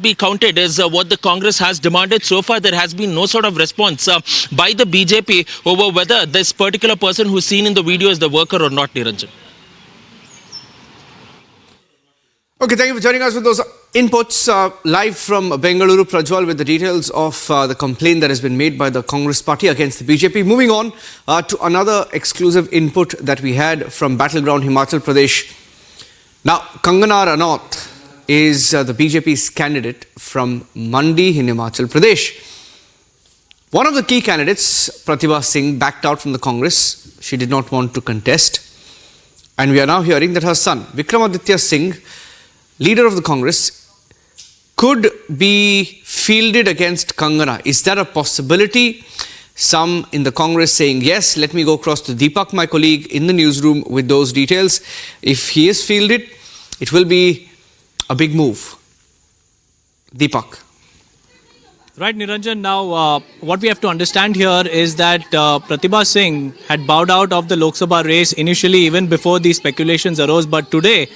be counted is what the Congress has demanded. So far, there has been no sort of response by the BJP over whether this particular person who's seen in the video is the worker or not, Niranjan. Okay, thank you for joining us with those inputs live from Bengaluru. Prajwal with the details of the complaint that has been made by the Congress party against the BJP. Moving on to another exclusive input that we had from battleground Himachal Pradesh. Now, Kangana Ranaut is the BJP's candidate from Mandi in Himachal Pradesh. One of the key candidates, Pratibha Singh, backed out from the Congress. She did not want to contest. And we are now hearing that her son, Vikramaditya Singh, leader of the Congress, could be fielded against Kangana. Is that a possibility? Some in the Congress saying yes. Let me go across to Deepak, my colleague in the newsroom, with those details. If he is fielded, it will be a big move. Deepak. Right, Niranjan. Now, what we have to understand here is that Pratibha Singh had bowed out of the Lok Sabha race initially, even before these speculations arose. But today,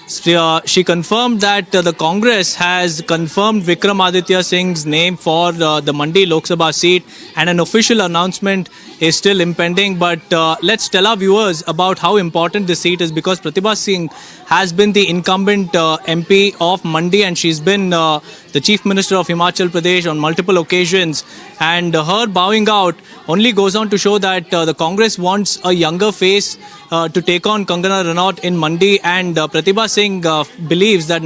she confirmed that the Congress has confirmed Vikramaditya Singh's name for the Mandi Lok Sabha seat, and an official announcement is still impending. But let's tell our viewers about how important this seat is, because Pratibha Singh has been the incumbent MP of Mandi, and she's been the Chief Minister of Himachal Pradesh on multiple occasions. And her bowing out only goes on to show that the Congress wants a younger face to take on Kangana Ranaut in Mandi, and Pratibha Singh believes that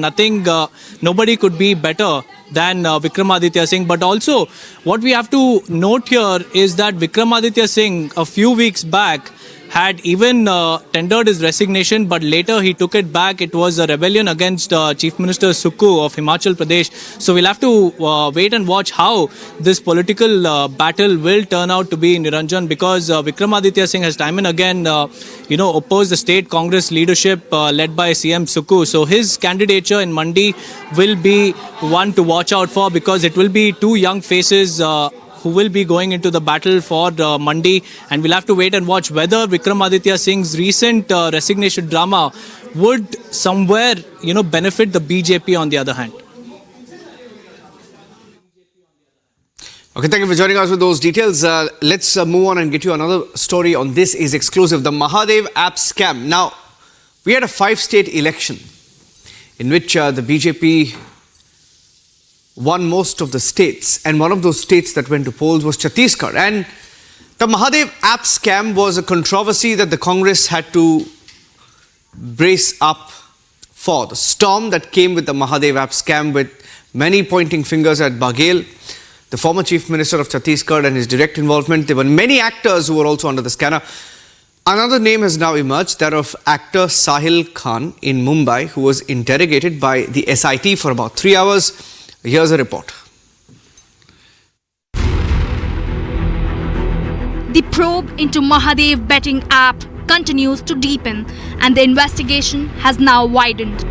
nobody could be better than Vikramaditya Singh. But also, what we have to note here is that Vikramaditya Singh, a few weeks back, had even tendered his resignation, but later he took it back. It was a rebellion against Chief Minister Sukhu of Himachal Pradesh. So we'll have to wait and watch how this political battle will turn out to be, Niranjan, because Vikramaditya Singh has time and again opposed the state Congress leadership led by CM Sukhu. So his candidature in Mandi will be one to watch out for, because it will be two young faces who will be going into the battle for Mandi, and we'll have to wait and watch whether Vikramaditya Singh's recent resignation drama would somewhere benefit the BJP on the other hand. Okay, thank you for joining us with those details. Let's move on and get you another story on This Is Exclusive. The Mahadev app scam. Now, we had a 5-state election in which the BJP won most of the states, and one of those states that went to polls was Chhattisgarh. And the Mahadev app scam was a controversy that the Congress had to brace up for. The storm that came with the Mahadev app scam, with many pointing fingers at Baghel, the former Chief Minister of Chhattisgarh, and his direct involvement. There were many actors who were also under the scanner. Another name has now emerged, that of actor Sahil Khan in Mumbai, who was interrogated by the SIT for about 3 hours. Here's a report. The probe into Mahadev betting app continues to deepen, and the investigation has now widened.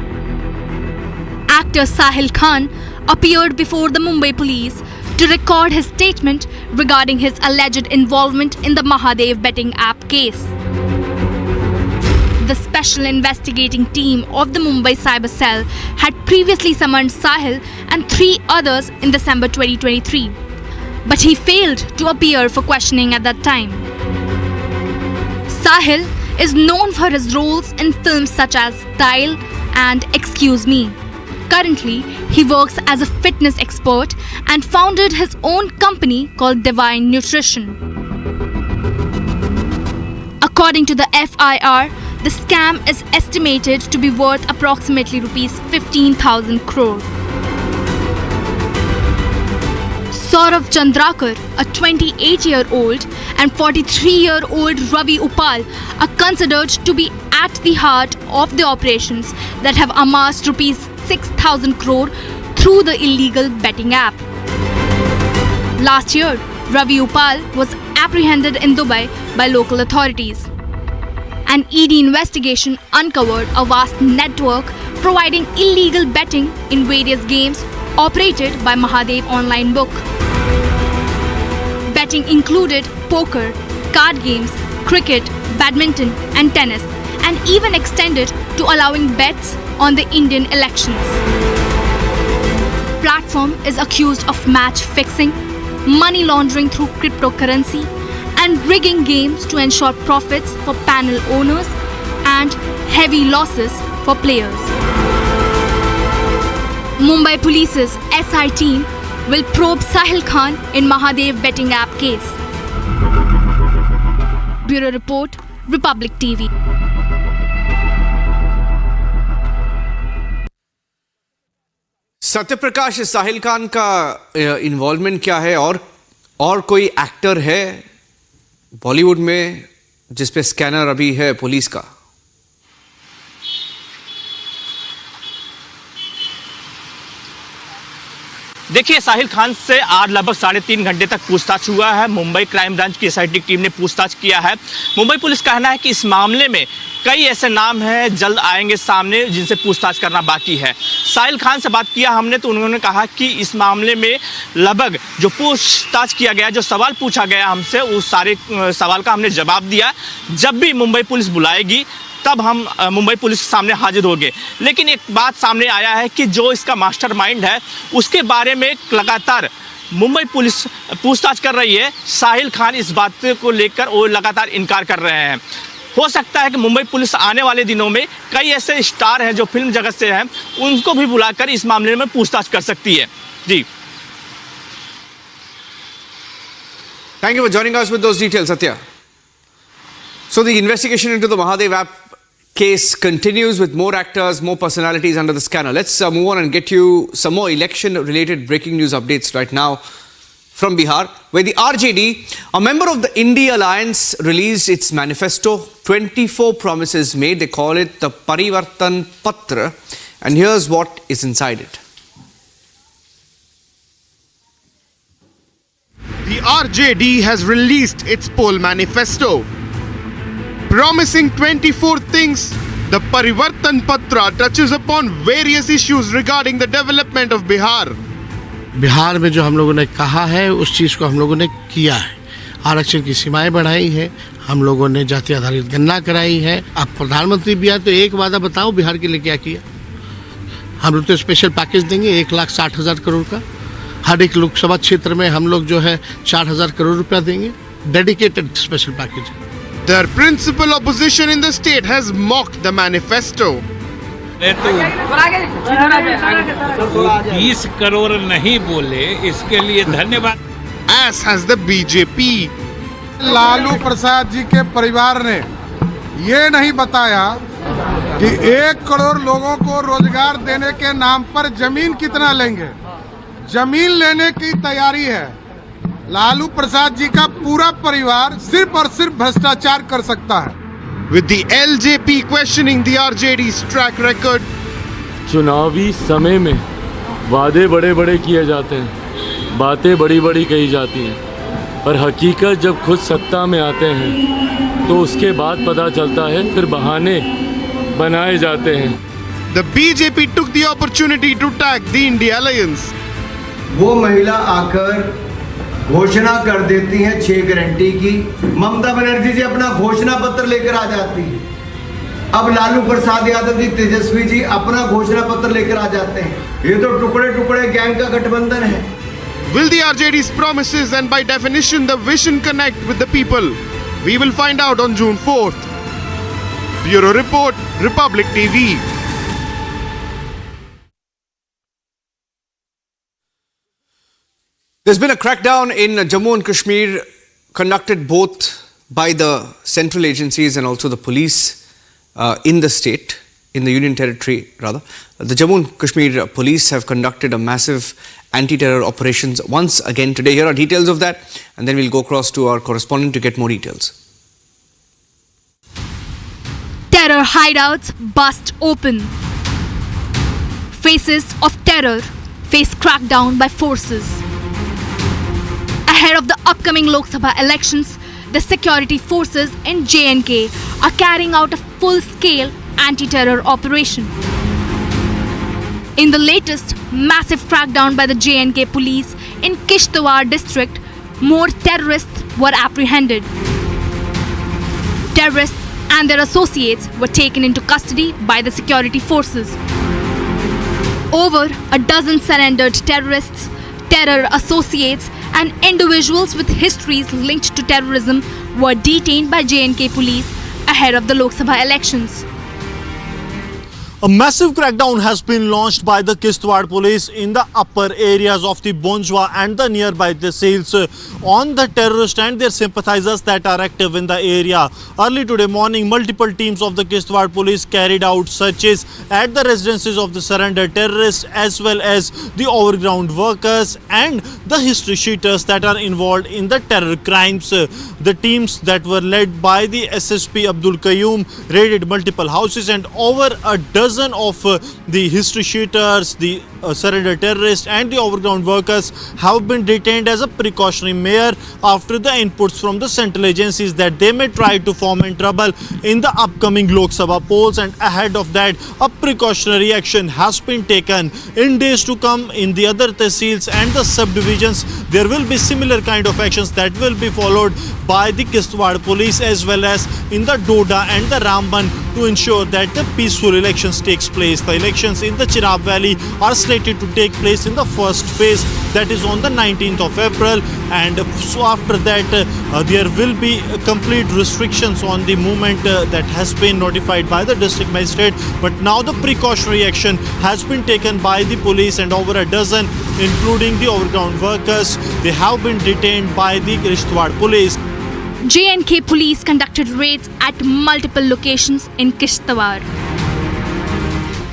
Actor Sahil Khan appeared before the Mumbai police to record his statement regarding his alleged involvement in the Mahadev betting app case. The special investigating team of the Mumbai Cyber Cell had previously summoned Sahil and 3 others in December 2023, but he failed to appear for questioning at that time. Sahil is known for his roles in films such as Style and Excuse Me. Currently, he works as a fitness expert and founded his own company called Divine Nutrition. According to the FIR, the scam is estimated to be worth approximately rupees 15,000 crore. Saurav Chandrakar, a 28-year-old, and 43-year-old Ravi Upal are considered to be at the heart of the operations that have amassed rupees 6,000 crore through the illegal betting app. Last year, Ravi Upal was apprehended in Dubai by local authorities. An ED investigation uncovered a vast network providing illegal betting in various games operated by Mahadev Online Book. Betting included poker, card games, cricket, badminton and tennis, and even extended to allowing bets on the Indian elections. platform is accused of match fixing, money laundering through cryptocurrency, and rigging games to ensure profits for panel owners and heavy losses for players. Mumbai Police's SI team will probe Sahil Khan in Mahadev betting app case. Bureau Report, Republic TV. Satyaprakash, Sahil Khan का involvement क्या है और कोई actor है बॉलीवुड में जिस पे scanner अभी है पुलिस का? देखिए, साहिल खान से आज लगभग 3.5 घंटे तक पूछताछ हुआ है। मुंबई क्राइम ब्रांच की एसआईटी टीम ने पूछताछ किया है। मुंबई पुलिस का कहना है कि इस मामले में कई ऐसे नाम हैं जल्द आएंगे सामने जिनसे पूछताछ करना बाकी है। साहिल खान से बात किया हमने तो उन्होंने कहा कि इस मामले में लगभग जो पूछताछ किया गया, जो सवाल पूछा गया हमसे, उस सारे सवाल का हमने जवाब दिया। जब भी मुंबई पुलिस बुलाएगी तब हम मुंबई पुलिस के सामने हाजिर होंगे। लेकिन एक बात सामने आया है कि जो इसका मास्टरमाइंड है उसके बारे में लगातार मुंबई पुलिस पूछताछ कर रही है। साहिल खान इस बात को लेकर वो लगातार इनकार कर रहे हैं। हो सकता है कि मुंबई पुलिस आने वाले दिनों में कई ऐसे स्टार हैं जो फिल्म जगत से हैं, उनको भी बुलाकर इस मामले में पूछताछ कर सकती है। जी, Thank you for joining us with those details, Satya. So the investigation into the Mahadev app case continues with more actors, more personalities under the scanner. Let's move on and get you some more election-related breaking news updates right now from Bihar, where the RJD, a member of the India Alliance, released its manifesto. 24 promises made. They call it the Parivartan Patra. And here's what is inside it. The RJD has released its poll manifesto, promising 24 things. The Parivartan Patra touches upon various issues regarding the development of Bihar. Bihar में जो हम लोगों ने कहा है उस चीज़ को हम लोगों ने किया है। आरक्षण की सीमाएं बढ़ाई है, हम लोगों ने जाति आधारित गणना कराई है। अब प्रधानमंत्री भी आए तो एक वादा बताओ बिहार के लिए क्या किया। हम लोग तो स्पेशल पैकेज देंगे 1,60,000 करोड़ का। हर एक लोकसभा क्षेत्र में हम लोग जो है 4,000 करोड़ रुपया देंगे। Dedicated special package. The principal opposition in the state has mocked the manifesto. 20 crore नहीं बोले, इसके लिए धन्यवाद। As has the BJP. Lalu Prasad ji के परिवार ने ये नहीं बताया कि 1 करोड़ लोगों को रोजगार देने के नाम पर जमीन कितना लेंगे। जमीन लेने की तैयारी है। लालू प्रसाद जी का पूरा परिवार सिर्फ और सिर्फ भ्रष्टाचार कर सकता है। With the LJP questioning the RJD's track record. चुनावी समय में वादे बड़े बड़े किए जाते हैं, बातें बड़ी बड़ी कही जाती हैं, पर हकीकत जब खुद सत्ता में आते हैं तो उसके बाद पता चलता है फिर बहाने बनाए जाते हैं। The BJP took the opportunity to tag the India Alliance. वो महिला आकर घोषणा कर देती हैं 6 गारंटी की। ममता बनर्जी जी अपना घोषणा पत्र लेकर आ जाती है। अब लालू प्रसाद यादव जी, तेजस्वी जी अपना घोषणा पत्र लेकर आ जाते हैं। ये तो टुकड़े टुकड़े गैंग का गठबंधन है। Will the RJD's promises and by definition the vision connect with the people? We will find out on June 4th. Bureau Report, Republic TV. There's been a crackdown in Jammu and Kashmir conducted both by the central agencies and also the police in the state, in the Union Territory rather. The Jammu and Kashmir police have conducted a massive anti-terror operations once again today. Here are details of that, and then we'll go across to our correspondent to get more details. Terror hideouts bust open. Faces of terror face crackdown by forces. Ahead of the upcoming Lok Sabha elections, the security forces in J&K are carrying out a full-scale anti-terror operation. In the latest massive crackdown by the J&K police in Kishtwar district, more terrorists were apprehended. Terrorists and their associates were taken into custody by the security forces. Over a dozen surrendered terrorists, terror associates, and individuals with histories linked to terrorism were detained by J&K police ahead of the Lok Sabha elections. A massive crackdown has been launched by the Kishtwar police in the upper areas of the Bonjwa and the nearby tehsils on the terrorists and their sympathizers that are active in the area. Early today morning, multiple teams of the Kishtwar police carried out searches at the residences of the surrendered terrorists as well as the overground workers and the history sheeters that are involved in the terror crimes. The teams that were led by the SSP Abdul Qayyum raided multiple houses, and over a dozen of the history sheeters, the surrendered terrorists and the overground workers have been detained as a precautionary measure after the inputs from the central agencies that they may try to foment trouble in the upcoming Lok Sabha polls, and ahead of that a precautionary action has been taken. In days to come in the other tehsils and the subdivisions, there will be similar kind of actions that will be followed by the Kishtwar police as well as in the Doda and the Ramban to ensure that the peaceful elections takes place. The elections in the Chenab Valley are slated to take place in the first phase, that is on the 19th of April, and so after that there will be complete restrictions on the movement that has been notified by the district magistrate. But now the precautionary action has been taken by the police, and over a dozen including the overground workers, they have been detained by the Kishtwar police. J&K police conducted raids at multiple locations in Kishtwar.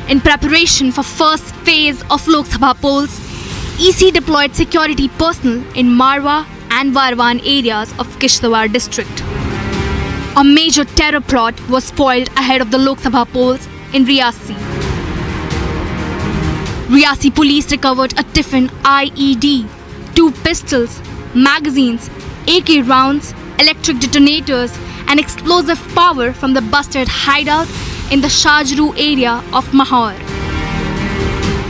In preparation for first phase of Lok Sabha polls, EC deployed security personnel in Marwa and Varwan areas of Kishtwar district. A major terror plot was foiled ahead of the Lok Sabha polls in Riyasi. Riyasi police recovered a tiffin IED, 2 pistols, magazines, AK rounds, electric detonators and explosive power from the busted hideout in the Shajru area of Mahor.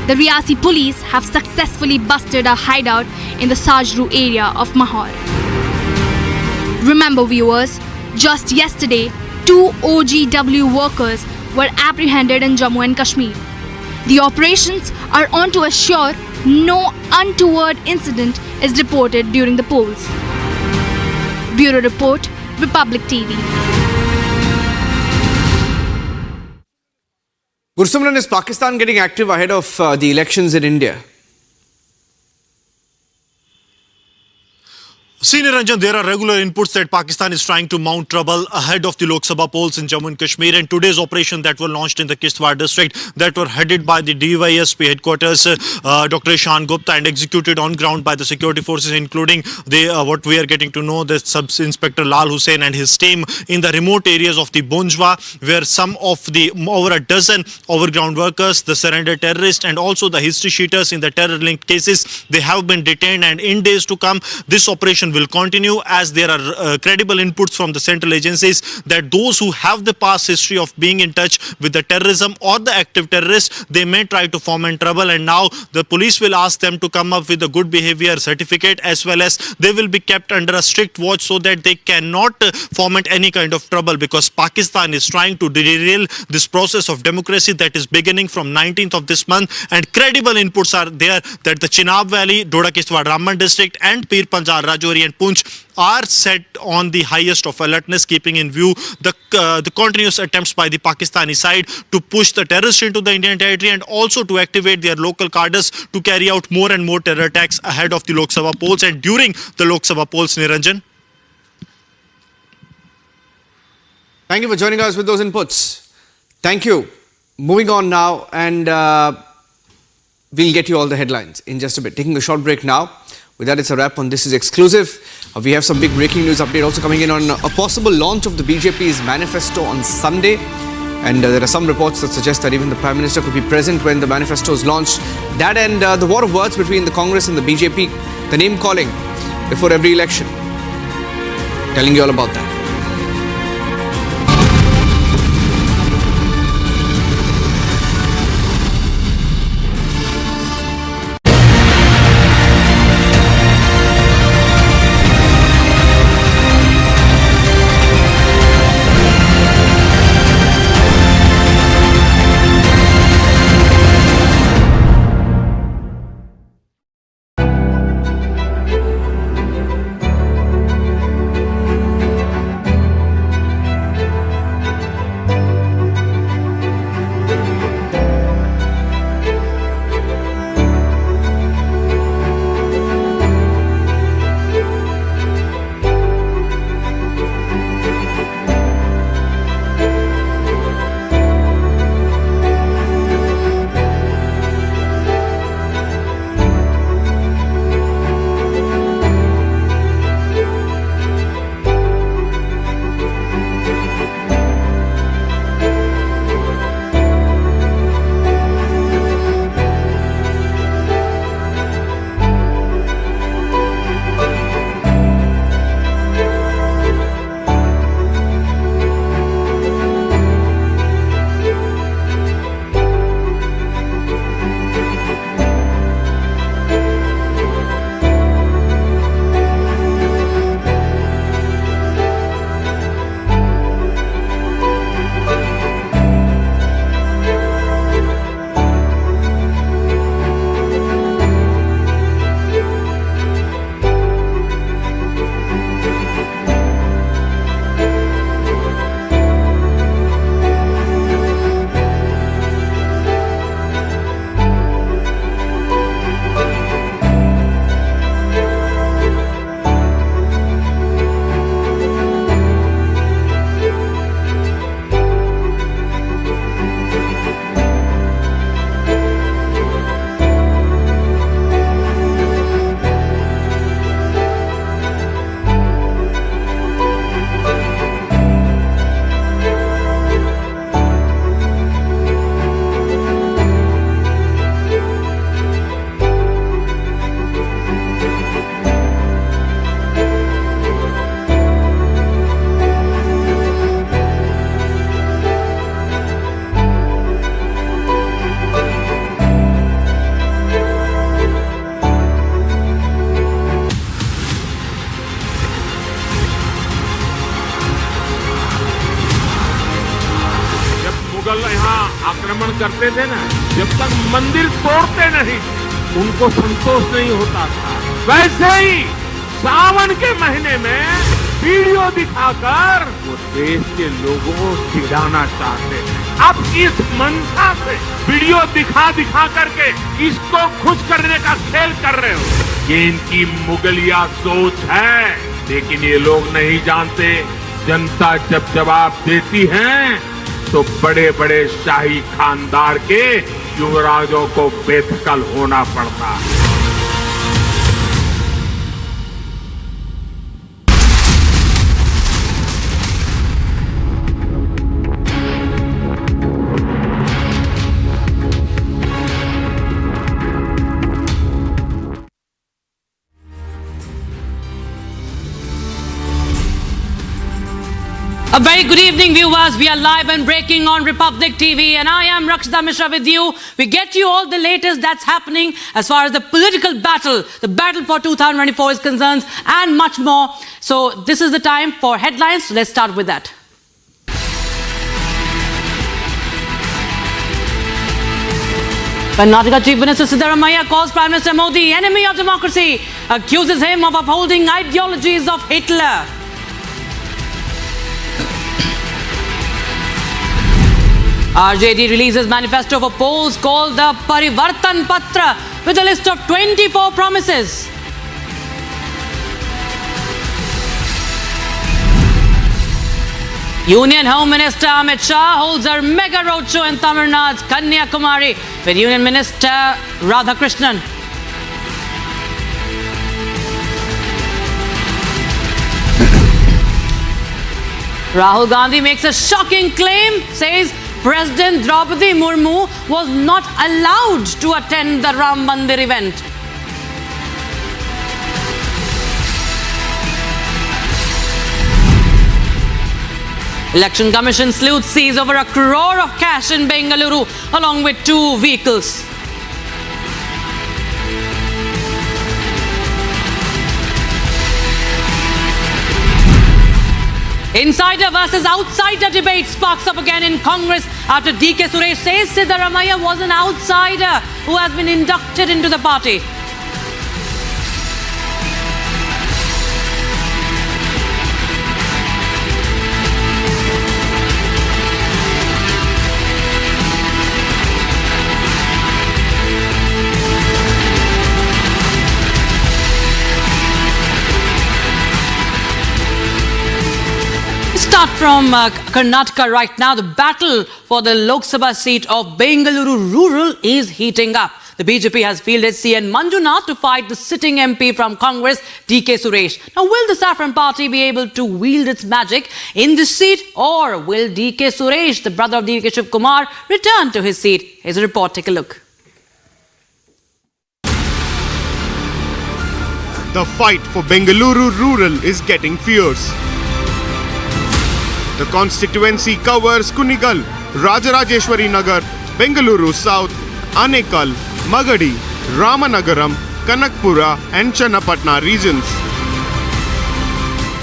The Riyasi police have successfully busted a hideout in the Shajru area of Mahor. Remember viewers, just yesterday 2 OGW workers were apprehended in Jammu and Kashmir. The operations are on to assure no untoward incident is reported during the polls. Bureau Report, Republic TV. Gursimran, is Pakistan getting active ahead of the elections in India? See, Niranjan, there are regular inputs that Pakistan is trying to mount trouble ahead of the Lok Sabha polls in Jammu and Kashmir, and today's operation that were launched in the Kishtwar district that were headed by the DYSP headquarters, Dr. Ishan Gupta, and executed on ground by the security forces, including the what we are getting to know, the Sub-Inspector Lal Hussain and his team in the remote areas of the Bonjwa, where some of the over a dozen overground workers, the surrendered terrorists and also the history sheeters in the terror-linked cases, they have been detained, and in days to come this operation will continue as there are credible inputs from the central agencies that those who have the past history of being in touch with the terrorism or the active terrorists, they may try to foment trouble, and now the police will ask them to come up with a good behavior certificate, as well as they will be kept under a strict watch so that they cannot foment any kind of trouble, because Pakistan is trying to derail this process of democracy that is beginning from 19th of this month, and credible inputs are there that the Chenab Valley, Doda Kishtwar Ramban district and Pir Panjal, Rajouri and Poonch are set on the highest of alertness, keeping in view the continuous attempts by the Pakistani side to push the terrorists into the Indian territory and also to activate their local cadres to carry out more and more terror attacks ahead of the Lok Sabha polls and during the Lok Sabha polls, Niranjan. Thank you for joining us with those inputs. Thank you. Moving on now, and we'll get you all the headlines in just a bit. Taking a short break now. With that, it's a wrap on This Is Exclusive. We have some big breaking news update also coming in on a possible launch of the BJP's Manifesto on Sunday. And there are some reports that suggest that even the Prime Minister could be present when the Manifesto is launched. That and the war of words between the Congress and the BJP, the name calling before every election. Telling you all about that. करते थे ना, जब तक मंदिर तोड़ते नहीं उनको संतोष नहीं होता था। वैसे ही सावन के महीने में वीडियो दिखाकर वो देश के लोगों को चिढ़ाना चाहते हैं। अब इस मंशा से वीडियो दिखा करके इसको खुश करने का खेल कर रहे हो। ये इनकी मुगलिया सोच है, लेकिन ये लोग नहीं जानते जनता जब जवाब देती है तो बड़े बड़े शाही खानदार के युवराजों को बेदखल होना पड़ता है। A very good evening, viewers. We are live and breaking on Republic TV, and I am Rakshita Mishra with you. We get you all the latest that's happening as far as the political battle, the battle for 2024 is concerned, and much more. So this is the time for headlines. Let's start with that. Karnataka Chief Minister Siddharamaiah calls Prime Minister Modi enemy of democracy, accuses him of upholding ideologies of Hitler. RJD releases manifesto for polls called the Parivartan Patra with a list of 24 promises. Union Home Minister Amit Shah holds a mega roadshow in Tamil Nadu's Kanyakumari with Union Minister Radhakrishnan. Rahul Gandhi makes a shocking claim, says President Draupadi Murmu was not allowed to attend the Ram Mandir event. Election Commission sleuths seize over 1 crore of cash in Bengaluru along with 2 vehicles. Insider versus outsider debate sparks up again in Congress after DK Suresh says Siddharamaiah was an outsider who has been inducted into the party. Start from Karnataka right now. The battle for the Lok Sabha seat of Bengaluru Rural is heating up. The BJP has fielded CN Manjunath to fight the sitting MP from Congress, DK Suresh. Now, will the Saffron Party be able to wield its magic in this seat, or will DK Suresh, the brother of DK Shiv Kumar, return to his seat? Here's a report. Take a look. The fight for Bengaluru Rural is getting fierce. The constituency covers Kunigal, Rajarajeshwari Nagar, Bengaluru South, Anekal, Magadi, Ramanagaram, Kanakpura and Channapatna regions.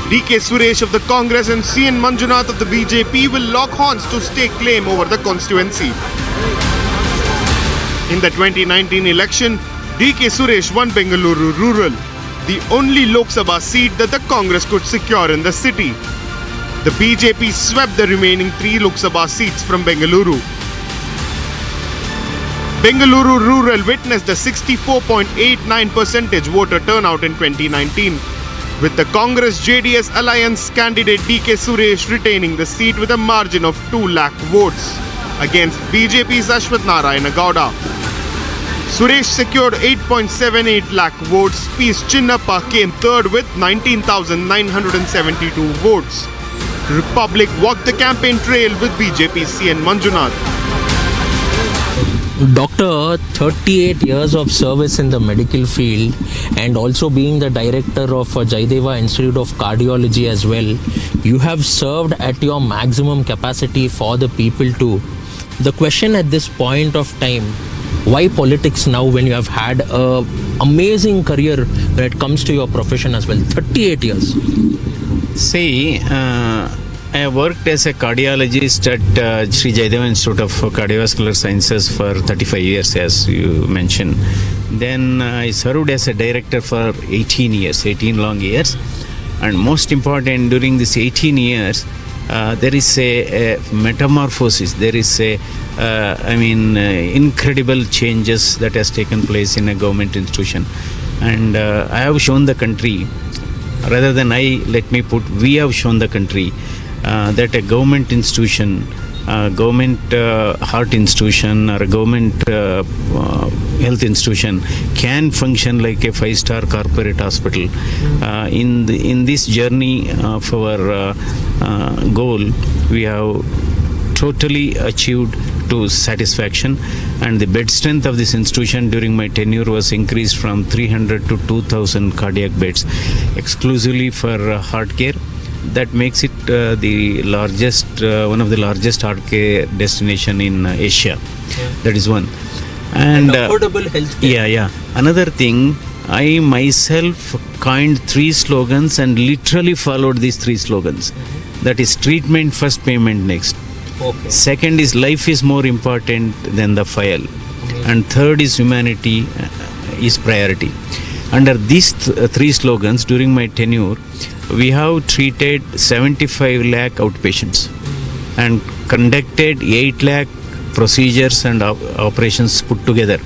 DK Suresh of the Congress and CN Manjunath of the BJP will lock horns to stake claim over the constituency. In the 2019 election, DK Suresh won Bengaluru Rural, the only Lok Sabha seat that the Congress could secure in the city. The BJP swept the remaining 3 Lok Sabha seats from Bengaluru. Bengaluru Rural witnessed a 64.89% voter turnout in 2019, with the Congress-JDS alliance candidate DK Suresh retaining the seat with a margin of 2 lakh votes against BJP's Ashwath Narayana Gowda. Suresh secured 8.78 lakh votes. P. Chinnappa came third with 19,972 votes. Republic walked the campaign trail with BJP CN Manjunath. Doctor, 38 years of service in the medical field and also being the director of Jaideva Institute of Cardiology as well, you have served at your maximum capacity for the people too. The question at this point of time, why politics now when you have had an amazing career when it comes to your profession as well? 38 years. See, I have worked as a cardiologist at Sri Jaideva Institute of Cardiovascular Sciences for 35 years, as you mentioned. Then I served as a director for 18 long years. And most important, during this 18 years, there is a metamorphosis. There is incredible changes that has taken place in a government institution. And I have shown the country, rather than we have shown the country that a government institution, government heart institution or a government health institution can function like a 5-star corporate hospital. In this journey of our goal, we have totally achieved to satisfaction, and the bed strength of this institution during my tenure was increased from 300 to 2,000 cardiac beds exclusively for heart care. That makes it the largest, one of the largest heart care destination in Asia. That is one. And affordable healthcare. Yeah. Another thing, I myself coined 3 slogans and literally followed these 3 slogans. That is treatment first, payment next. Okay. Second is life is more important than the file. And third is humanity is priority. Under these 3 slogans during my tenure, we have treated 75 lakh outpatients and conducted 8 lakh procedures and operations put together.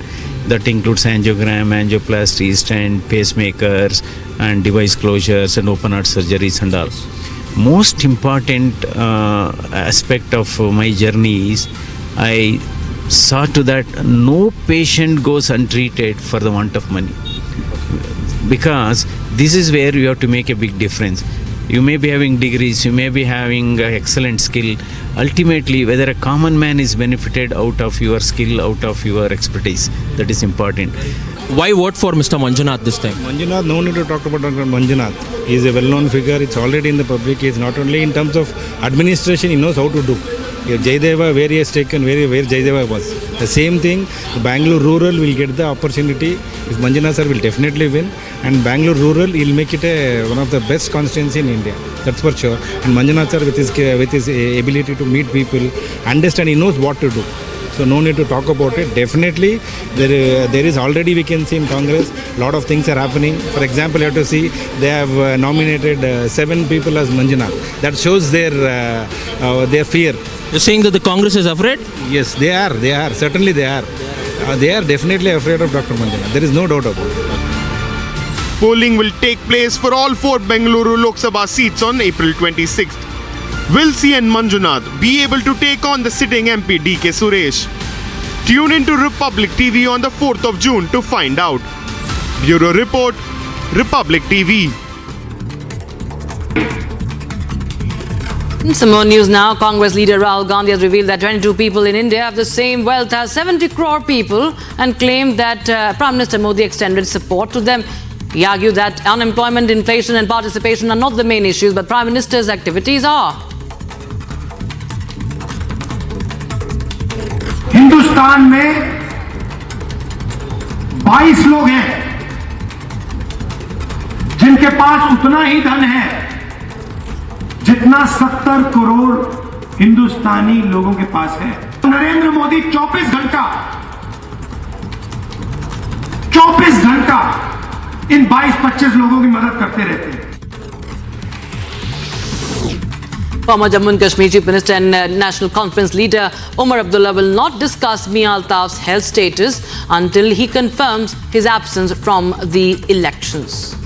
That includes angiogram, angioplasty, stent, pacemakers, and device closures and open heart surgeries and all. Most important aspect of my journey is I saw to that no patient goes untreated for the want of money. Because this is where you have to make a big difference. You may be having degrees, you may be having excellent skill. Ultimately, whether a common man is benefited out of your skill, out of your expertise, that is important. Why vote for Mr. Manjunath this time? Manjunath, no need to talk about Dr. Manjunath. He is a well-known figure. It's already in the public. It's not only in terms of administration, he knows how to do. Jaideva, where he has taken, where Jaideva was. The same thing, Bengaluru Rural will get the opportunity. If Manjunath sir will definitely win. And Bengaluru Rural, he'll make it one of the best constituency in India. That's for sure. And Manjunath sir, with his ability to meet people, understand, he knows what to do. So no need to talk about it. Definitely, there is already, we can see in Congress, a lot of things are happening. For example, you have to see, they have nominated 7 people as Manjunath. That shows their fear. You're saying that the Congress is afraid? Yes, they are. Certainly they are. They are definitely afraid of Dr. Manjunath. There is no doubt about it. Polling will take place for all 4 Bengaluru Lok Sabha seats on April 26th. Will CN Manjunath be able to take on the sitting MP DK Suresh? Tune into Republic TV on the 4th of June to find out. Bureau Report, Republic TV. Some more news now. Congress leader Rahul Gandhi has revealed that 22 people in India have the same wealth as 70 crore people and claimed that Prime Minister Modi extended support to them. He argued that unemployment, inflation and participation are not the main issues, but Prime Minister's activities are. Hindustan में 22 लोग हैं जिनके पास उतना ही धन है जितना 70 करोड़ हिंदुस्तानी लोगों के पास है। नरेंद्र मोदी 24 घंटा इन 22-25 लोगों की मदद करते रहते हैं। Former Jammu and Kashmir Chief Minister and National Conference leader Umar Abdullah will not discuss Mia Altaf's health status until he confirms his absence from the elections.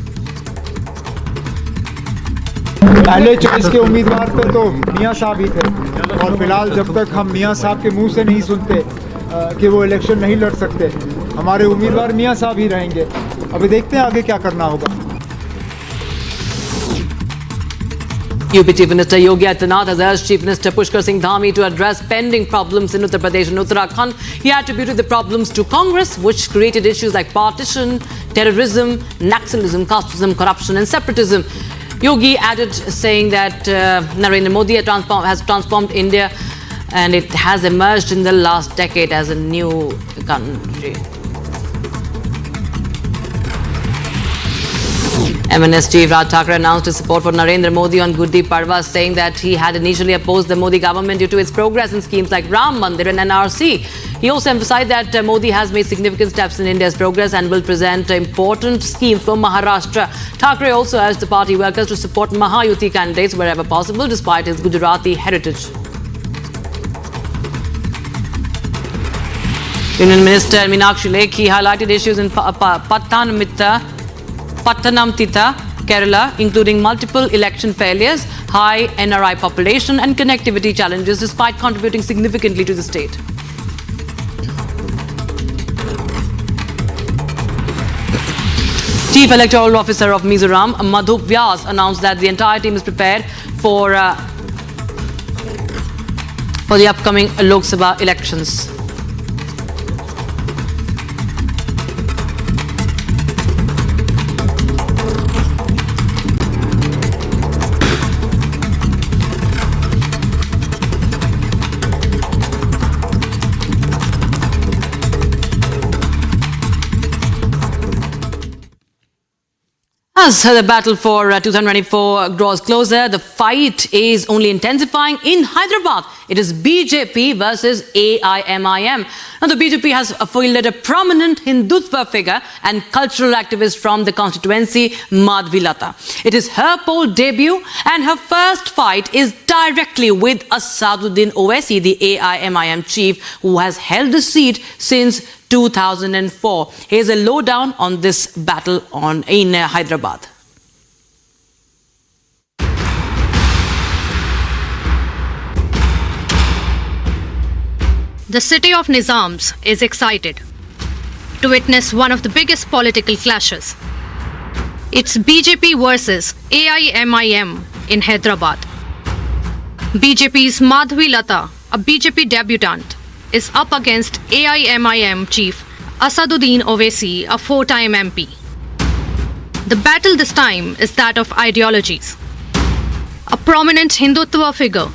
पहले चॉइस के उम्मीदवार पे तो मियां साहब ही थे और फिलहाल जब तक हम मियां साहब के मुंह से नहीं सुनते कि वो इलेक्शन नहीं लड़ सकते, हमारे उम्मीदवार मियां साहब ही रहेंगे। अभी देखते हैं आगे क्या करना होगा। UP Chief Minister Yogi Adityanath has urged Chief Minister Pushkar Singh Dhami to address pending problems in Uttar Pradesh and Uttarakhand. He attributed the problems to Congress, which created issues like partition, terrorism, Naxalism, casteism, corruption and separatism. Yogi added, saying that Narendra Modi has transformed India and it has emerged in the last decade as a new country. MNS chief Raj Thakre announced his support for Narendra Modi on Gudi Padwa, saying that he had initially opposed the Modi government due to its progress in schemes like Ram Mandir and NRC. He also emphasized that Modi has made significant steps in India's progress and will present important schemes for Maharashtra. Thakre also urged the party workers to support Mahayuti candidates wherever possible, despite his Gujarati heritage. Union Minister Meenakshi Lekhi highlighted issues in Pathanamthitta, Kerala, including multiple election failures, high NRI population and connectivity challenges, despite contributing significantly to the state. Chief Electoral Officer of Mizoram, Madhu Vyas, announced that the entire team is prepared for the upcoming Lok Sabha elections. As the battle for 2024 draws closer, the fight is only intensifying in Hyderabad. It is BJP versus AIMIM. Now, the BJP has fielded a prominent Hindutva figure and cultural activist from the constituency, Madhvi Lata. It is her poll debut, and her first fight is directly with Asaduddin Owaisi, the AIMIM chief, who has held the seat since 2004. Here's a lowdown on this battle in Hyderabad. The city of Nizams is excited to witness one of the biggest political clashes. It's BJP versus AIMIM in Hyderabad. BJP's Madhvi Lata, a BJP debutant, is up against AIMIM chief Asaduddin Owaisi, a four-time MP. The battle this time is that of ideologies. A prominent Hindutva figure,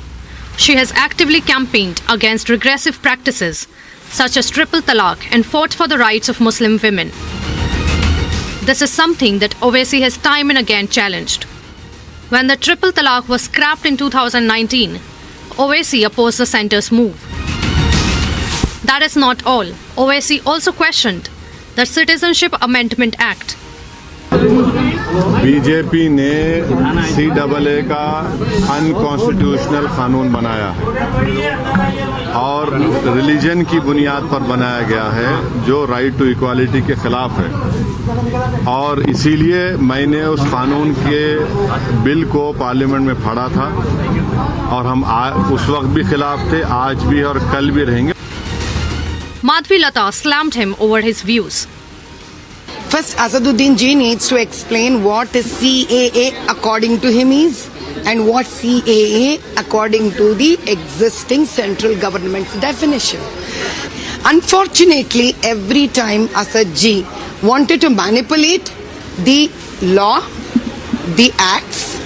she has actively campaigned against regressive practices such as triple talaq and fought for the rights of Muslim women. This is something that Owaisi has time and again challenged. When the triple talaq was scrapped in 2019, Owaisi opposed the centre's move. That is not all. Owaisi also questioned the Citizenship Amendment Act. BJP ने CAA का unconstitutional कानून बनाया है और religion की बुनियाद पर बनाया गया है, जो राइट टू इक्वालिटी के खिलाफ है। और इसीलिए मैंने उस कानून के बिल को पार्लियामेंट में पढ़ा था और हम उस वक्त भी खिलाफ थे, आज भी और कल भी रहेंगे। Madhvi Lata slammed him over his views. First, Asaduddin ji needs to explain what CAA according to him is and what CAA according to the existing central government's definition. Unfortunately, every time Asad ji wanted to manipulate the law, the acts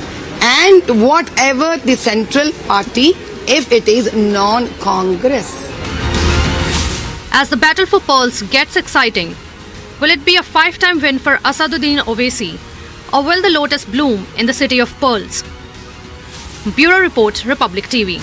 and whatever the central party if it is non-Congress. As the battle for pearls gets exciting, will it be a 5-time win for Asaduddin Owaisi, or will the lotus bloom in the city of pearls? Bureau Report, Republic TV.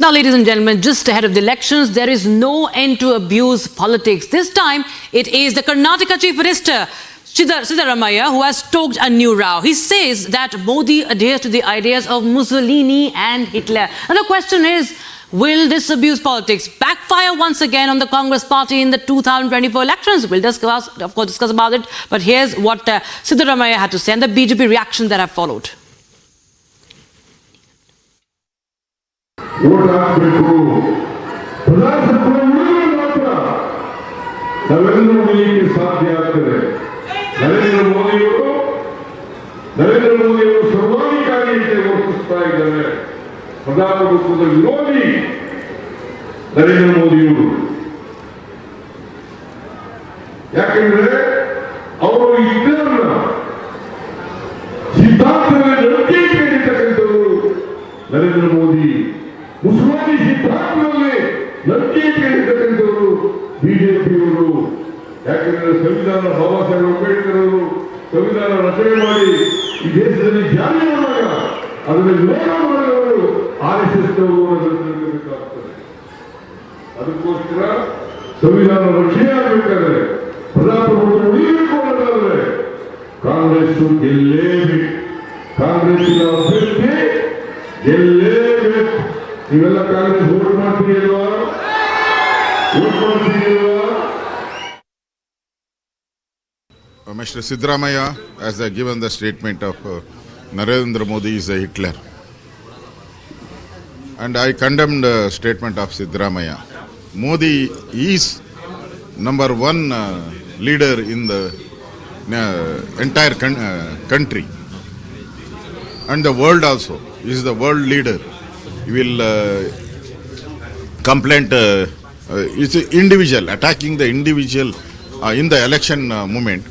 Now, ladies and gentlemen, just ahead of the elections, there is no end to abuse politics. This time, it is the Karnataka Chief Minister, Siddaramaiah, who has stoked a new row. He says that Modi adheres to the ideas of Mussolini and Hitler. And the question is, will this abuse politics backfire once again on the Congress party in the 2024 elections? We'll discuss about it. But here's what Siddaramaiah had to say and the BJP reactions that have followed. Narendra ಮೋದಿಯವರು ಸರ್ವಾಧಿಕಾರಿ ವರ್ತಿಸ್ತಾ ಇದ್ದಾರೆ. ಪ್ರಜಾಪ್ರಭುತ್ವದ ವಿರೋಧಿ ನರೇಂದ್ರ ಮೋದಿಯವರು. ಯಾಕೆಂದ್ರೆ ಅವರು ಇದ್ದರನ್ನ ಸಿದ್ಧಾಂತದಲ್ಲಿ ನಂಬಿಕೆ ಇಟ್ಟಿರ್ತಕ್ಕಂಥವರು ನರೇಂದ್ರ ಮೋದಿ. ಮುಸಲ್ಮಾನಿ ಸಿದ್ಧಾಂತದಲ್ಲಿ ನಂಬಿಕೆ ಇಟ್ಟಿರ್ತಕ್ಕಂಥ ಬಿಜೆಪಿಯವರು. ಯಾಕೆಂದರೆ ಸಂವಿಧಾನ ಬಾಬಾ ಸಾಹೇಬ್ ಅಂಬೇಡ್ಕರ್ ಅವರು ಸಂವಿಧಾನ ರಚನೆ ಮಾಡಿ ಈ ದೇಶದಲ್ಲಿ ಜಾರಿ ಮಾಡುವಾಗ ಅದನ್ನು ವಿರೋಧ ಮಾಡಿದವರು RSS ಬೇಕಾಗ್ತದೆ. ಅದಕ್ಕೋಸ್ಕರ ಸಂವಿಧಾನ ರಕ್ಷಣೆ ಆಗಬೇಕಾದ್ರೆ ಪ್ರಜಾಪ್ರಭುತ್ವ ಉಳಿಬೇಕು ಅನ್ನೋದಾದ್ರೆ ಕಾಂಗ್ರೆಸ್ ಗೆಲ್ಲೇಬೇಕು. ಕಾಂಗ್ರೆಸ್ಸಿನ ಅಭ್ಯರ್ಥಿ ಗೆಲ್ಲೇಬೇಕು. ನೀವೆಲ್ಲ ಕಾಂಗ್ರೆಸ್ ವೋಟ್ ಮಾಡ್ತೀರಿ ಅಲ್ವಾ? ವೋಟ್ ಮಾಡ್ತೀರಿ ಅಲ್ವಾ? Mr. Siddaramaiah has given the statement of Narendra Modi is a Hitler. And I condemn the statement of Siddaramaiah. Modi is number one leader in the entire country. And the world also. He is the world leader. He will complain, it's an individual, attacking the individual in the election movement.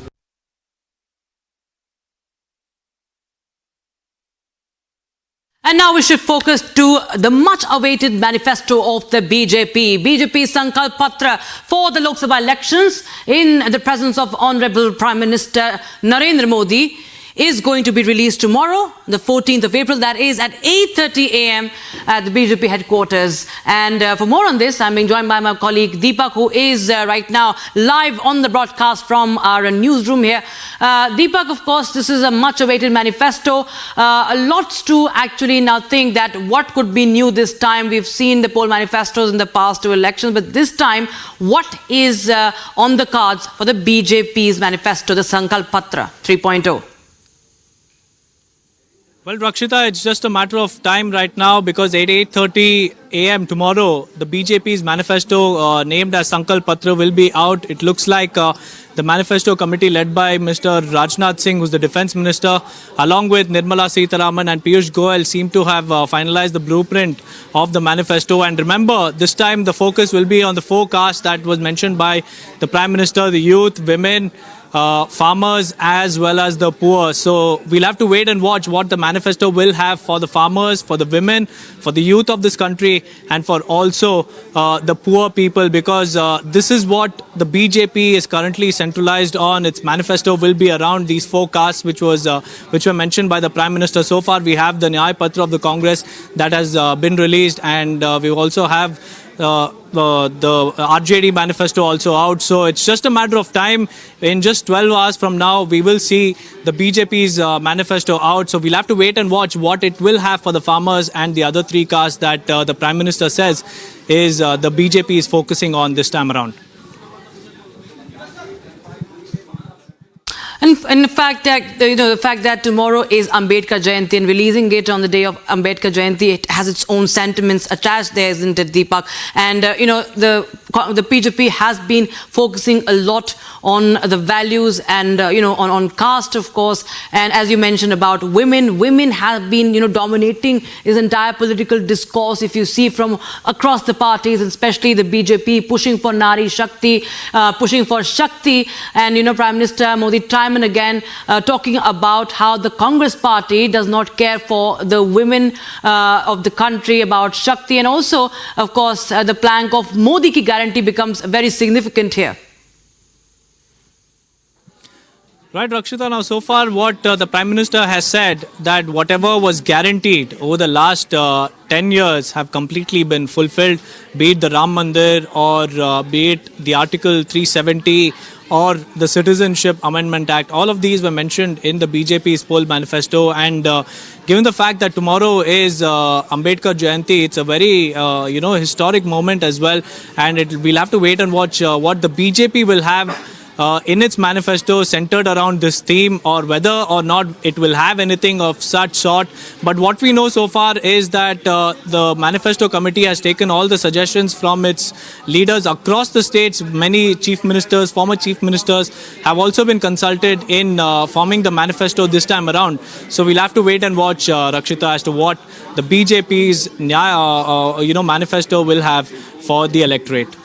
And now we should focus to the much-awaited manifesto of the BJP. BJP's Sankalp Patra for the Lok Sabha elections in the presence of Honorable Prime Minister Narendra Modi is going to be released tomorrow, the 14th of April. That is at 8:30 a.m. at the BJP headquarters. And for more on this, I'm being joined by my colleague Deepak, who is right now live on the broadcast from our newsroom here. Deepak, of course, this is a much-awaited manifesto. A lot to actually now think that what could be new this time. We've seen the poll manifestos in the past two elections, but this time, what is on the cards for the BJP's manifesto, the Sankalp Patra 3.0? Well, Rakshita, it's just a matter of time right now because at 8:30 a.m. tomorrow, the BJP's manifesto named as Sankalp Patra will be out. It looks like the manifesto committee led by Mr. Rajnath Singh, who's the defense minister, along with Nirmala Sitharaman and Piyush Goyal, seem to have finalized the blueprint of the manifesto. And remember, this time the focus will be on the four castes that was mentioned by the Prime Minister: the youth, women, farmers, as well as the poor. So we'll have to wait and watch what the manifesto will have for the farmers, for the women, for the youth of this country, and for also the poor people, because this is what the BJP is currently centralized on. Its manifesto will be around these four castes, which were mentioned by the Prime Minister. So far, we have the NIA Patra of the Congress that has been released, and we also have the RJD manifesto also out. So it's just a matter of time. In just 12 hours from now, we will see the BJP's manifesto out. So we'll have to wait and watch what it will have for the farmers and the other three castes that the Prime Minister says is the BJP is focusing on this time around. And the fact that tomorrow is Ambedkar Jayanti, and releasing it on the day of Ambedkar Jayanti, it has its own sentiments attached there, isn't it, Deepak? And the BJP has been focusing a lot on the values and on caste, of course. And as you mentioned about women have been dominating this entire political discourse. If you see from across the parties, especially the BJP, pushing for Nari Shakti, pushing for Shakti, and Prime Minister Modi time and again talking about how the Congress party does not care for the women of the country, about Shakti, and also, of course, the plank of Modi ki guarantee becomes very significant here. Right, Rakshita. Now, so far, what the Prime Minister has said, that whatever was guaranteed over the last 10 years have completely been fulfilled, be it the Ram Mandir or be it the Article 370 or the Citizenship Amendment Act. All of these were mentioned in the BJP's poll manifesto. And given the fact that tomorrow is Ambedkar Jayanti, it's a very, historic moment as well. And we'll have to wait and watch what the BJP will have in its manifesto centered around this theme, or whether or not it will have anything of such sort. But what we know so far is that the manifesto committee has taken all the suggestions from its leaders across the states. Many chief ministers, former chief ministers have also been consulted in forming the manifesto this time around. So we'll have to wait and watch, Rakshita, as to what the BJP's manifesto will have for the electorate.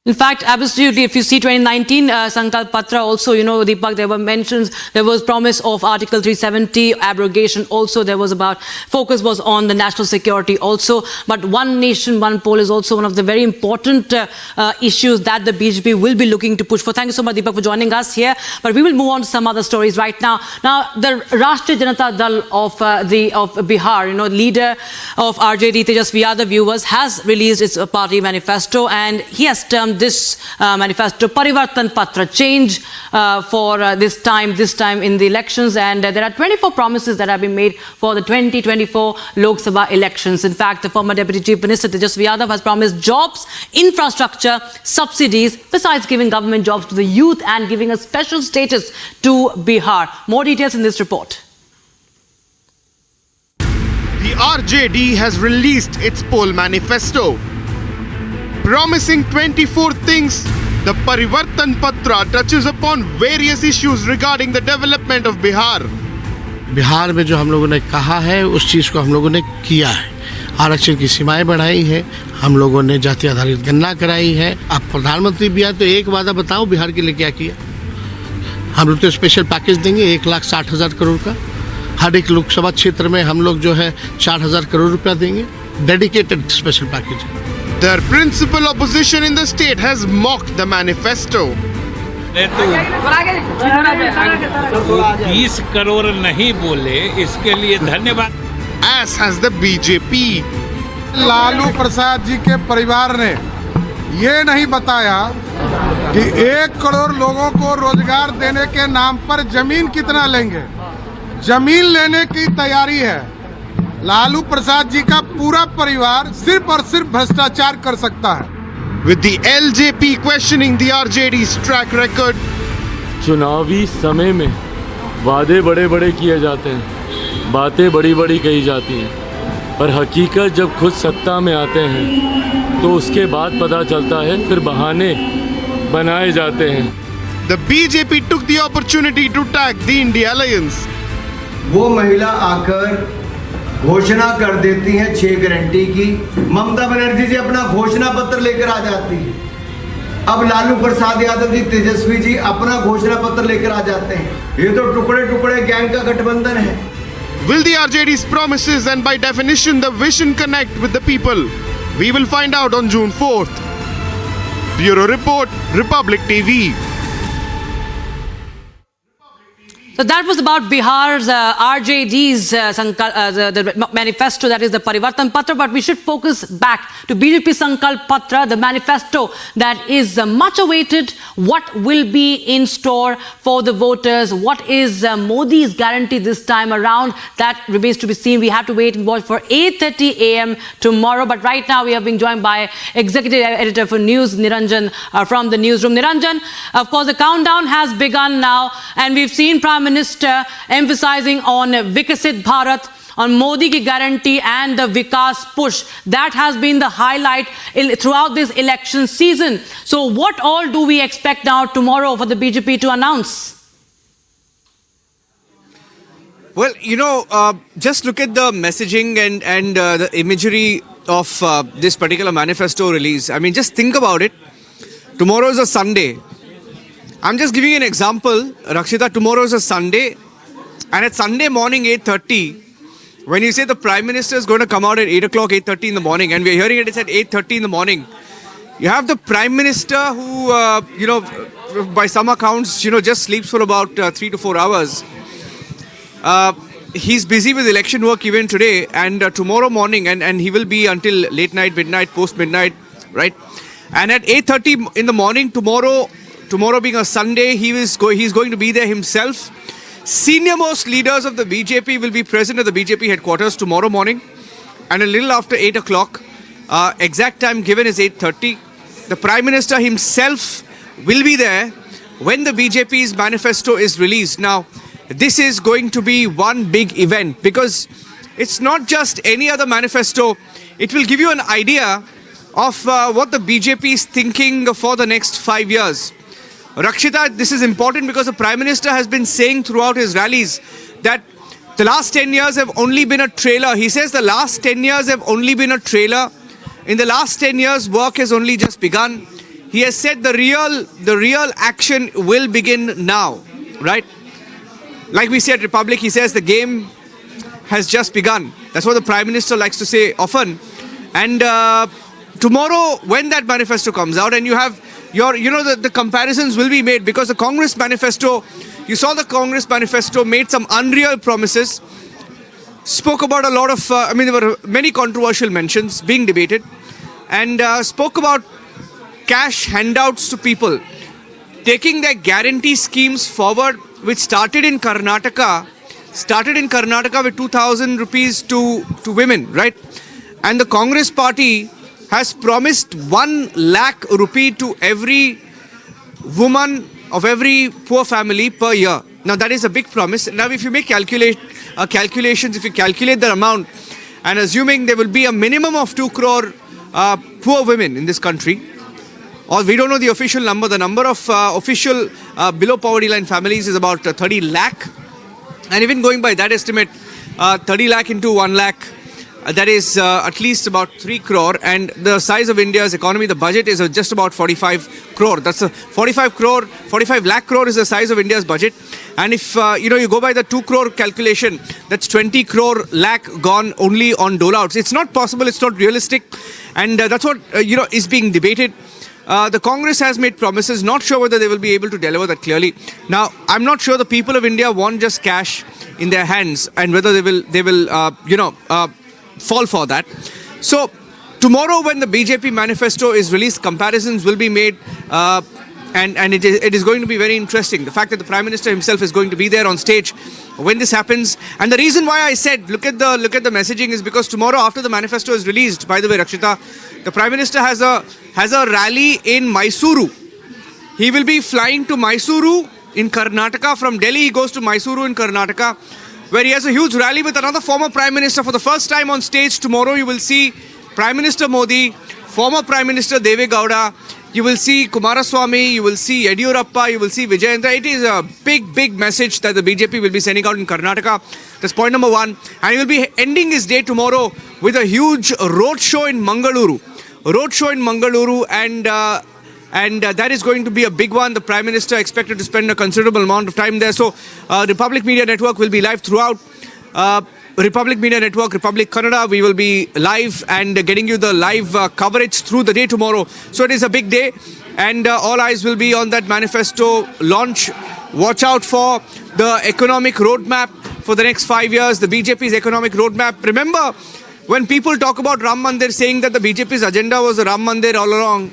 In fact, absolutely, if you see 2019 Sankalp Patra also, Deepak, there were mentions, there was promise of Article 370 abrogation also, there was focus was on the national security also, but one nation, one poll is also one of the very important issues that the BJP will be looking to push for. Thank you so much, Deepak, for joining us here, but we will move on to some other stories right now. Now, the RJD Janata Dal of Bihar, leader of RJD, Tejasvi Yadav, viewers, has released its party manifesto, and he has termed this manifesto Parivartan Patra, change for this time in the elections, and there are 24 promises that have been made for the 2024 Lok Sabha elections. In fact, the former Deputy Chief Minister Tejasvi Yadav has promised jobs, infrastructure, subsidies, besides giving government jobs to the youth and giving a special status to Bihar. More details in this report. The RJD has released its poll manifesto, promising 24 things. The Parivartan Patra touches upon various issues regarding the development of Bihar. Bihar में जो हम लोगों ने कहा है उस चीज़ को हम लोगों ने किया है। आरक्षण की सीमाएं बढ़ाई है, हम लोगों ने जाति आधारित गणना कराई है। अब प्रधानमंत्री भी आए तो एक वादा बताओ बिहार के लिए क्या किया। हम लोग तो स्पेशल पैकेज देंगे 1,60,000 करोड़ का। हर एक लोकसभा क्षेत्र में हम लोग जो है 4,000 करोड़ रुपया देंगे। Dedicated special package. The principal opposition in the state has mocked the manifesto. 20 crore नहीं बोले, इसके लिए धन्यवाद। As has the BJP. Lalu Prasad ji के परिवार ने ये नहीं बताया कि 1 करोड़ लोगों को रोजगार देने के नाम पर जमीन कितना लेंगे। जमीन लेने की तैयारी है। लालू प्रसाद जी का पूरा परिवार सिर्फ और सिर्फ भ्रष्टाचार कर सकता है। With the LJP questioning the RJD's track record. चुनावी समय में वादे बड़े बड़े किए जाते हैं, बातें बड़ी बड़ी कही जाती हैं, पर हकीकत जब खुद सत्ता में आते हैं तो उसके बाद पता चलता है, फिर बहाने बनाए जाते हैं। The BJP took the opportunity to tag the India Alliance. वो महिला आकर घोषणा कर देती हैं 6 गारंटी की। ममता बनर्जी जी अपना घोषणा पत्र लेकर आ जाती है। अब लालू प्रसाद यादव जी, तेजस्वी जी अपना घोषणा पत्र लेकर आ जाते हैं। ये तो टुकड़े टुकड़े गैंग का गठबंधन है। Will the RJD's promises and by definition the vision connect with the people? We will find out on June 4th. Bureau Report, Republic TV. So that was about Bihar's RJD's the manifesto, that is the Parivartan Patra, but we should focus back to BJP Sankalp Patra, the manifesto that is much awaited. What will be in store for the voters? What is Modi's guarantee this time around? That remains to be seen. We have to wait and watch for 8:30 a.m. tomorrow. But right now we are being joined by Executive Editor for News, Niranjan, from the newsroom. Niranjan, of course, the countdown has begun now, and we've seen Prime Minister emphasizing on Vikasit Bharat, on Modi ki guarantee and the Vikas push. That has been the highlight throughout this election season. So what all do we expect now tomorrow for the BJP to announce? Well, just look at the messaging and the imagery of this particular manifesto release. I mean, just think about it. Tomorrow is a Sunday. I'm just giving you an example. Rakshita, tomorrow is a Sunday, and at Sunday morning 8:30, when you say the Prime Minister is going to come out at 8 o'clock, 8:30 in the morning, and we're hearing it's at 8:30 in the morning, you have the Prime Minister who, by some accounts, just sleeps for about 3 to 4 hours. He's busy with election work even today, and tomorrow morning, and he will be until late night, midnight, post-midnight, right? And at 8:30 in the morning tomorrow being a Sunday, he's going to be there himself. Senior most leaders of the BJP will be present at the BJP headquarters tomorrow morning, and a little after 8 o'clock. Exact time given is 8:30. The Prime Minister himself will be there when the BJP's manifesto is released. Now, this is going to be one big event because it's not just any other manifesto. It will give you an idea of what the BJP is thinking for the next 5 years. Rakshita, this is important because the Prime Minister has been saying throughout his rallies that the last 10 years have only been a trailer. He says the last 10 years have only been a trailer. In the last 10 years, work has only just begun. he has said the real action will begin now, right? Like we said, Republic, he says the game has just begun. That's what the Prime Minister likes to say often. And tomorrow, when that manifesto comes out, and you have the comparisons will be made, because the Congress manifesto, you saw the Congress manifesto made some unreal promises, spoke about a lot of, there were many controversial mentions being debated, and spoke about cash handouts to people, taking their guarantee schemes forward, which started in Karnataka with 2,000 rupees to women, right? And the Congress party has promised 1 lakh rupee to every woman of every poor family per year. Now that is a big promise. Now if you make calculations, if you calculate the amount, and assuming there will be a minimum of 2 crore poor women in this country, or we don't know the official number, the number of official below poverty line families is about 30 lakh. And even going by that estimate, 30 lakh into 1 lakh, that is at least about 3 crore. And the size of India's economy, the budget is just about 45 crore. That's a 45 lakh crore is the size of India's budget. And if you go by the 2 crore calculation, that's 20 crore lakh gone only on dole outs. It's not possible, it's not realistic. And that's what is being debated. The Congress has made promises, not sure whether they will be able to deliver that clearly. Now, I'm not sure the people of India want just cash in their hands, and whether they will fall for that. So, tomorrow when the BJP manifesto is released, comparisons will be made, and it is going to be very interesting. The fact that the Prime Minister himself is going to be there on stage when this happens. And the reason why I said look at the messaging is because tomorrow, after the manifesto is released, by the way, Rakshita, the Prime Minister has a rally in Mysuru. He will be flying to Mysuru in Karnataka. From Delhi, he goes to Mysuru in Karnataka, where he has a huge rally with another former Prime Minister. For the first time on stage tomorrow, you will see Prime Minister Modi, former Prime Minister Deve Gowda, you will see Kumaraswamy, you will see Yediyurappa, you will see Vijayendra. It is a big message that the BJP will be sending out in Karnataka. That's point number one. And he will be ending his day tomorrow with a huge roadshow in Mangaluru. And that is going to be a big one. The Prime Minister expected to spend a considerable amount of time there. So Republic Media Network will be live throughout. Republic Media Network, Republic Kannada, we will be live and getting you the live coverage through the day tomorrow. So it is a big day, and all eyes will be on that manifesto launch. Watch out for the economic roadmap for the next 5 years, the BJP's economic roadmap. Remember, when people talk about Ram Mandir, saying that the BJP's agenda was the Ram Mandir all along,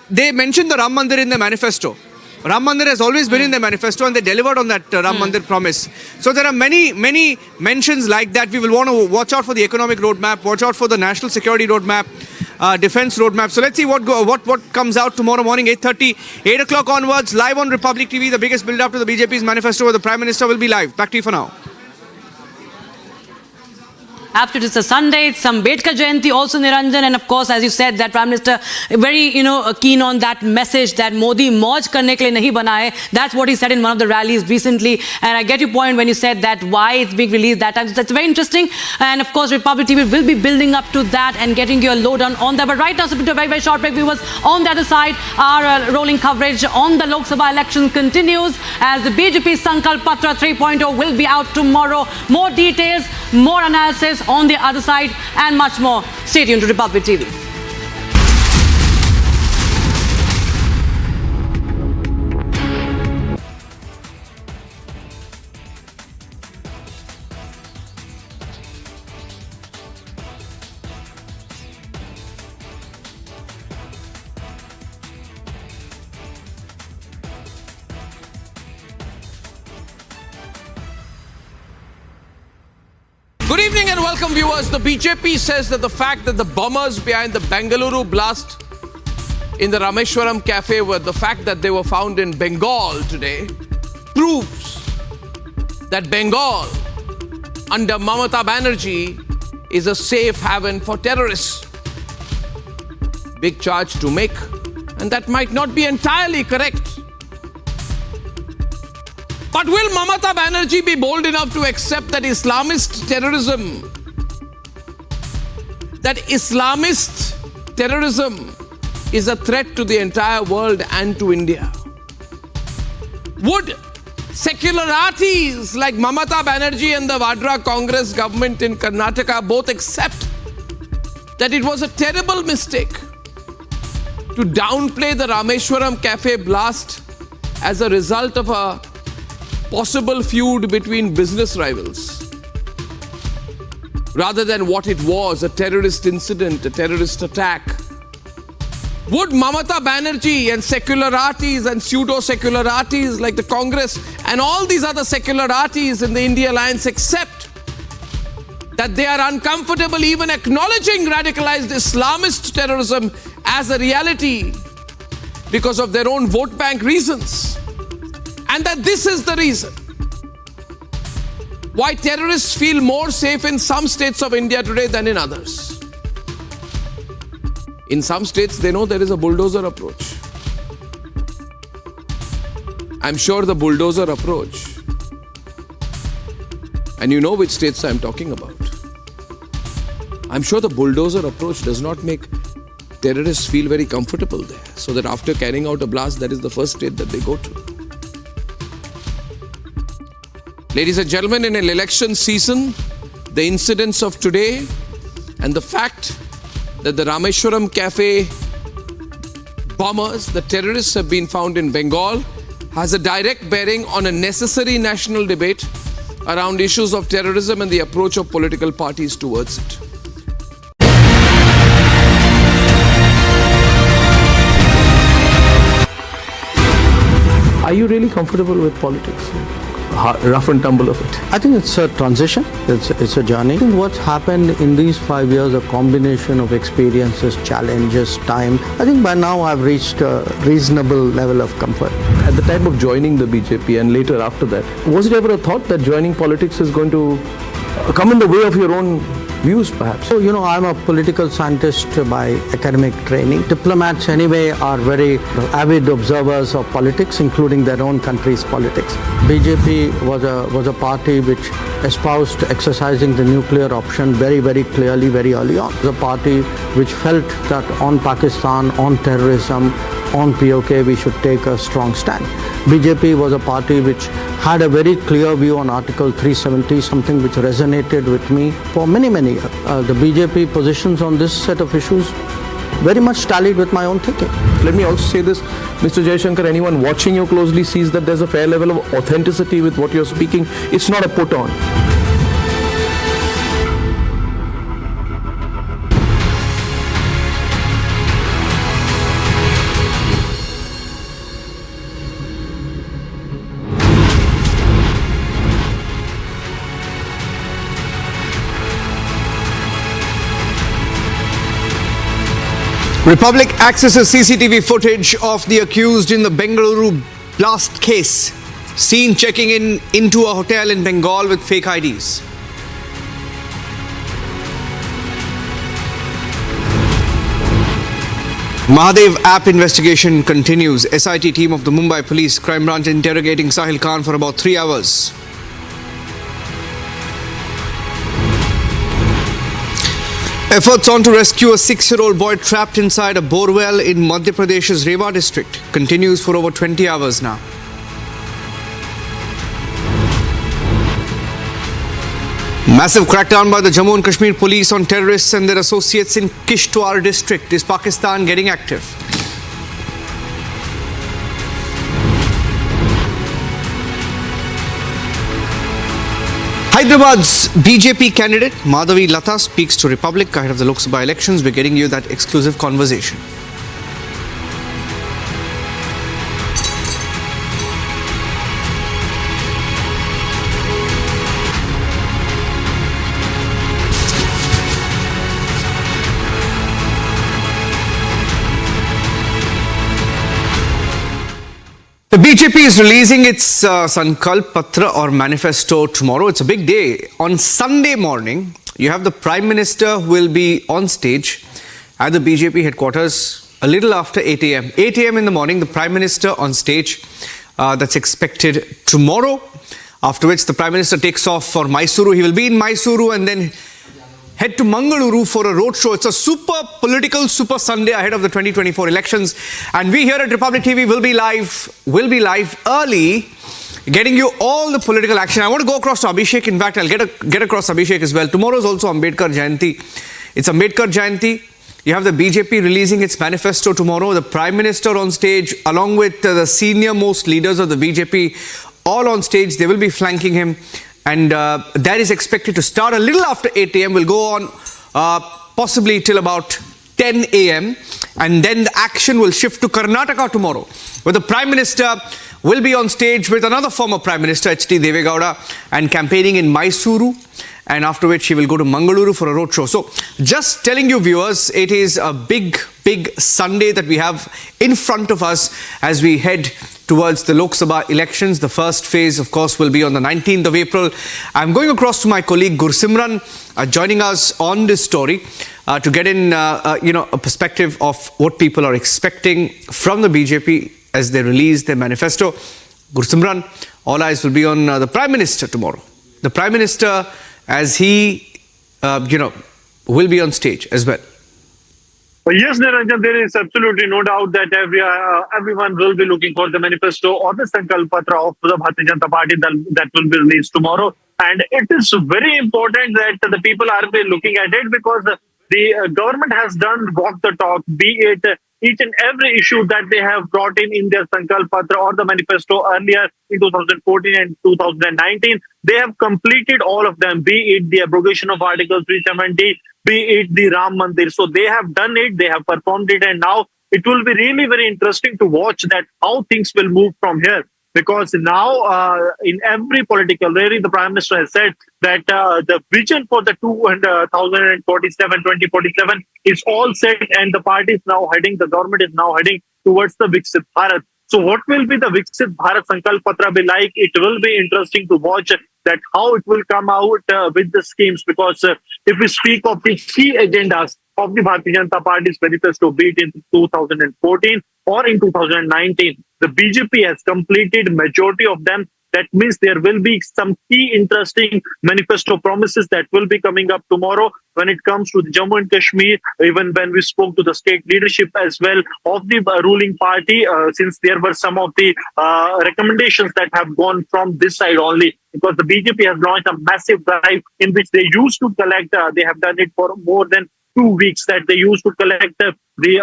they mentioned the Ram Mandir in the manifesto. Ram Mandir has always been in the manifesto, and they delivered on that Ram Mandir promise. So there are many mentions like that. We will want to watch out for the economic roadmap, watch out for the national security roadmap, defense roadmap. So let's see what comes out tomorrow morning, 8:30, 8 o'clock onwards, live on Republic TV, the biggest build-up to the BJP's manifesto, where the Prime Minister will be live. Back to you for now. Absolutely, it's a Sunday, it's Ambedkar Jayanti also, Niranjan, and of course, as you said, that Prime Minister very, keen on that message that Modi mauj karne ke liye nahi bana hai. That's what he said in one of the rallies recently, and I get your point when you said that why it's being released that time. So that's very interesting, and of course, Republic TV will be building up to that and getting you a lowdown on that. But right now, so to a very short break, viewers. On the other side, our rolling coverage on the Lok Sabha election continues as the BJP Sankalp Patra 3.0 will be out tomorrow. More details, more analysis on the other side, and much more. Stay tuned to Republic TV. Good evening and welcome, viewers. The BJP says that the fact that the bombers behind the Bengaluru blast in the Rameshwaram cafe were the fact that they were found in Bengal today proves that Bengal under Mamata Banerjee is a safe haven for terrorists. Big charge to make, and that might not be entirely correct. But will Mamata Banerjee be bold enough to accept that Islamist terrorism is a threat to the entire world and to India. Would secularities like Mamata Banerjee and the Vadra Congress government in Karnataka both accept that it was a terrible mistake to downplay the Rameshwaram cafe blast as a result of a possible feud between business rivals, rather than what it was, a terrorist incident, a terrorist attack? Would Mamata Banerjee and secularities and pseudo-secularities like the Congress and all these other secularities in the India Alliance accept that they are uncomfortable even acknowledging radicalized Islamist terrorism as a reality because of their own vote bank reasons? And that this is the reason why terrorists feel more safe in some states of India today than in others. In some states, they know there is a bulldozer approach. I'm sure the bulldozer approach, and you know which states I'm talking about. I'm sure the bulldozer approach does not make terrorists feel very comfortable there, so that after carrying out a blast, that is the first state that they go to. Ladies and gentlemen, in an election season, the incidents of today and the fact that the Rameshwaram cafe bombers, the terrorists, have been found in Bengal has a direct bearing on a necessary national debate around issues of terrorism and the approach of political parties towards it. Are you really comfortable with politics? Rough and tumble of it? I think it's a transition, it's a journey. I think what's happened in these 5 years, a combination of experiences, challenges, time. I think by now I've reached a reasonable level of comfort. At the time of joining the BJP and later after that, was it ever a thought that joining politics is going to come in the way of your own views perhaps? So, I'm a political scientist by academic training. Diplomats anyway are very avid observers of politics, including their own country's politics. BJP was a party which espoused exercising the nuclear option very, very clearly, very early on. It was a party which felt that on Pakistan, on terrorism, on POK, we should take a strong stand. BJP was a party which had a very clear view on Article 370, something which resonated with me for many, many years. The BJP positions on this set of issues very much tallied with my own thinking. Let me also say this, Mr. Jaishankar, anyone watching you closely sees that there's a fair level of authenticity with what you're speaking. It's not a put on. Republic accesses CCTV footage of the accused in the Bengaluru blast case. Seen checking into a hotel in Bengal with fake IDs. Mahadev app investigation continues. SIT team of the Mumbai Police Crime Branch interrogating Sahil Khan for about 3 hours. Efforts on to rescue a 6-year-old boy trapped inside a borewell in Madhya Pradesh's Rewa district continues for over 20 hours now. Massive crackdown by the Jammu and Kashmir police on terrorists and their associates in Kishtwar district. Is Pakistan getting active? Hyderabad's BJP candidate Madhavi Lata speaks to Republic ahead of the Lok Sabha elections. We're getting you that exclusive conversation. The BJP is releasing its Sankalp Patra or Manifesto tomorrow. It's a big day. On Sunday morning, you have the Prime Minister who will be on stage at the BJP headquarters a little after 8 a.m. 8 a.m. in the morning, the Prime Minister on stage. That's expected tomorrow. After which the Prime Minister takes off for Mysuru. He will be in Mysuru and then head to Mangaluru for a roadshow. It's a super political, super Sunday ahead of the 2024 elections. And we here at Republic TV will be live early, getting you all the political action. I want to go across to Abhishek. In fact, I'll get across Abhishek as well. Tomorrow is also Ambedkar Jayanti. It's Ambedkar Jayanti. You have the BJP releasing its manifesto tomorrow. The Prime Minister on stage, along with the senior most leaders of the BJP, all on stage. They will be flanking him. And that is expected to start a little after 8 a.m. Will go on possibly till about 10 a.m. And then the action will shift to Karnataka tomorrow, where the Prime Minister will be on stage with another former Prime Minister, H.D. Devegowda, and campaigning in Mysuru. And after which he will go to Mangaluru for a roadshow. So just telling you viewers, it is a big Sunday that we have in front of us as we head towards the Lok Sabha elections. The first phase, of course, will be on the 19th of April. I'm going across to my colleague Gursimran, joining us on this story to get in, a perspective of what people are expecting from the BJP as they release their manifesto. Gursimran, all eyes will be on the Prime Minister tomorrow. The Prime Minister, as he, will be on stage as well. Yes, Niranjan, there is absolutely no doubt that everyone will be looking for the manifesto or the Sankalp Patra of the Bharatiya Janata Party that will be released tomorrow. And it is very important that the people are looking at it, because the government has done walk the talk, be it each and every issue that they have brought in their Sankalp Patra or the manifesto earlier in 2014 and 2019. They have completed all of them, be it the abrogation of Article 370, be it the Ram Mandir. So they have done it, they have performed it, and now it will be really very interesting to watch that how things will move from here. Because now in every political rally, the Prime Minister has said that the vision for the 2047 is all set, and the party is now heading, the government is now heading towards the Viksit Bharat. So what will be the Viksit Bharat Sankalp Patra be like? It will be interesting to watch that how it will come out with the schemes, because if we speak of the key agendas of the Bharatiya Janata Party's manifesto, be it in 2014 or in 2019, the BJP has completed majority of them. That means there will be some key interesting manifesto promises that will be coming up tomorrow when it comes to the Jammu and Kashmir, even when we spoke to the state leadership as well of the ruling party, since there were some of the recommendations that have gone from this side only, because the BJP has launched a massive drive in which they used to collect, they have done it for more than 2 weeks, that they used to collect the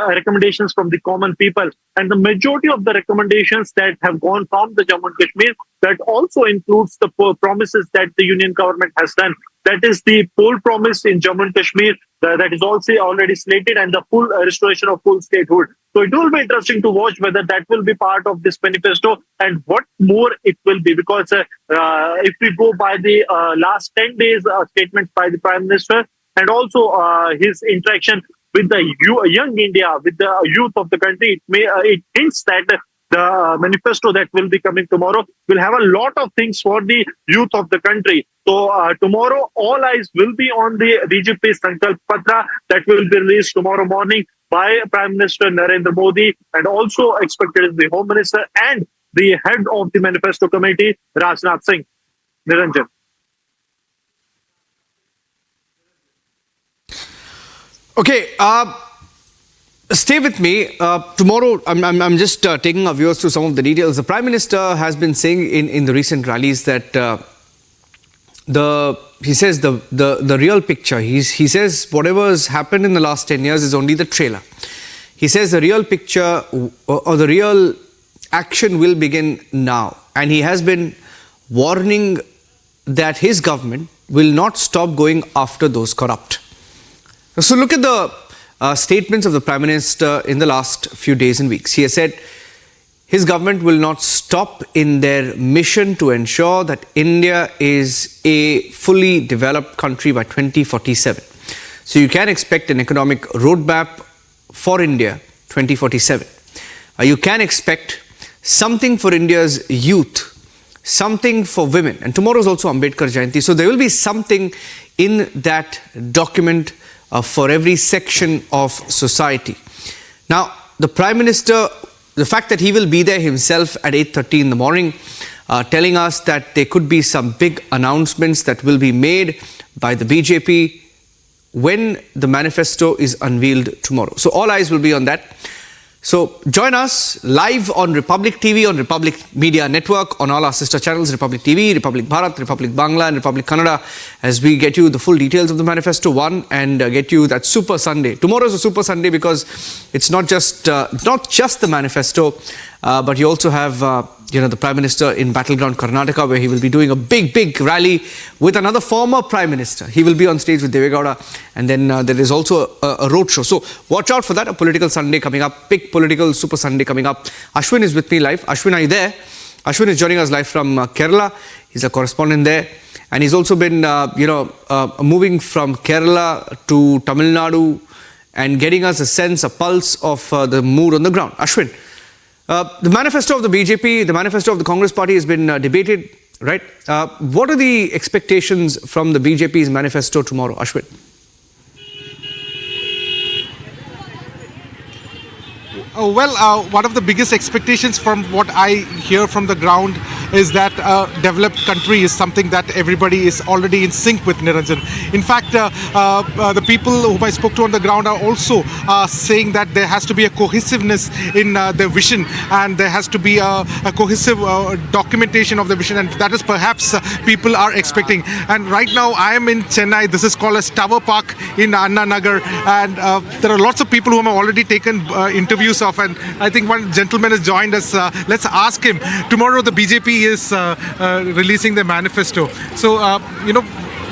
recommendations from the common people. And the majority of the recommendations that have gone from the Jammu and Kashmir, that also includes the promises that the union government has done. That is the poll promise in Jammu and Kashmir that is also already slated, and the full restoration of full statehood. So it will be interesting to watch whether that will be part of this manifesto and what more it will be. Because if we go by the last 10 days statements by the Prime Minister, and also his interaction with the young India, with the youth of the country, it hints that the manifesto that will be coming tomorrow will have a lot of things for the youth of the country. So tomorrow, all eyes will be on the BJP Sankalp Patra that will be released tomorrow morning by Prime Minister Narendra Modi, and also expected is the Home Minister and the head of the manifesto committee, Rajnath Singh. Niranjan. Okay, stay with me. Tomorrow, I'm just taking our viewers through some of the details. The Prime Minister has been saying in the recent rallies that he says the real picture, he says whatever has happened in the last 10 years is only the trailer. He says the real picture or the real action will begin now. And he has been warning that his government will not stop going after those corrupt. So look at the statements of the Prime Minister in the last few days and weeks. He has said his government will not stop in their mission to ensure that India is a fully developed country by 2047. So you can expect an economic roadmap for India 2047. You can expect something for India's youth, something for women. And tomorrow is also Ambedkar Jayanti. So there will be something in that document for every section of society. Now, the Prime Minister, the fact that he will be there himself at 8:30 in the morning, telling us that there could be some big announcements that will be made by the BJP when the manifesto is unveiled tomorrow. So all eyes will be on that. So join us live on Republic TV, on Republic Media Network, on all our sister channels, Republic TV, Republic Bharat, Republic Bangla and Republic Kannada, as we get you the full details of the Manifesto 1 and get you that Super Sunday. Tomorrow is a Super Sunday because it's not just the Manifesto, but you also have the Prime Minister in battleground Karnataka, where he will be doing a big rally with another former Prime Minister. He will be on stage with Devegowda, and then there is also a roadshow. So watch out for that, a political Sunday coming up, big political Super Sunday coming up. Ashwin is with me live. Ashwin, are you there? Ashwin is joining us live from Kerala. He's a correspondent there, and he's also been moving from Kerala to Tamil Nadu and getting us a sense, a pulse of the mood on the ground. Ashwin, the manifesto of the BJP, the manifesto of the Congress party has been debated, right? What are the expectations from the BJP's manifesto tomorrow, Ashwin? One of the biggest expectations from what I hear from the ground is that a developed country is something that everybody is already in sync with, Niranjan. In fact, the people whom I spoke to on the ground are also saying that there has to be a cohesiveness in the vision, and there has to be a cohesive documentation of the vision, and that is perhaps people are expecting. And right now I am in Chennai. This is called as Tower Park in Anna Nagar, and there are lots of people whom have already taken interviews of, and I think one gentleman has joined us. Let's ask him. Tomorrow the BJP is releasing the manifesto. So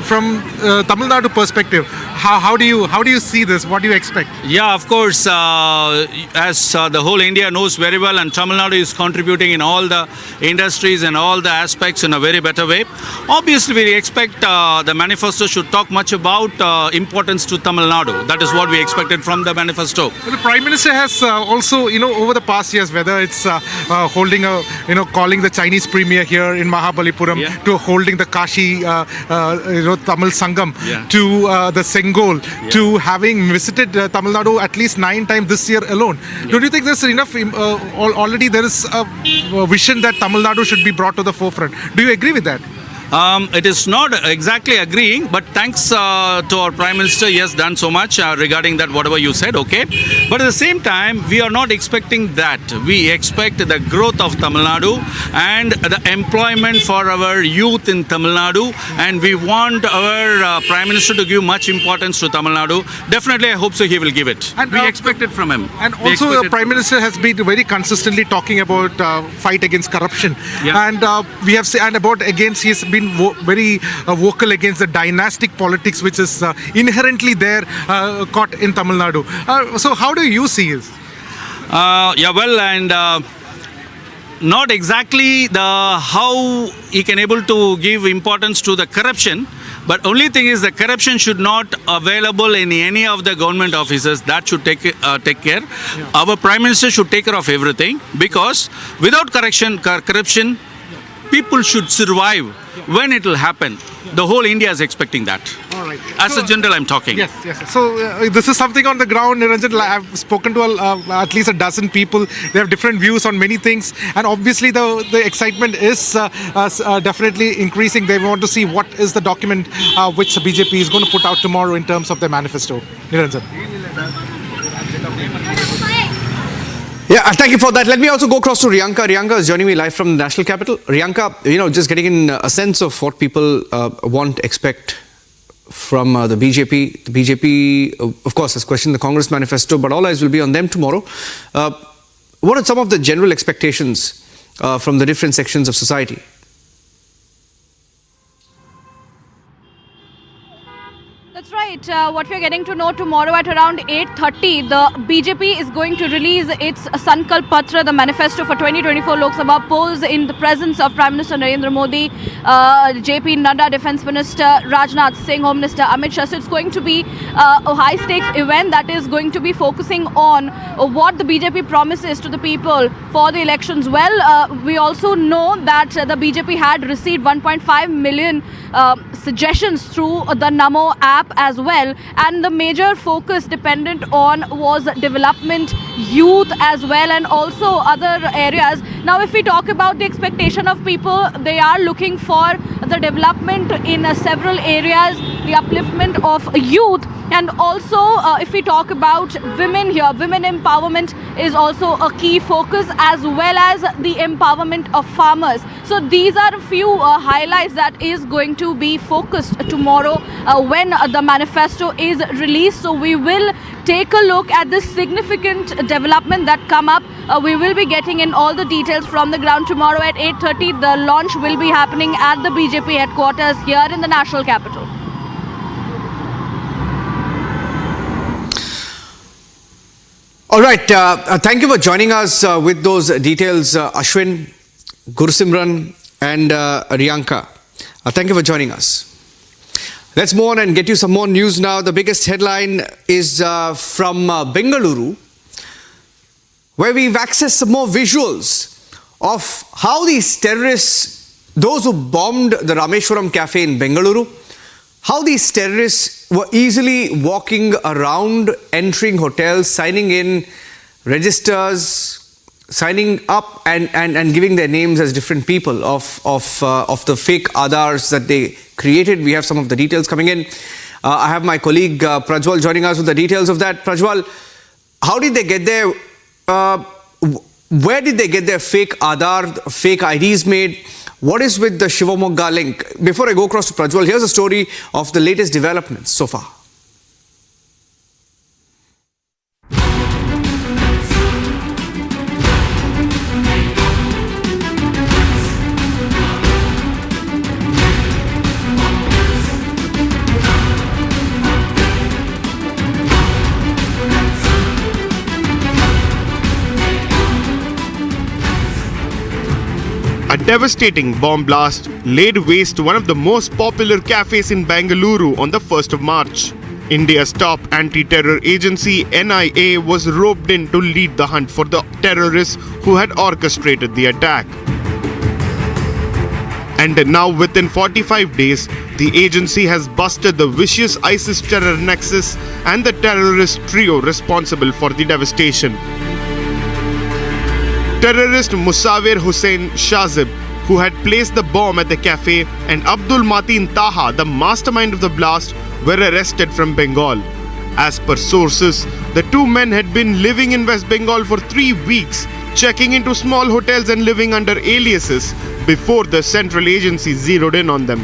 from Tamil Nadu perspective, how do you see this? What do you expect? Yeah, of course, as the whole India knows very well, and Tamil Nadu is contributing in all the industries and all the aspects in a very better way. Obviously, we expect the manifesto should talk much about importance to Tamil Nadu. That is what we expected from the manifesto. The Prime Minister has also, over the past years, whether it's holding a, calling the Chinese premier here in Mahabalipuram, to holding the Kashi, Tamil Sangam, to the Sengol, to having visited Tamil Nadu at least 9 times this year alone. Don't you think there's enough, already there is a vision that Tamil Nadu should be brought to the forefront? Do you agree with that? It is not exactly agreeing, but thanks to our Prime Minister, he has done so much regarding that, whatever you said, okay. But at the same time, we are not expecting that. We expect the growth of Tamil Nadu and the employment for our youth in Tamil Nadu, and we want our Prime Minister to give much importance to Tamil Nadu. Definitely, I hope so he will give it. And we expect it from him. And also, the Prime Minister has been very consistently talking about fight against corruption. And we have seen, and about against, he's been very vocal against the dynastic politics which is inherently there caught in Tamil Nadu. So how do you see it? Not exactly how he can able to give importance to the corruption, but only thing is the corruption should not available in any of the government offices. That should take care. Our Prime Minister should take care of everything, because without corruption, people should survive. When it will happen, the whole India is expecting that. All right. As a general, I'm talking. Yes. So this is something on the ground, Niranjan. I've spoken to at least a dozen people. They have different views on many things, and obviously the excitement is definitely increasing. They want to see what is the document which the BJP is going to put out tomorrow in terms of their manifesto. Niranjan. Yeah, thank you for that. Let me also go across to Riyanka. Riyanka is joining me live from the national capital. Riyanka, just getting in a sense of what people expect from the BJP. The BJP, of course, has questioned the Congress manifesto, but all eyes will be on them tomorrow. What are some of the general expectations from the different sections of society? That's right. What we're getting to know tomorrow at around 8:30, the BJP is going to release its Sankalp Patra, the manifesto for 2024 Lok Sabha polls, in the presence of Prime Minister Narendra Modi, JP Nadda, Defence Minister Rajnath Singh, Home Minister Amit Shah. So it's going to be a high-stakes event that is going to be focusing on what the BJP promises to the people for the elections. Well, we also know that the BJP had received 1.5 million suggestions through the Namo app as well, and the major focus dependent on was development, youth as well, and also other areas. Now, if we talk about the expectation of people, they are looking for the development in several areas. the upliftment of youth, and also if we talk about women here, women empowerment is also a key focus, as well as the empowerment of farmers. So these are a few highlights that is going to be focused tomorrow when the manifesto is released. So we will take a look at this significant development that come up. We will be getting in all the details from the ground tomorrow at 8:30. The launch will be happening at the BJP headquarters here in the national capital. All right, thank you for joining us with those details, Ashwin, Gurusimran and Riyanka. Thank you for joining us. Let's move on and get you some more news now. The biggest headline is from Bengaluru, where we've accessed some more visuals of how these terrorists, those who bombed the Rameshwaram cafe in Bengaluru, how these terrorists were easily walking around, entering hotels, signing in registers, signing up and giving their names as different people of the fake Aadhars that they created. We have some of the details coming in. I have my colleague Prajwal joining us with the details of that. Prajwal, how did they get there? Where did they get their fake Aadhaar, fake IDs made? What is with the Shivamogga link? Before I go across to Prajwal, here's a story of the latest developments so far. A devastating bomb blast laid waste to one of the most popular cafes in Bengaluru on the 1st of March. India's top anti-terror agency NIA was roped in to lead the hunt for the terrorists who had orchestrated the attack. And now within 45 days, the agency has busted the vicious ISIS terror nexus and the terrorist trio responsible for the devastation. Terrorist Musawir Hussain Shazib, who had placed the bomb at the cafe, and Abdul Mateen Taha, the mastermind of the blast, were arrested from Bengal. As per sources, the two men had been living in West Bengal for 3 weeks, checking into small hotels and living under aliases before the central agency zeroed in on them.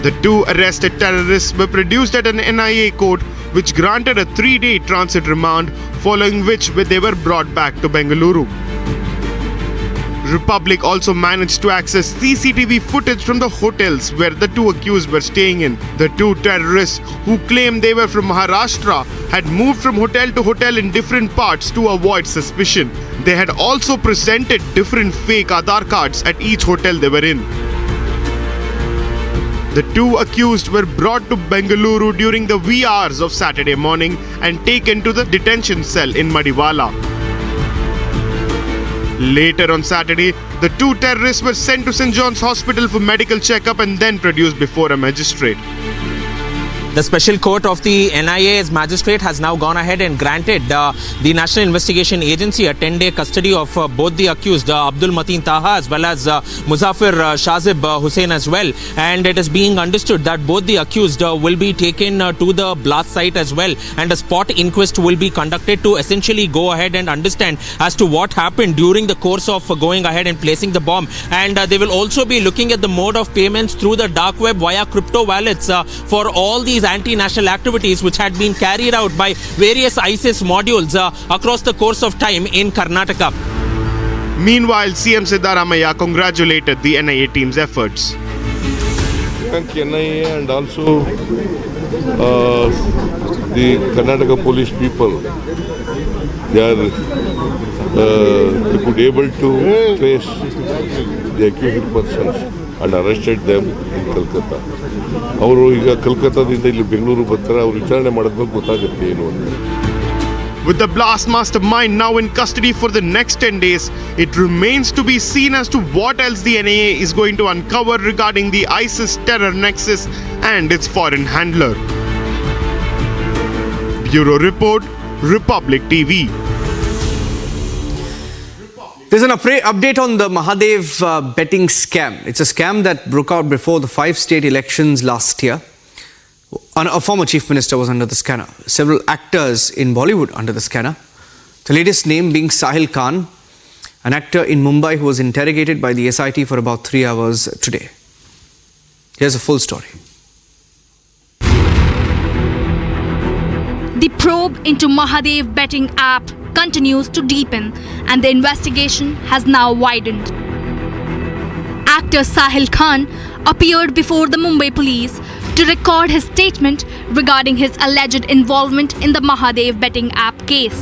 The two arrested terrorists were produced at an NIA court, which granted a 3-day transit remand, following which they were brought back to Bengaluru. Republic also managed to access CCTV footage from the hotels where the two accused were staying in. The two terrorists, who claimed they were from Maharashtra, had moved from hotel to hotel in different parts to avoid suspicion. They had also presented different fake Aadhaar cards at each hotel they were in. The two accused were brought to Bengaluru during the wee hours of Saturday morning and taken to the detention cell in Madiwala. Later on Saturday, the two terrorists were sent to St. John's Hospital for medical checkup and then produced before a magistrate. The special court of the NIA's magistrate has now gone ahead and granted the National Investigation Agency a 10-day custody of both the accused, Abdul Mateen Taha as well as Musafir Shazib Hussain as well. And it is being understood that both the accused will be taken to the blast site as well, and a spot inquest will be conducted to essentially go ahead and understand as to what happened during the course of going ahead and placing the bomb. And they will also be looking at the mode of payments through the dark web via crypto wallets for all these anti-national activities which had been carried out by various ISIS modules across the course of time in Karnataka. Meanwhile, CM Siddaramaiah congratulated the NIA team's efforts. Thank NIA and also the Karnataka police people. They could able to trace the accused persons and arrested them in Kolkata. ಅವರು ಈಗ ಕಲ್ಕತ್ತಾದಿಂದ ಇಲ್ಲಿ ಬೆಂಗಳೂರು ಬರ್ತಾರೆ. ಅವರು ವಿಚಾರಣೆ ಮಾಡಿದ್ಮೇಲೆ ಗೊತ್ತಾಗುತ್ತೆ ಏನು ಅಂತ. With the blast mastermind now in custody for the next 10 days, it remains to be seen as to what else the NIA is going to uncover regarding the ISIS terror nexus and its foreign handler. Bureau Report, Republic TV. There's an update on the Mahadev betting scam. It's a scam that broke out before the 5 state elections last year. A former chief minister was under the scanner. Several actors in Bollywood under the scanner. The latest name being Sahil Khan, an actor in Mumbai who was interrogated by the SIT for about 3 hours today. Here's a full story. The probe into Mahadev betting app continues to deepen and the investigation has now widened. Actor Sahil Khan appeared before the Mumbai police to record his statement regarding his alleged involvement in the Mahadev betting app case.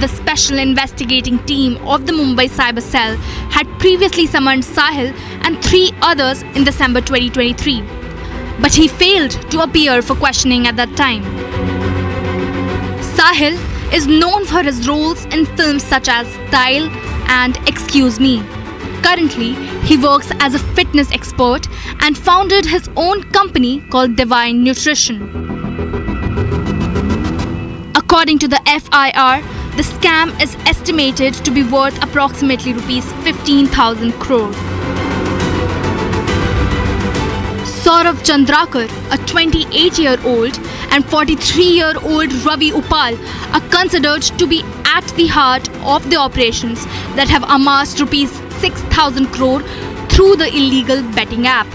The special investigating team of the Mumbai Cyber Cell had previously summoned Sahil and 3 others in December 2023, but he failed to appear for questioning at that time. Sahil is known for his roles in films such as Style and Excuse Me. Currently, he works as a fitness expert and founded his own company called Divine Nutrition. According to the FIR, the scam is estimated to be worth approximately rupees 15,000 crore. Saurav Chandrakar, a 28-year-old, and 43-year-old Ravi Upal are considered to be at the heart of the operations that have amassed rupees 6,000 crore through the illegal betting app.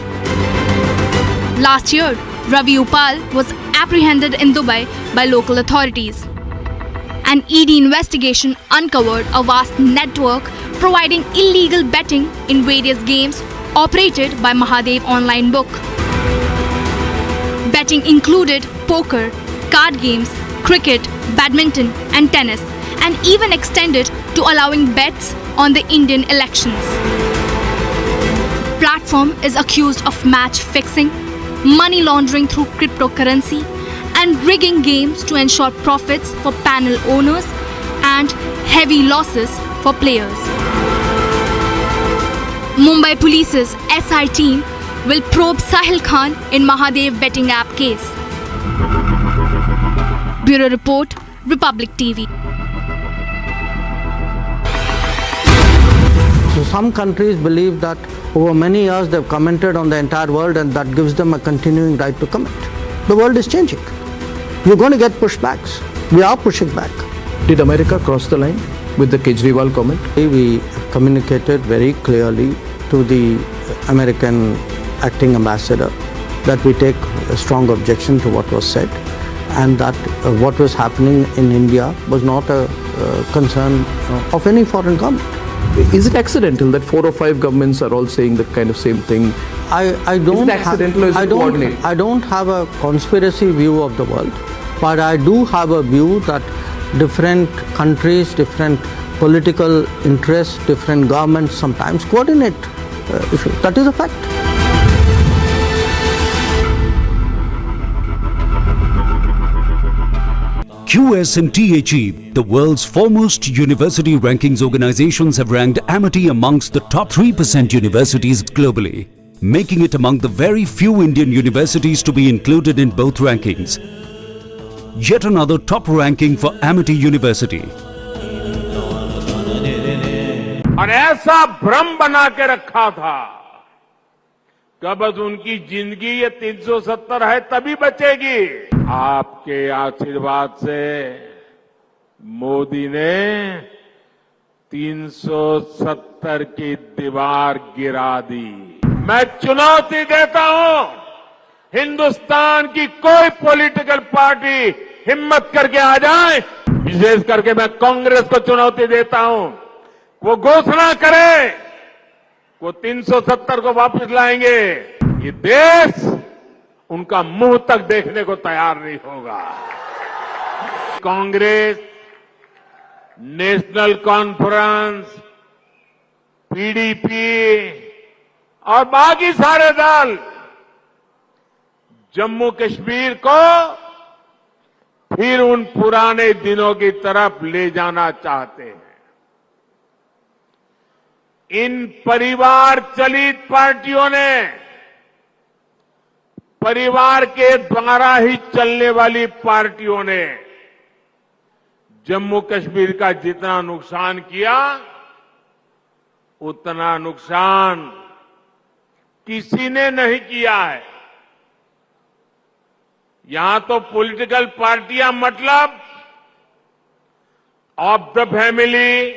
Last year, Ravi Upal was apprehended in Dubai by local authorities. An ED investigation uncovered a vast network providing illegal betting in various games operated by Mahadev Online Book. Betting included poker, card games, cricket, badminton and tennis, and even extended to allowing bets on the Indian elections. Platform is accused of match fixing, money laundering through cryptocurrency, and rigging games to ensure profits for panel owners and heavy losses for players. Mumbai Police's SI team will probe Sahil Khan in Mahadev betting app case. Bureau Report, Republic TV. So some countries believe that over many years they've commented on the entire world and that gives them a continuing right to comment. The world is changing. You're going to get pushbacks. We are pushing back. Did America cross the line with the Kejriwal comment? We communicated very clearly to the American acting ambassador that we take a strong objection to what was said and that what was happening in India was not a concern of any foreign government. Is it accidental that 4 or 5 governments are all saying the kind of same thing? I don't. Is it accidental or is it coordinated? I don't have a conspiracy view of the world, but I do have a view that different countries, different political interests, different governments sometimes coordinate issues. That is a fact. QS and THE, the world's foremost university rankings organizations, have ranked Amity amongst the top 3% universities globally, making it among the very few Indian universities to be included in both rankings. Yet another top ranking for Amity University. और ऐसा भ्रम बना के रखा था कि बस उनकी जिंदगी ये 370 है तभी बचेगी। आपके आशीर्वाद से मोदी ने 370 की दीवार गिरा दी। मैं चुनौती देता हूं, हिंदुस्तान की कोई पॉलिटिकल पार्टी हिम्मत करके आ जाए, विशेष करके मैं कांग्रेस को चुनौती देता हूं, वो घोषणा करे वो 370 को वापस लाएंगे, ये देश उनका मुंह तक देखने को तैयार नहीं होगा। कांग्रेस, नेशनल कॉन्फ्रेंस, पीडीपी और बाकी सारे दल जम्मू कश्मीर को फिर उन पुराने दिनों की तरफ ले जाना चाहते हैं। इन परिवार चलित पार्टियों ने, परिवार के द्वारा ही चलने वाली पार्टियों ने जम्मू कश्मीर का जितना नुकसान किया उतना नुकसान किसी ने नहीं किया है। यहां तो पॉलिटिकल पार्टियां मतलब of the family,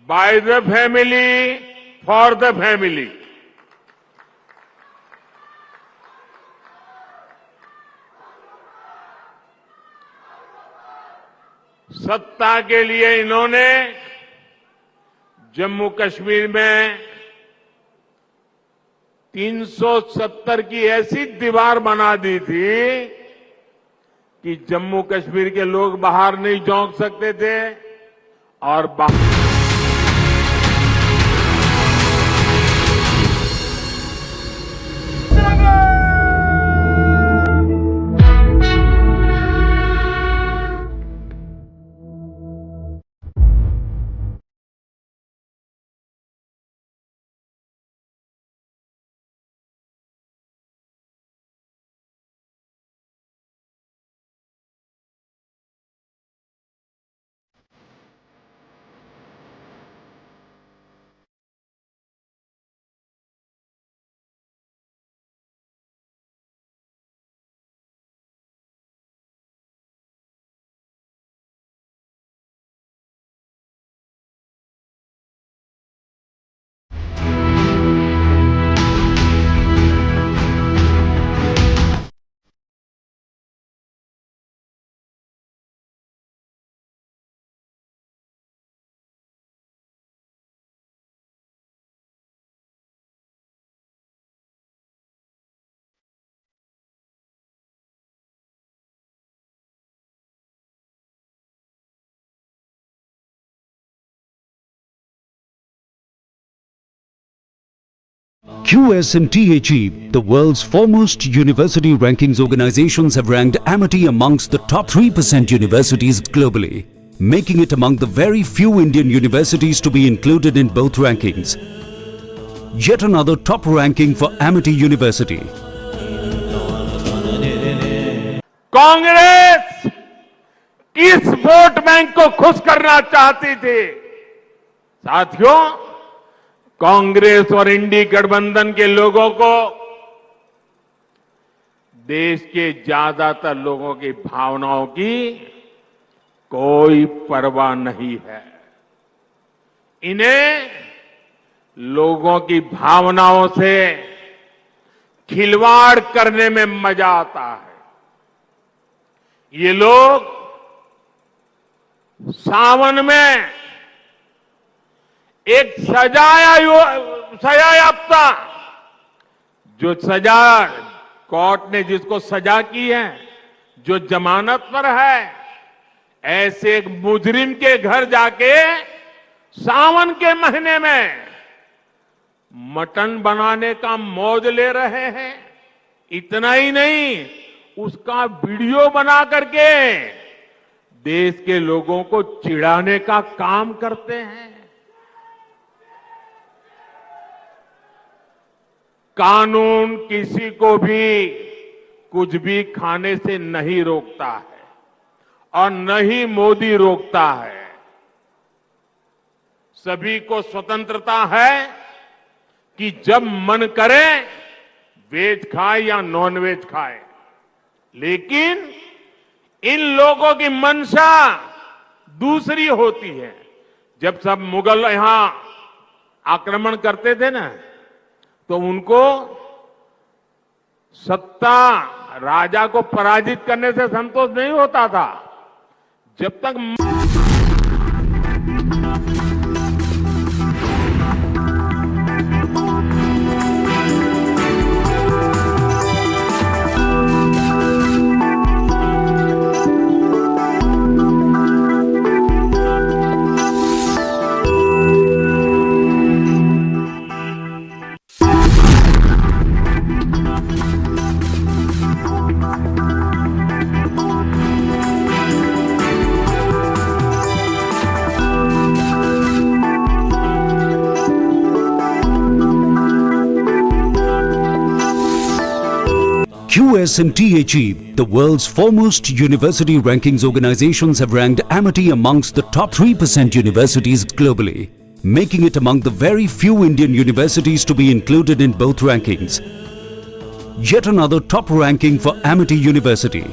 by the family, for the family. सत्ता के लिए इन्होंने जम्मू कश्मीर में 370 की ऐसी दीवार बना दी थी कि जम्मू कश्मीर के लोग बाहर नहीं झोंक सकते थे और QS&T achieved. The world's foremost university rankings organizations have ranked Amity amongst the top 3% universities globally, making it among the very few Indian universities to be included in both rankings. Yet another top ranking for Amity University. Congress किस vote bank को खुश करना चाहती थी? साथियों, कांग्रेस और इंडी गठबंधन के लोगों को देश के ज्यादातर लोगों की भावनाओं की कोई परवाह नहीं है। इन्हें लोगों की भावनाओं से खिलवाड़ करने में मजा आता है। ये लोग सावन में एक सजा याफ्ता, जो सजा कोर्ट ने जिसको सजा की है, जो जमानत पर है, ऐसे एक मुजरिम के घर जाके सावन के महीने में मटन बनाने का मौज ले रहे हैं। इतना ही नहीं, उसका वीडियो बना करके देश के लोगों को चिढ़ाने का काम करते हैं। कानून किसी को भी कुछ भी खाने से नहीं रोकता है और न ही मोदी रोकता है। सभी को स्वतंत्रता है कि जब मन करे वेज खाए या नॉन वेज खाए, लेकिन इन लोगों की मंशा दूसरी होती है। जब सब मुगल यहां आक्रमण करते थे ना, तो उनको सत्ता राजा को पराजित करने से संतोष नहीं होता था। जब तक US and THE, the world's foremost university rankings organizations, have ranked Amity amongst the top 3% universities globally, making it among the very few Indian universities to be included in both rankings. Yet another top ranking for Amity University.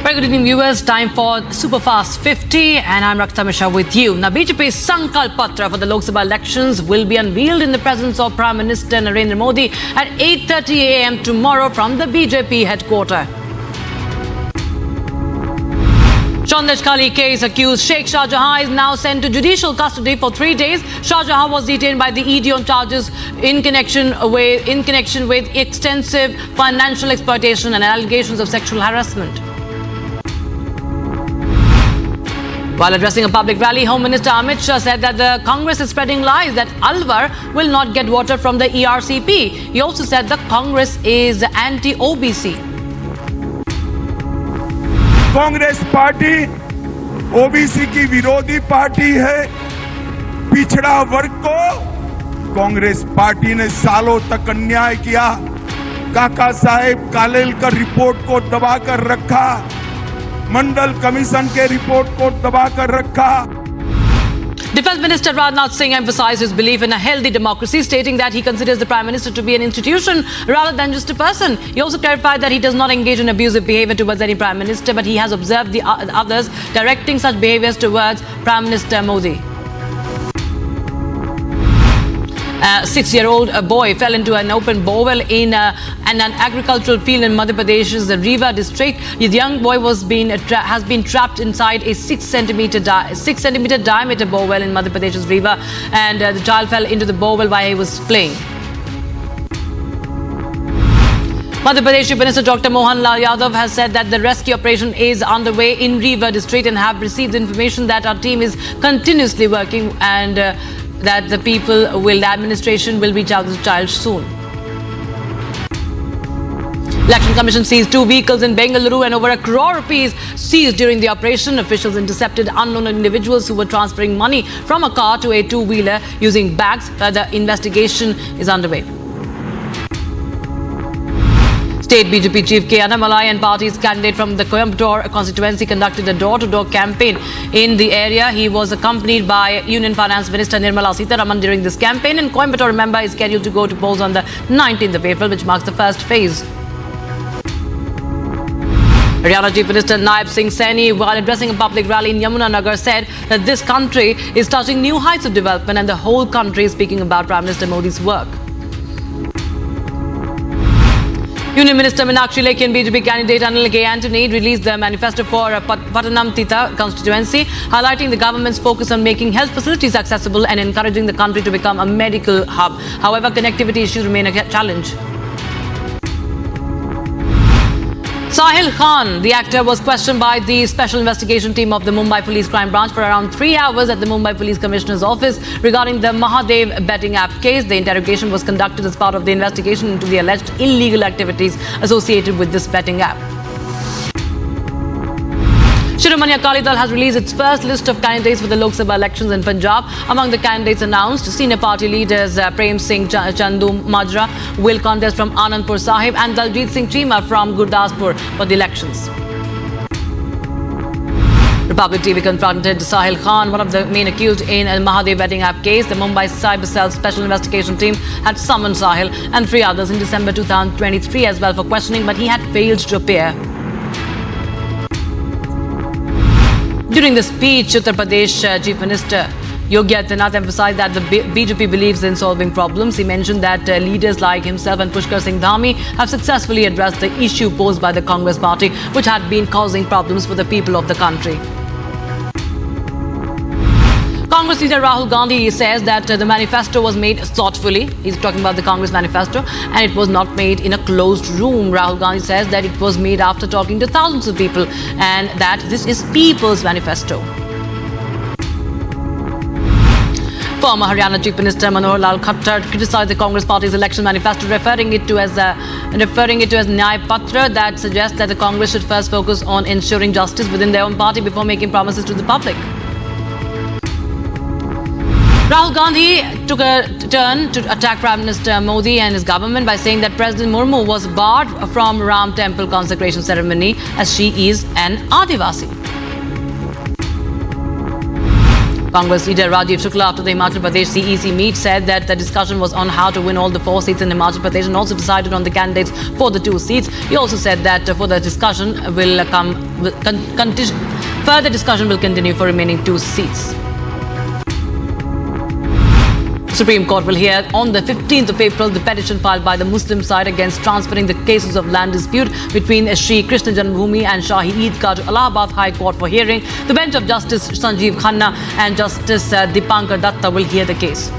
Very good evening, viewers. Time for Superfast 50, and I'm Rakta Mishra with you. Now, BJP's Sankalp Patra for the Lok Sabha elections will be unveiled in the presence of Prime Minister Narendra Modi at 8:30 a.m. tomorrow from the BJP headquarters. Chandashkali case accused Sheikh Shah Jahan is now sent to judicial custody for 3 days. Shah Jahan was detained by the ED on charges in connection with extensive financial exploitation and allegations of sexual harassment. While addressing a public rally, Home Minister Amit Shah said that the Congress is spreading lies that Alwar will not get water from the ERCP. He also said the Congress is anti-OBC. Congress party OBC की विरोधी party है। पिछड़ा वर्ग को Congress party ने सालों तक अन्याय किया। काका साहेब कालेलकर रिपोर्ट को दबाकर रखा, मंडल कमीशन के रिपोर्ट को दबाकर रखा। Defence Minister Rajnath Singh emphasized his belief in a healthy democracy, stating that he considers the Prime Minister to be an institution rather than just a person. He also clarified that he does not engage in abusive behaviour towards any Prime Minister, but he has observed the others directing such behaviours towards Prime Minister Modi. A 6-year-old boy fell into an open borewell in an agricultural field in Madhya Pradesh's Rewa district. The young boy has been trapped inside a 6 centimeter diameter borewell in Madhya Pradesh's Rewa, and the child fell into the borewell while he was playing. Madhya Pradesh Chief Minister Dr. Mohan Lal Yadav has said that the rescue operation is underway in Rewa district and have received information that our team is continuously working and that the administration will reach out to the child soon. Election Commission seized 2 vehicles in Bengaluru and over ₹1 crore seized during the operation. Officials intercepted unknown individuals who were transferring money from a car to a 2-wheeler using bags. The investigation is underway. State BJP Chief K. Annamalai and party's candidate from the Coimbatore constituency conducted a door-to-door campaign in the area. He was accompanied by Union Finance Minister Nirmala Sitharaman during this campaign, and Coimbatore, remember, is scheduled to go to polls on the 19th of April, which marks the first phase. Haryana Chief Minister Naib Singh Saini, while addressing a public rally in Yamunanagar, said that this country is touching new heights of development and the whole country is speaking about Prime Minister Modi's work. Union Minister Meenakshi Lekhi and BJP candidate Anil K. Antony released their manifesto for Pattanamthitta constituency, highlighting the government's focus on making health facilities accessible and encouraging the country to become a medical hub. However, connectivity issues remain a challenge. Sahil Khan, the actor, was questioned by the special investigation team of the Mumbai Police Crime Branch for around 3 hours at the Mumbai Police Commissioner's office regarding the Mahadev betting app case. The interrogation was conducted as part of the investigation into the alleged illegal activities associated with this betting app. Shiromani Akali Dal has released its first list of candidates for the Lok Sabha elections in Punjab. Among the candidates announced, senior party leaders Prem Singh Chandu Majra will contest from Anandpur Sahib and Daljit Singh Chima from Gurdaspur for the elections. Republic TV confronted Sahil Khan, one of the main accused in a Mahadev betting app case. The Mumbai Cyber Cell Special Investigation Team had summoned Sahil and 3 others in December 2023 as well for questioning, but he had failed to appear. During the speech, Uttar Pradesh Chief Minister Yogi Adityanath emphasized that the BJP believes in solving problems. He mentioned that leaders like himself and Pushkar Singh Dhami have successfully addressed the issue posed by the Congress party, which had been causing problems for the people of the country. Congress leader Rahul Gandhi says that the manifesto was made thoughtfully. He's talking about the Congress manifesto, and it was not made in a closed room. Rahul Gandhi says that it was made after talking to thousands of people and that this is people's manifesto. Former Haryana Chief Minister Manohar Lal Khattar criticized the Congress party's election manifesto, referring it to as Nyaya Patra that suggests that the Congress should first focus on ensuring justice within their own party before making promises to the public. Rahul Gandhi took a turn to attack Prime Minister Modi and his government by saying that President Murmu was barred from Ram Temple consecration ceremony as she is an Adivasi. Congress leader Rajiv Shukla, after the Himachal Pradesh CEC meet, said that the discussion was on how to win all the 4 seats in Himachal Pradesh and also decided on the candidates for the 2 seats. He also said that further discussion will continue for remaining 2 seats. Supreme Court will hear on the 15th of April the petition filed by the Muslim side against transferring the cases of land dispute between Shri Krishna Janmabhoomi and Shahi Eidgah to Allahabad High Court for hearing. The bench of Justice Sanjeev Khanna and Justice Dipankar Datta will hear the case.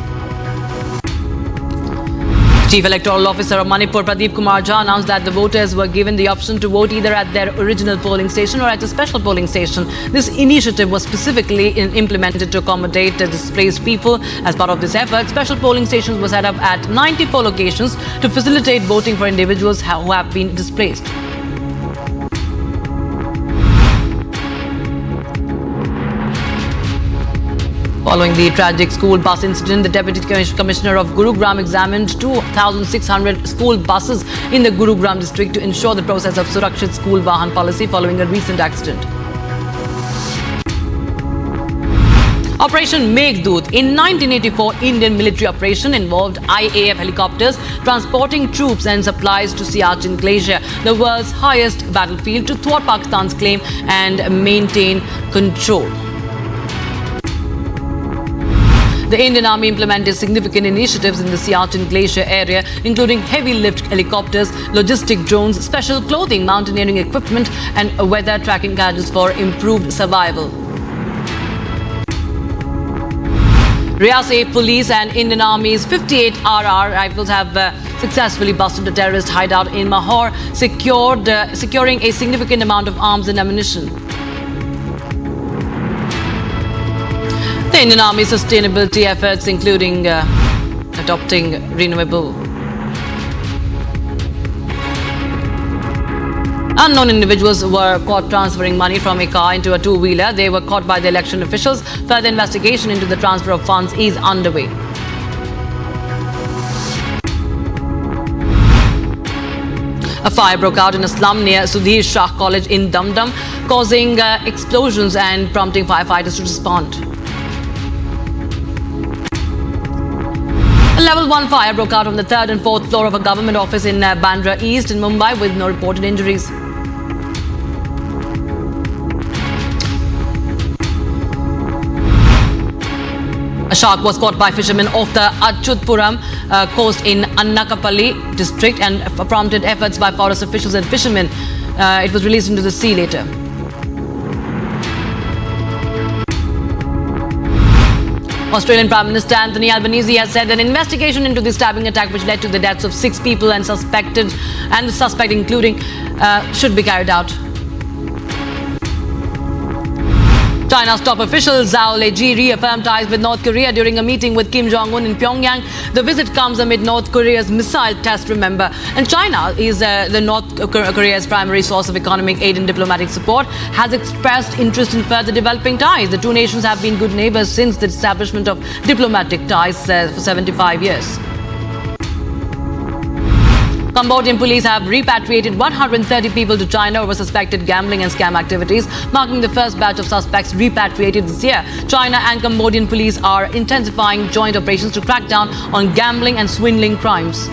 Chief Electoral Officer of Manipur, Pradeep Kumar Jha, announced that the voters were given the option to vote either at their original polling station or at a special polling station. This initiative was specifically implemented to accommodate displaced people. As part of this effort, special polling stations were set up at 94 locations to facilitate voting for individuals who have been displaced. Following the tragic school bus incident, the Deputy Commissioner of Gurugram examined 2,600 school buses in the Gurugram district to ensure the process of Surakshit School Vahan policy following a recent accident. Operation Meghdoot, in 1984 Indian military operation, involved IAF helicopters transporting troops and supplies to Siachen Glacier, the world's highest battlefield, to thwart Pakistan's claim and maintain control. The Indian Army implemented significant initiatives in the Siachen Glacier area, including heavy lift helicopters, logistic drones, special clothing, mountaineering equipment, and weather tracking gadgets for improved survival. Riyasi Police and Indian Army's 58 RR rifles have successfully busted a terrorist hideout in Mahor, securing a significant amount of arms and ammunition. The Indian Army's sustainability efforts, including adopting renewable. Unknown individuals were caught transferring money from a car into a two-wheeler. They were caught by the election officials. Further investigation into the transfer of funds is underway. A fire broke out in a slum near Sudhir Shah College in Dum Dum, causing explosions and prompting firefighters to respond. A level 1 fire broke out on the 3rd and 4th floor of a government office in Bandra East in Mumbai with no reported injuries. A shark was caught by fishermen off the Achutpuram coast in Annakapalli district and prompted efforts by forest officials and fishermen. It was released into the sea later. Australian Prime Minister Anthony Albanese has said an investigation into the stabbing attack which led to the deaths of 6 people and the suspect including should be carried out. China's top official Zhao Leji reaffirmed ties with North Korea during a meeting with Kim Jong-un in Pyongyang. The visit comes amid North Korea's missile test, remember. And China is the North Korea's primary source of economic aid and diplomatic support, has expressed interest in further developing ties. The two nations have been good neighbors since the establishment of diplomatic ties for 75 years. Cambodian police have repatriated 130 people to China over suspected gambling and scam activities, marking the first batch of suspects repatriated this year. China and Cambodian police are intensifying joint operations to crack down on gambling and swindling crimes.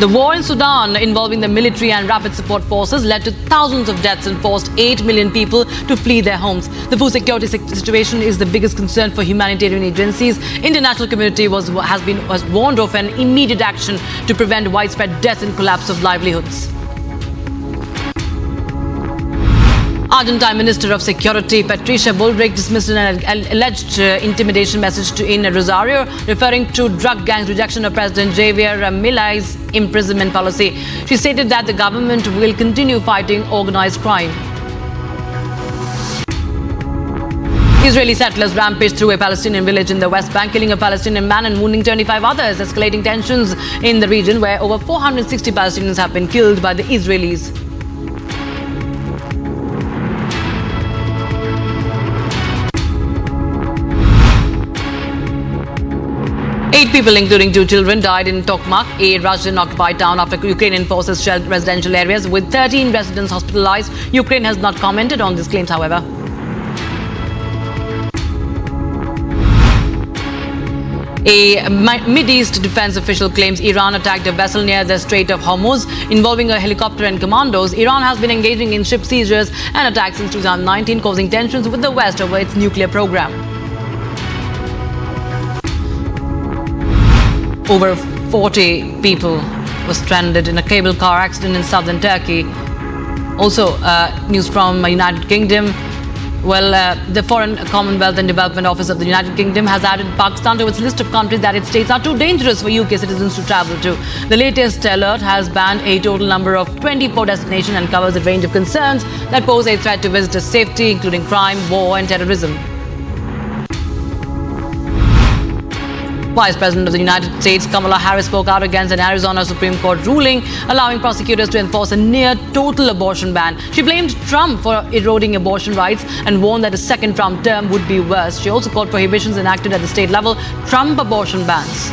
The war in Sudan involving the military and rapid support forces led to thousands of deaths and forced 8 million people to flee their homes. The food security situation is the biggest concern for humanitarian agencies. International community was warned of an immediate action to prevent widespread death and collapse of livelihoods. Argentine Minister of Security Patricia Bullrich dismissed an alleged intimidation message in Rosario, referring to drug gangs' rejection of President Javier Milei's imprisonment policy. She stated that the government will continue fighting organized crime. Israeli settlers rampaged through a Palestinian village in the West Bank, killing a Palestinian man and wounding 25 others, escalating tensions in the region where over 460 Palestinians have been killed by the Israelis. 8 people, including 2 children, died in Tokmak, a Russian-occupied town, after Ukrainian forces shelled residential areas, with 13 residents hospitalized. Ukraine has not commented on these claims, however. A Mideast defense official claims Iran attacked a vessel near the Strait of Hormuz involving a helicopter and commandos. Iran has been engaging in ship seizures and attacks since 2019, causing tensions with the West over its nuclear program. Over 40 people were stranded in a cable car accident in southern Turkey. Also, news from United Kingdom. Well, the Foreign, Commonwealth and Development Office of the United Kingdom has added Pakistan to its list of countries that it states are too dangerous for UK citizens to travel to. The latest alert has banned a total number of 24 destinations and covers a range of concerns that pose a threat to visitors' safety, including crime, war and terrorism. Vice President of the United States Kamala Harris spoke out against an Arizona Supreme Court ruling allowing prosecutors to enforce a near-total abortion ban. She blamed Trump for eroding abortion rights and warned that a second Trump term would be worse. She also called prohibitions enacted at the state level Trump abortion bans.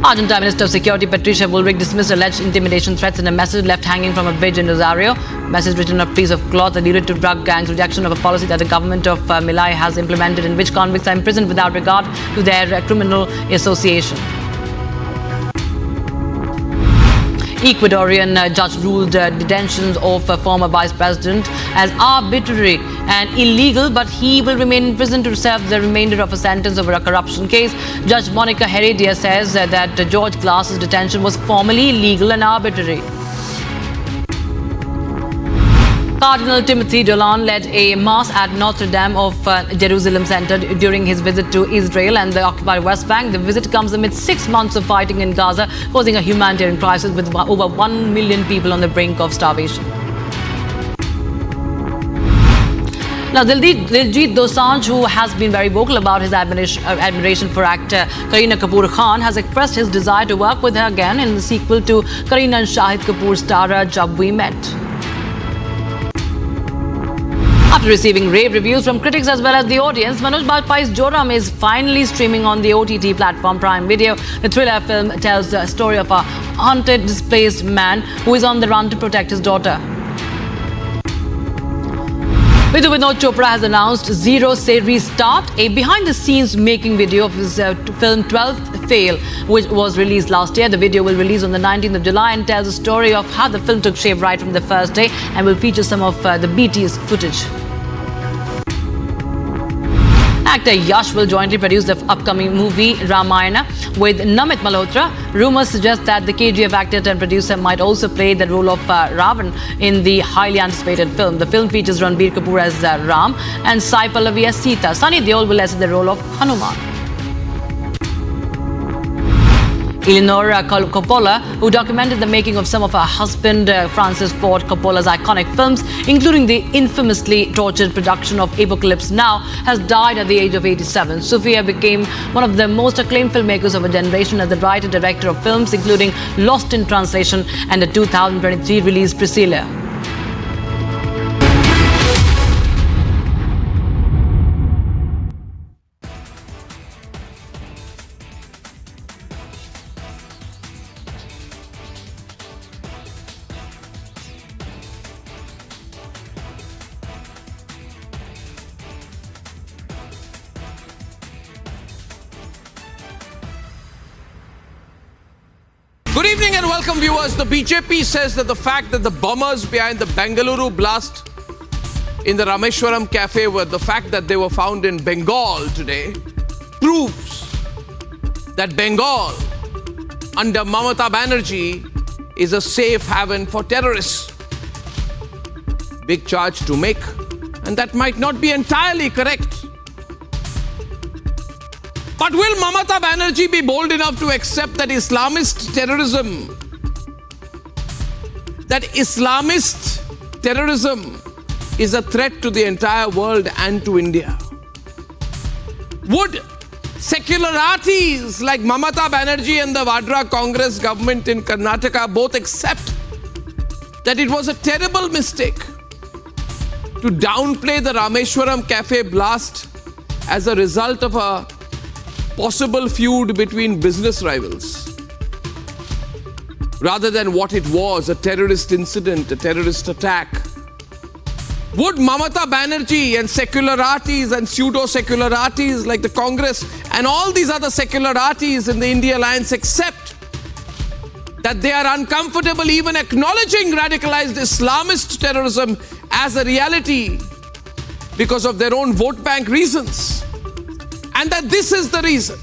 Argentine Minister of Security Patricia Bullrich dismissed alleged intimidation threats in a message left hanging from a bridge in Rosario. Message written on a piece of cloth alluded to drug gangs' rejection of a policy that the government of Milei has implemented, in which convicts are imprisoned without regard to their criminal association. Ecuadorian judge ruled detentions of former vice president as arbitrary and illegal, but he will remain in prison to serve the remainder of a sentence over a corruption case. Judge Monica Heredia says that George Glass's detention was formally illegal and arbitrary. Cardinal Timothy Dolan led a mass at Notre Dame of Jerusalem Center during his visit to Israel and the occupied West Bank. The visit comes amid 6 months of fighting in Gaza, causing a humanitarian crisis with over 1 million people on the brink of starvation. Now, Diljit Dosanjh, who has been very vocal about his admiration for actor Kareena Kapoor Khan, has expressed his desire to work with her again in the sequel to Kareena and Shahid Kapoor's Tara Jab We Met. After receiving rave reviews from critics as well as the audience, Manoj Bajpayee's Joram is finally streaming on the OTT platform Prime Video. The thriller film tells the story of a haunted, displaced man who is on the run to protect his daughter. Vidhu Vinod Chopra has announced Zero Se Restart, a behind-the-scenes making video of his film 12th Fail, which was released last year. The video will release on the 19th of July and tells the story of how the film took shape right from the first day and will feature some of the BTS footage. Actor Yash will jointly produce the upcoming movie Ramayana with Namit Malhotra. Rumors suggest that the KGF actor and producer might also play the role of Ravan in the highly anticipated film. The film features Ranbir Kapoor as Ram and Sai Pallavi as Sita. Sunny Deol will assume the role of Hanuman. Eleanor Coppola, who documented the making of some of her husband Francis Ford Coppola's iconic films, including the infamously tortured production of Apocalypse Now, has died at the age of 87. Sofia became one of the most acclaimed filmmakers of her generation as the writer-director of films including Lost in Translation and the 2023 release Priscilla. Good evening and welcome, viewers. The BJP says that the fact that the bombers behind the Bengaluru blast in the Rameshwaram cafe were the fact that they were found in Bengal today proves that Bengal under Mamata Banerjee is a safe haven for terrorists. Big charge to make, and that might not be entirely correct. But will Mamata Banerjee be bold enough to accept that Islamist terrorism is a threat to the entire world and to India? Would secularities like Mamata Banerjee and the Vadra Congress government in Karnataka both accept that it was a terrible mistake to downplay the Rameshwaram cafe blast as a result of a possible feud between business rivals, rather than what it was, a terrorist incident, a terrorist attack? Would Mamata Banerjee and secularities and pseudo-secularities like the Congress and all these other secularities in the India Alliance accept that they are uncomfortable even acknowledging radicalized Islamist terrorism as a reality because of their own vote bank reasons? And that this is the reason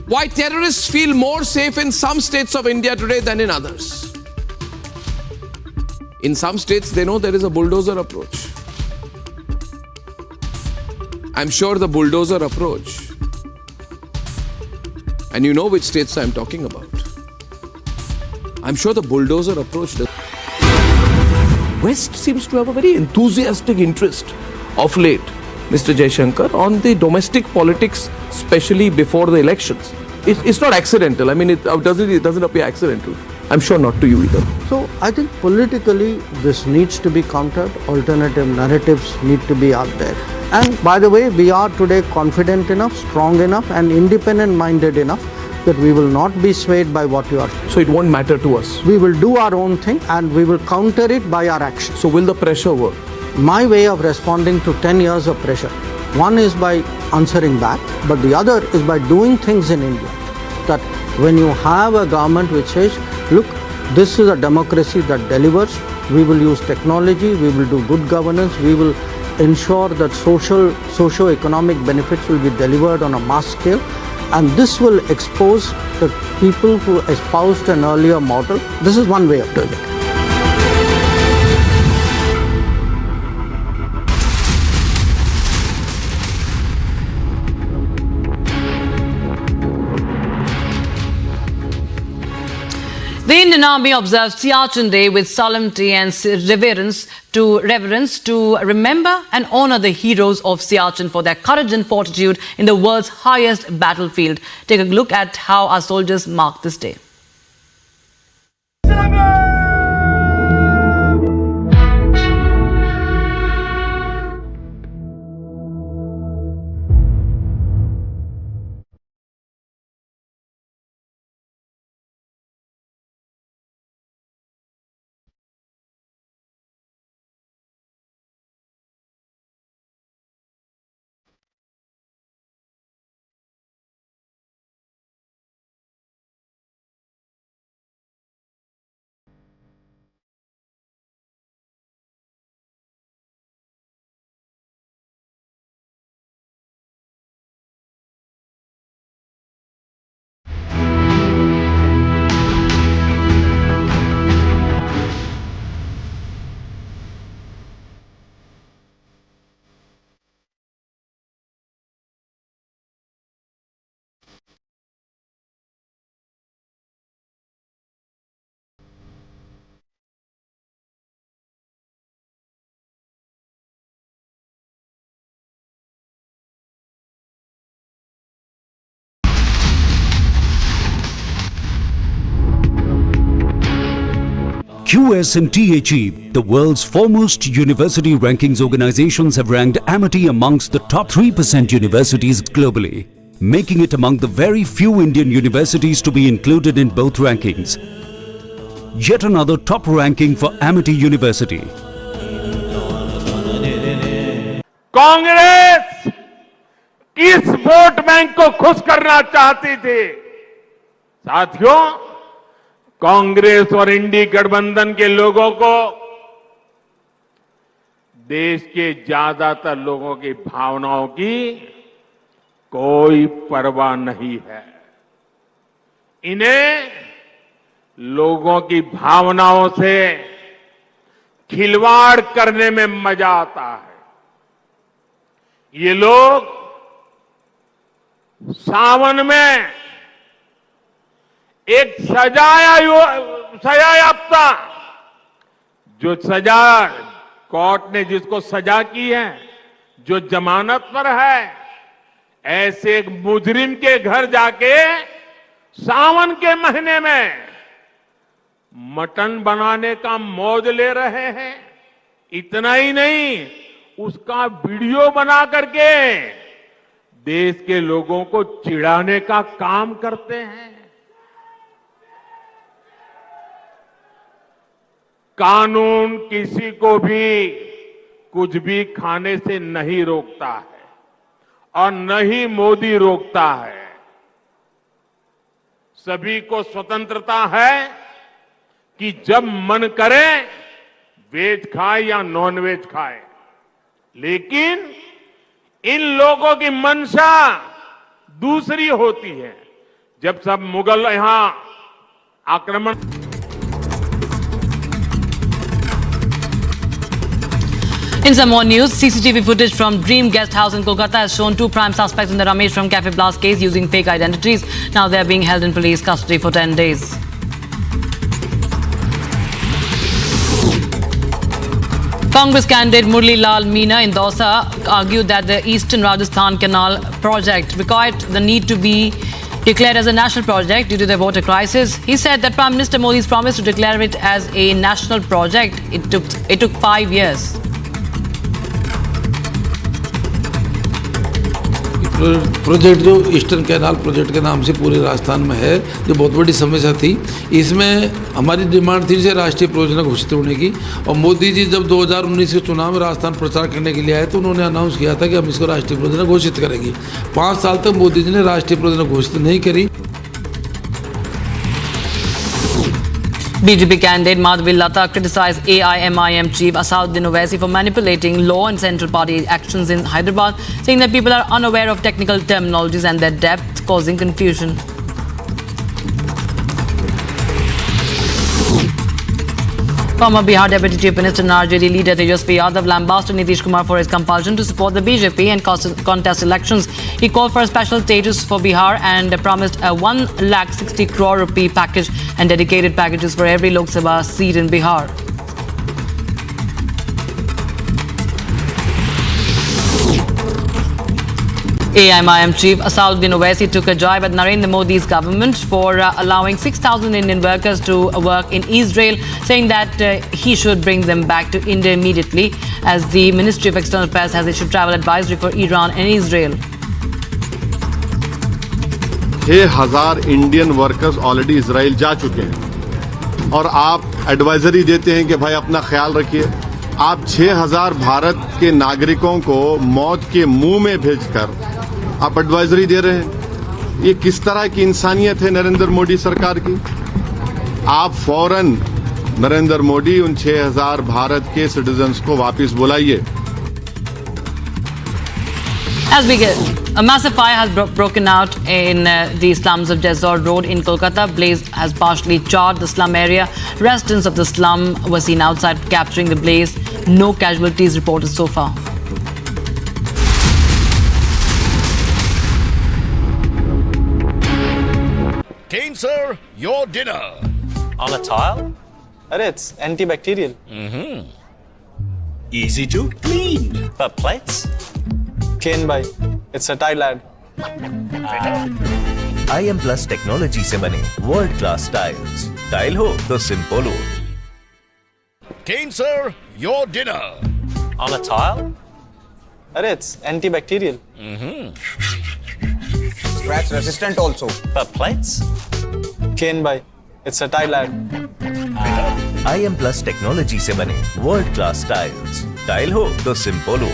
why terrorists feel more safe in some states of India today than in others. In some states, they know there is a bulldozer approach. I'm sure the bulldozer approach, and you know which states I'm talking about. I'm sure the bulldozer approach does. West seems to have a very enthusiastic interest of late, Mr. Jaishankar, on the domestic politics, especially before the elections. It's not accidental. I mean, it doesn't appear accidental. I'm sure not to you either. So I think politically this needs to be countered. Alternative narratives need to be out there. And by the way, we are today confident enough, strong enough and independent-minded enough that we will not be swayed by what you are saying. So it won't matter to us? We will do our own thing and we will counter it by our actions. So will the pressure work? My way of responding to 10 years of pressure, one is by answering back, but the other is by doing things in India. That when you have a government which says, look, this is a democracy that delivers, we will use technology, we will do good governance, we will ensure that socio-economic benefits will be delivered on a mass scale, and this will expose the people who espoused an earlier model. This is one way of doing it. The Indian Army observed Siachen Day with solemnity and reverence to remember and honor the heroes of Siachen for their courage and fortitude in the world's highest battlefield. Take a look at how our soldiers mark this day. QS and THE, the world's foremost university rankings organizations, have ranked Amity amongst the top 3% universities globally, making it among the very few Indian universities to be included in both rankings. Yet another top ranking for Amity University. Congress किस vote bank को खुश करना चाहती थी? साथियों, कांग्रेस और इंडी गठबंधन के लोगों को देश के ज्यादातर लोगों की भावनाओं की कोई परवाह नहीं है। इन्हें लोगों की भावनाओं से खिलवाड़ करने में मजा आता है। ये लोग सावन में एक सजायाफ्ता, जो सजा कोर्ट ने जिसको सजा की है, जो जमानत पर है, ऐसे एक मुजरिम के घर जाके सावन के महीने में मटन बनाने का मौज ले रहे हैं। इतना ही नहीं, उसका वीडियो बना करके देश के लोगों को चिढ़ाने का काम करते हैं। कानून किसी को भी कुछ भी खाने से नहीं रोकता है और न ही मोदी रोकता है। सभी को स्वतंत्रता है कि जब मन करे वेज खाए या नॉन वेज खाए, लेकिन इन लोगों की मंशा दूसरी होती है। जब सब मुगल यहां आक्रमण In some more news, CCTV footage from Dream Guest House in Kolkata has shown two prime suspects in the Rameshwaram cafe blast case using fake identities. Now they are being held in police custody for 10 days. Congress candidate Murli Lal Meena in Dausa argued that the Eastern Rajasthan Canal project required the need to be declared as a national project due to the water crisis. He said that Prime Minister Modi's promise to declare it as a national project, it took 5 years. Project जो eastern canal project के नाम से पूरे राजस्थान में है, जो बहुत बड़ी समस्या थी, इसमें हमारी डिमांड थी इसे राष्ट्रीय परियोजना घोषित होने की। और मोदी जी जब 2019 के चुनाव में राजस्थान प्रचार करने के लिए आए तो उन्होंने अनाउंस किया था कि हम इसको राष्ट्रीय परियोजना घोषित करेंगे। 5 साल तक मोदी जी ने राष्ट्रीय परियोजना घोषित नहीं करी। BJP candidate Mahadev Lata criticized AIMIM chief Asauddin Owaisi for manipulating law and central party actions in Hyderabad, saying that people are unaware of technical terminologies and their depth, causing confusion. Former Bihar Deputy Chief Minister and RJD leader Tejas Yadav lambasted Nitish Kumar for his compulsion to support the BJP and contest elections. He called for a special status for Bihar and promised a 1,60 crore rupee package and dedicated packages for every Lok Sabha seat in Bihar. AIMIM chief Asauddin Owaisi took a jibe at Narendra Modi's government for allowing 6,000 Indian workers to work in Israel, saying that he should bring them back to India immediately, as the Ministry of External Affairs has issued travel advisory for Iran and Israel. 6,000 Indian workers already Israel जा चुके हैं और आप advisory देते हैं कि भाई अपना ख्याल रखिए। आप 6,000 भारत के नागरिकों को मौत के मुंह में भेजकर आप एडवाइजरी दे रहे हैं। ये किस तरह की इंसानियत है नरेंद्र मोदी सरकार की? आप फौरन नरेंद्र मोदी उन 6,000 भारत के सिटीजन्स को वापस बुलाइए। As we get, a massive fire has broken out in the slums of Jessore Road in Kolkata. Blaze has partially charred the slum area. Residents of the slum were seen outside capturing the blaze. No casualties reported so far. Kane, sir, your dinner. On a tile? It's antibacterial. Easy to clean. But plates? Clean by. It's a tile lad. IM Plus technology से बने world class tiles. Tile हो तो simple हो। Kane sir, your dinner. On a tile? Arey, it's antibacterial. Scratch resistant also. For plates? Kane bhai, it's a tile ad. IM Plus technology से बने world class tiles. Tile हो तो simple हो।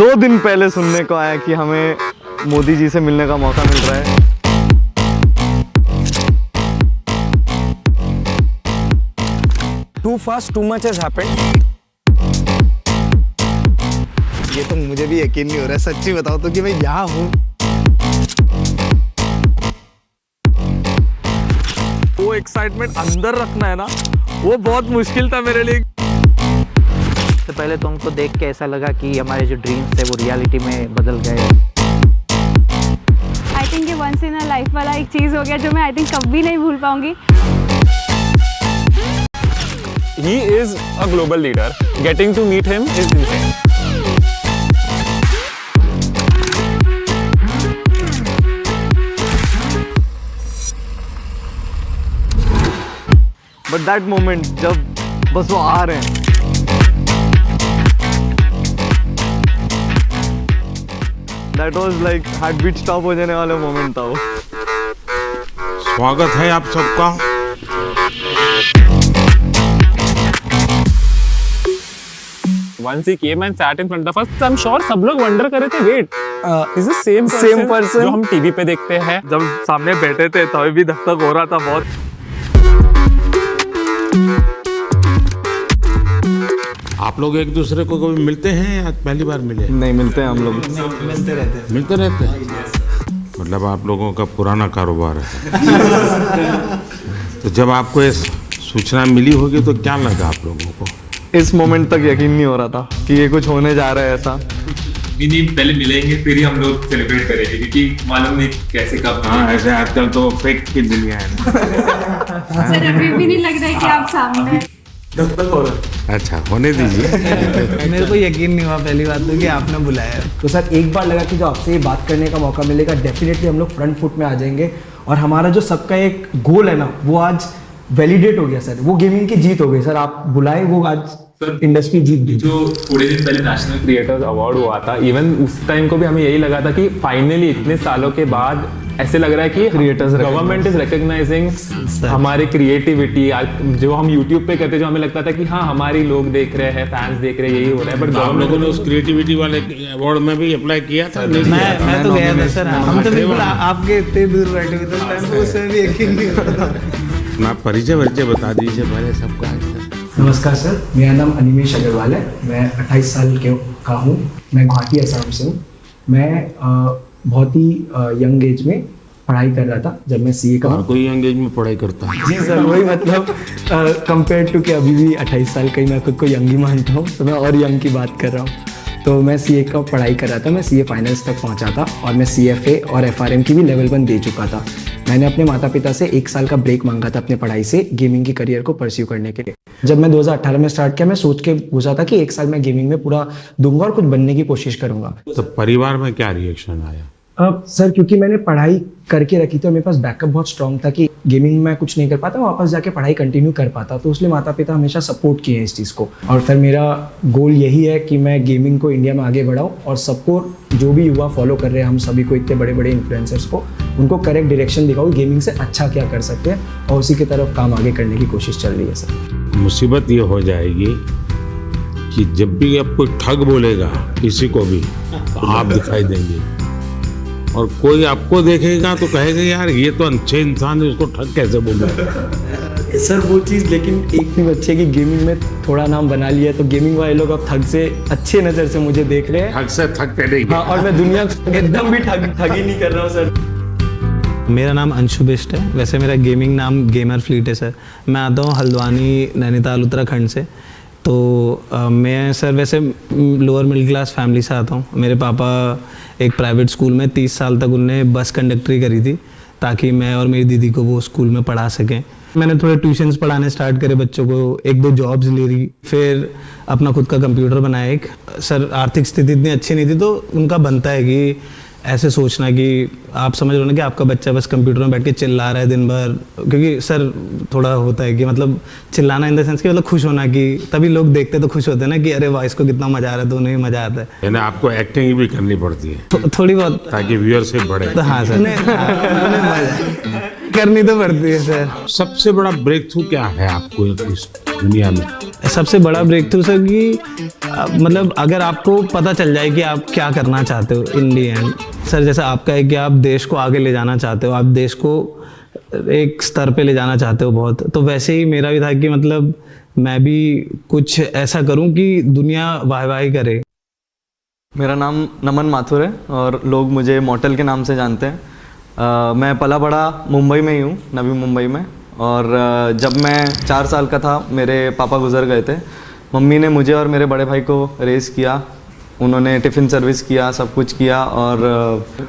दो दिन पहले सुनने को आया कि हमें मोदी जी से मिलने का मौका मिल रहा है। Too fast, too much has happened. ये तो मुझे भी यकीन नहीं हो रहा है, सच्ची बताओ तो कि मैं यहाँ हूँ। वो एक्साइटमेंट अंदर रखना है ना, वो बहुत मुश्किल था मेरे लिए। सबसे पहले तो हमको देख के ऐसा लगा कि हमारे जो ड्रीम्स थे वो रियलिटी में बदल गए। आई थिंक ये वंस इन अ लाइफ वाला एक चीज़ हो गया जो मैं आई थिंक कभी नहीं भूल पाऊंगी। He is a global leader. Getting to meet him is insane. But that moment जब बस वो आ रहे हैं, that was like heart beat stop हो जाने वाला मोमेंट था वो। स्वागत है आप सबका। Once he came and sat in front of us, I'm sure सब लोग wonder कर रहे थे, wait, is the same person जो हम टीवी पे देखते हैं? जब सामने बैठे थे तभी भी धक धक हो रहा था बहुत। आप लोग एक दूसरे को कभी मिलते हैं या पहली बार मिले? नहीं, मिलते हैं हम लोग। मिलते रहते हैं। मतलब आप लोगों का पुराना कारोबार है। तो जब आपको ये सूचना मिली होगी तो क्या लगा आप लोगों को? इस मोमेंट तक यकीन नहीं हो रहा था कि ये कुछ होने जा रहा है ऐसा। नहीं, पहले मिलेंगे फिर ही हम लोग सेलिब्रेट करेंगे, क्योंकि मालूम नहीं कैसे कब। हाँ, ऐसे आजकल तो फेक की दुनिया है ना। सर अभी भी नहीं लग रहा है कि आप सामने। अच्छा, होने दीजिए। मेरे को यकीन नहीं हुआ पहली बात तो कि आपने बुलाया। तो सर एक बार लगा कि जो आपसे बात करने का मौका मिलेगा डेफिनेटली हम लोग फ्रंट फुट में आ जाएंगे, और हमारा जो सबका एक गोल है ना वो आज वैलिडेट हो गया सर। वो गेमिंग की जीत हो गई सर, आप बुलाए वो आज इंडस्ट्री जीत गई। जो थोड़े दिन पहले नेशनल क्रिएटर्स अवार्ड हुआ था, इवन उस टाइम को भी हमें यही लगा था कि फाइनली इतने सालों के बाद ऐसे लग रहा है कि क्रिएटर्स गवर्नमेंट इज रिकॉग्नाइजिंग हमारी क्रिएटिविटी। जो हम यूट्यूब पे करते, जो हमें लगता था कि हाँ हमारी लोग देख रहे हैं, फैंस देख रहे हैं, यही हो रहा है। बट आप लोगों ने उस क्रिएटिविटी वाले अवार्ड में भी अप्लाई किया था? मैं तो गया था सर। हम तो बिल्कुल आपके इतने दूर बैठे हुए थे उस टाइम पे, उसमें भी यकीन नहीं हो रहा था। अपना परिचय बता दीजिए पहले सबका। नमस्कार सर, मेरा नाम अनिमेश अग्रवाल है। मैं 28 साल का हूँ। मैं गुवाहाटी असम से हूँ। मैं बहुत ही यंग एज में पढ़ाई कर रहा था जब मैं सीए का। कोई यंग एज में पढ़ाई करता है? जी सर, वही मतलब कंपेयर टू कि अभी भी 28 साल का ही मैं खुद को यंग ही मानता हूँ, तो मैं और यंग की बात कर रहा हूँ। तो मैं सीए का पढ़ाई कर रहा था। मैं सीए फाइनल्स तक पहुँचा था और मैं CFA और FRM की भी लेवल 1 दे चुका था। मैंने अपने माता पिता से 1 साल का ब्रेक मांगा था अपने पढ़ाई से गेमिंग की करियर को परस्यू करने के लिए। जब मैं 2018 में स्टार्ट किया, मैं सोच के घुसा था कि 1 साल मैं गेमिंग में पूरा दूंगा और कुछ बनने की कोशिश करूंगा। तो परिवार में क्या रिएक्शन आया? सर क्योंकि मैंने पढ़ाई करके रखी थी और मेरे पास बैकअप बहुत स्ट्रांग था कि गेमिंग में कुछ नहीं कर पाता, वापस जाके पढ़ाई कंटिन्यू कर पाता, तो इसलिए माता पिता हमेशा सपोर्ट किए हैं इस चीज़ को। और फिर मेरा गोल यही है कि मैं गेमिंग को इंडिया में आगे बढ़ाऊँ और सबको, जो भी युवा फॉलो कर रहे हैं हम सभी को, इतने बड़े बड़े इन्फ्लुएंसर्स को, उनको करेक्ट डायरेक्शन दिखाऊँ गेमिंग से अच्छा क्या कर सकते हैं और उसी की तरफ काम आगे करने की कोशिश चल रही है सर। मुसीबत ये हो जाएगी कि जब भी अब कोई ठग बोलेगा किसी को भी तो आप दिखाई देंगे और कोई आपको देखेगा तो कहेगा यार ये तो अच्छे इंसान है, उसको ठग कैसे बोल रहा सर वो चीज़, लेकिन एक चीज़ अच्छी है कि गेमिंग में थोड़ा नाम बना लिया तो गेमिंग वाले लोग अब ठग से अच्छे नज़र से मुझे देख रहे हैं। ठग से ठगते नहीं। हाँ, और मैं दुनिया एकदम भी ठगी नहीं कर रहा हूँ सर। मेरा नाम अंशु बिष्ट है, वैसे मेरा गेमिंग नाम गेमर फ्लीट है सर। मैं आता हूँ हल्द्वानी, नैनीताल, उत्तराखंड से। तो मैं सर वैसे लोअर मिडिल क्लास फैमिली से आता हूँ। मेरे पापा एक प्राइवेट स्कूल में 30 साल तक उनने बस कंडक्टरी करी थी ताकि मैं और मेरी दीदी को वो स्कूल में पढ़ा सकें। मैंने थोड़े ट्यूशन्स पढ़ाने स्टार्ट करे बच्चों को, 1-2 जॉब्स ले रही, फिर अपना खुद का कंप्यूटर बनाया एक। सर आर्थिक स्थिति इतनी अच्छी नहीं थी तो उनका बनता है कि ऐसे सोचना कि आप समझ रहे हो ना कि आपका बच्चा बस कंप्यूटर में बैठ के चिल्ला रहा है दिन भर, क्योंकि सर थोड़ा होता है कि मतलब चिल्लाना इन द सेंस कि मतलब खुश होना, कि तभी लोग देखते तो खुश होते हैं ना कि अरे वाह इसको कितना मजा आ रहा है, तो उन्हें मजा आता है। यानी आपको एक्टिंग भी करनी पड़ती है थोड़ी बहुत, ताकि व्यूअरशिप बढ़े। तो हाँ सर करनी तो पड़ती है सर। सबसे बड़ा ब्रेक थ्रू क्या है आपको इस दुनिया में? सबसे बड़ा ब्रेक थ्रू सर कि मतलब अगर आपको पता चल जाए कि आप क्या करना चाहते हो इन दी एंड। सर जैसा आपका है कि आप देश को आगे ले जाना चाहते हो, आप देश को एक स्तर पे ले जाना चाहते हो बहुत, तो वैसे ही मेरा भी था कि मतलब मैं भी कुछ ऐसा करूं कि दुनिया वाहवाही करे। मेरा नाम नमन माथुर है और लोग मुझे मॉडल के नाम से जानते हैं। मैं पला बड़ा मुंबई में ही हूँ, नवी मुंबई में। और जब मैं 4 साल का था मेरे पापा गुजर गए थे। मम्मी ने मुझे और मेरे बड़े भाई को रेस किया, उन्होंने टिफ़िन सर्विस किया, सब कुछ किया। और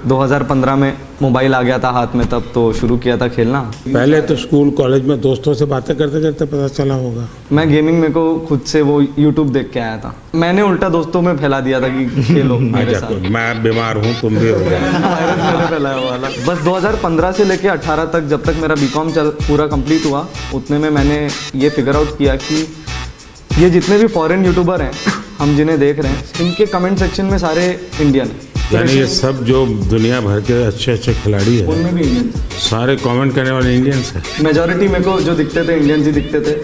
2015 में मोबाइल आ गया था हाथ में, तब तो शुरू किया था खेलना। पहले तो स्कूल कॉलेज में दोस्तों से बातें करते करते पता चला होगा। मैं गेमिंग मेरे को खुद से वो यूट्यूब देख के आया था, मैंने उल्टा दोस्तों में फैला दिया था कि खेलो मेरे साथ। मैं बीमार हूँ तुम भी हो जाए फैलाया वाला। बस 2015 से लेके 18 तक, जब तक मेरा बीकॉम पूरा कंप्लीट हुआ, उतने में मैंने ये फिगर आउट किया कि ये जितने भी फॉरेन यूट्यूबर हैं हम जिन्हें देख रहे हैं, इनके कमेंट सेक्शन में सारे इंडियन हैं। यानी ये सब जो दुनिया भर के अच्छे अच्छे खिलाड़ी हैं उनमें भी इंडियन, सारे कमेंट करने वाले इंडियंस हैं। मेजॉरिटी मेरे को जो दिखते थे इंडियंस ही दिखते थे।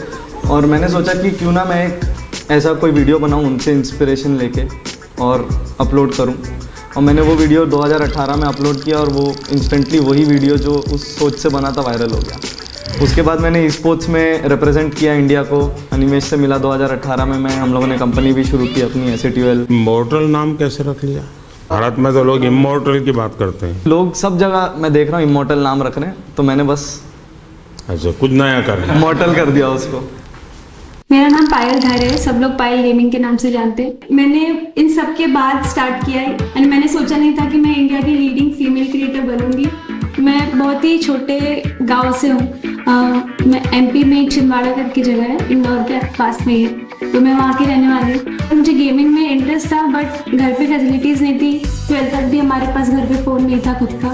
और मैंने सोचा कि क्यों ना मैं एक ऐसा कोई वीडियो बनाऊं उनसे इंस्पिरेशन लेके और अपलोड करूं। और मैंने वो वीडियो 2018 में अपलोड किया और वो इंस्टेंटली वही वीडियो जो उस सोच से बना था वायरल हो गया। उसके बाद मैंने स्पोर्ट्स में रिप्रेजेंट किया इंडिया को, अनिमेश से मिला 2018 में। हम लोगों ने कंपनी भी शुरू की अपनी SATUL। इमॉर्टल नाम कैसे रख लिया? भारत में तो लोग इमॉर्टल की बात करते हैं, लोग सब जगह मैं देख रहा हूँ इमॉर्टल नाम रख रहे हैं, तो मैंने बस अच्छा कुछ नया कर इमॉर्टल कर दिया उसको। मेरा नाम पायल धारे है, सब लोग पायल गेमिंग के नाम से जानते हैं। मैंने इन सब के बाद स्टार्ट किया है एंड मैंने सोचा नहीं था कि मैं इंडिया की लीडिंग फीमेल क्रिएटर बनूंगी। मैं बहुत ही छोटे गांव से हूँ, मैं MP में एक छिंदवाड़ा करके जगह है, इंदौर के पास में है, तो मैं वहाँ की रहने वाली हूँ। मुझे गेमिंग में इंटरेस्ट था बट घर पे फैसिलिटीज़ नहीं थी। 12th तक भी हमारे पास घर पे फ़ोन नहीं था खुद का,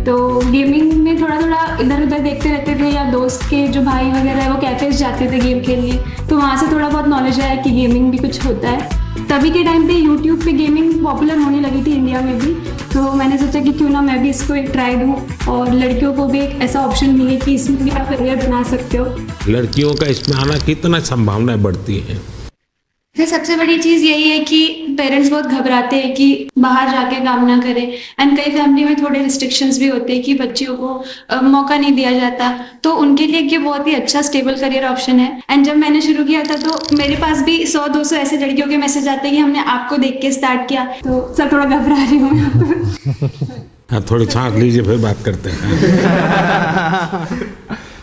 तो गेमिंग में थोड़ा थोड़ा इधर उधर देखते रहते थे, या दोस्त के जो भाई वगैरह है वो कैफेज जाते थे गेम खेलने, तो वहाँ से थोड़ा बहुत नॉलेज आया कि गेमिंग भी कुछ होता है। तभी के टाइम पे यूट्यूब पे गेमिंग पॉपुलर होने लगी थी इंडिया में भी, तो मैंने सोचा कि क्यों ना मैं भी इसको एक ट्राई दूँ और लड़कियों को भी एक ऐसा ऑप्शन मिले कि इसमें भी आप करियर बना सकते हो। लड़कियों का इसमें आना कितना संभावनाएं बढ़ती हैं? सबसे बड़ी चीज़ यही है कि पेरेंट्स बहुत घबराते हैं कि बाहर जाके काम ना करें, एंड कई फैमिली में थोड़े रिस्ट्रिक्शंस भी होते हैं कि बच्चियों को मौका नहीं दिया जाता, तो उनके लिए ये बहुत ही अच्छा स्टेबल करियर ऑप्शन है। एंड जब मैंने शुरू किया था तो मेरे पास भी 100-200 ऐसे लड़कियों के मैसेज आते हैं कि हमने आपको देख के स्टार्ट किया, तो सर थोड़ा घबरा रही हूँ मैं। थोड़ी सांस लीजिए फिर बात करते हैं।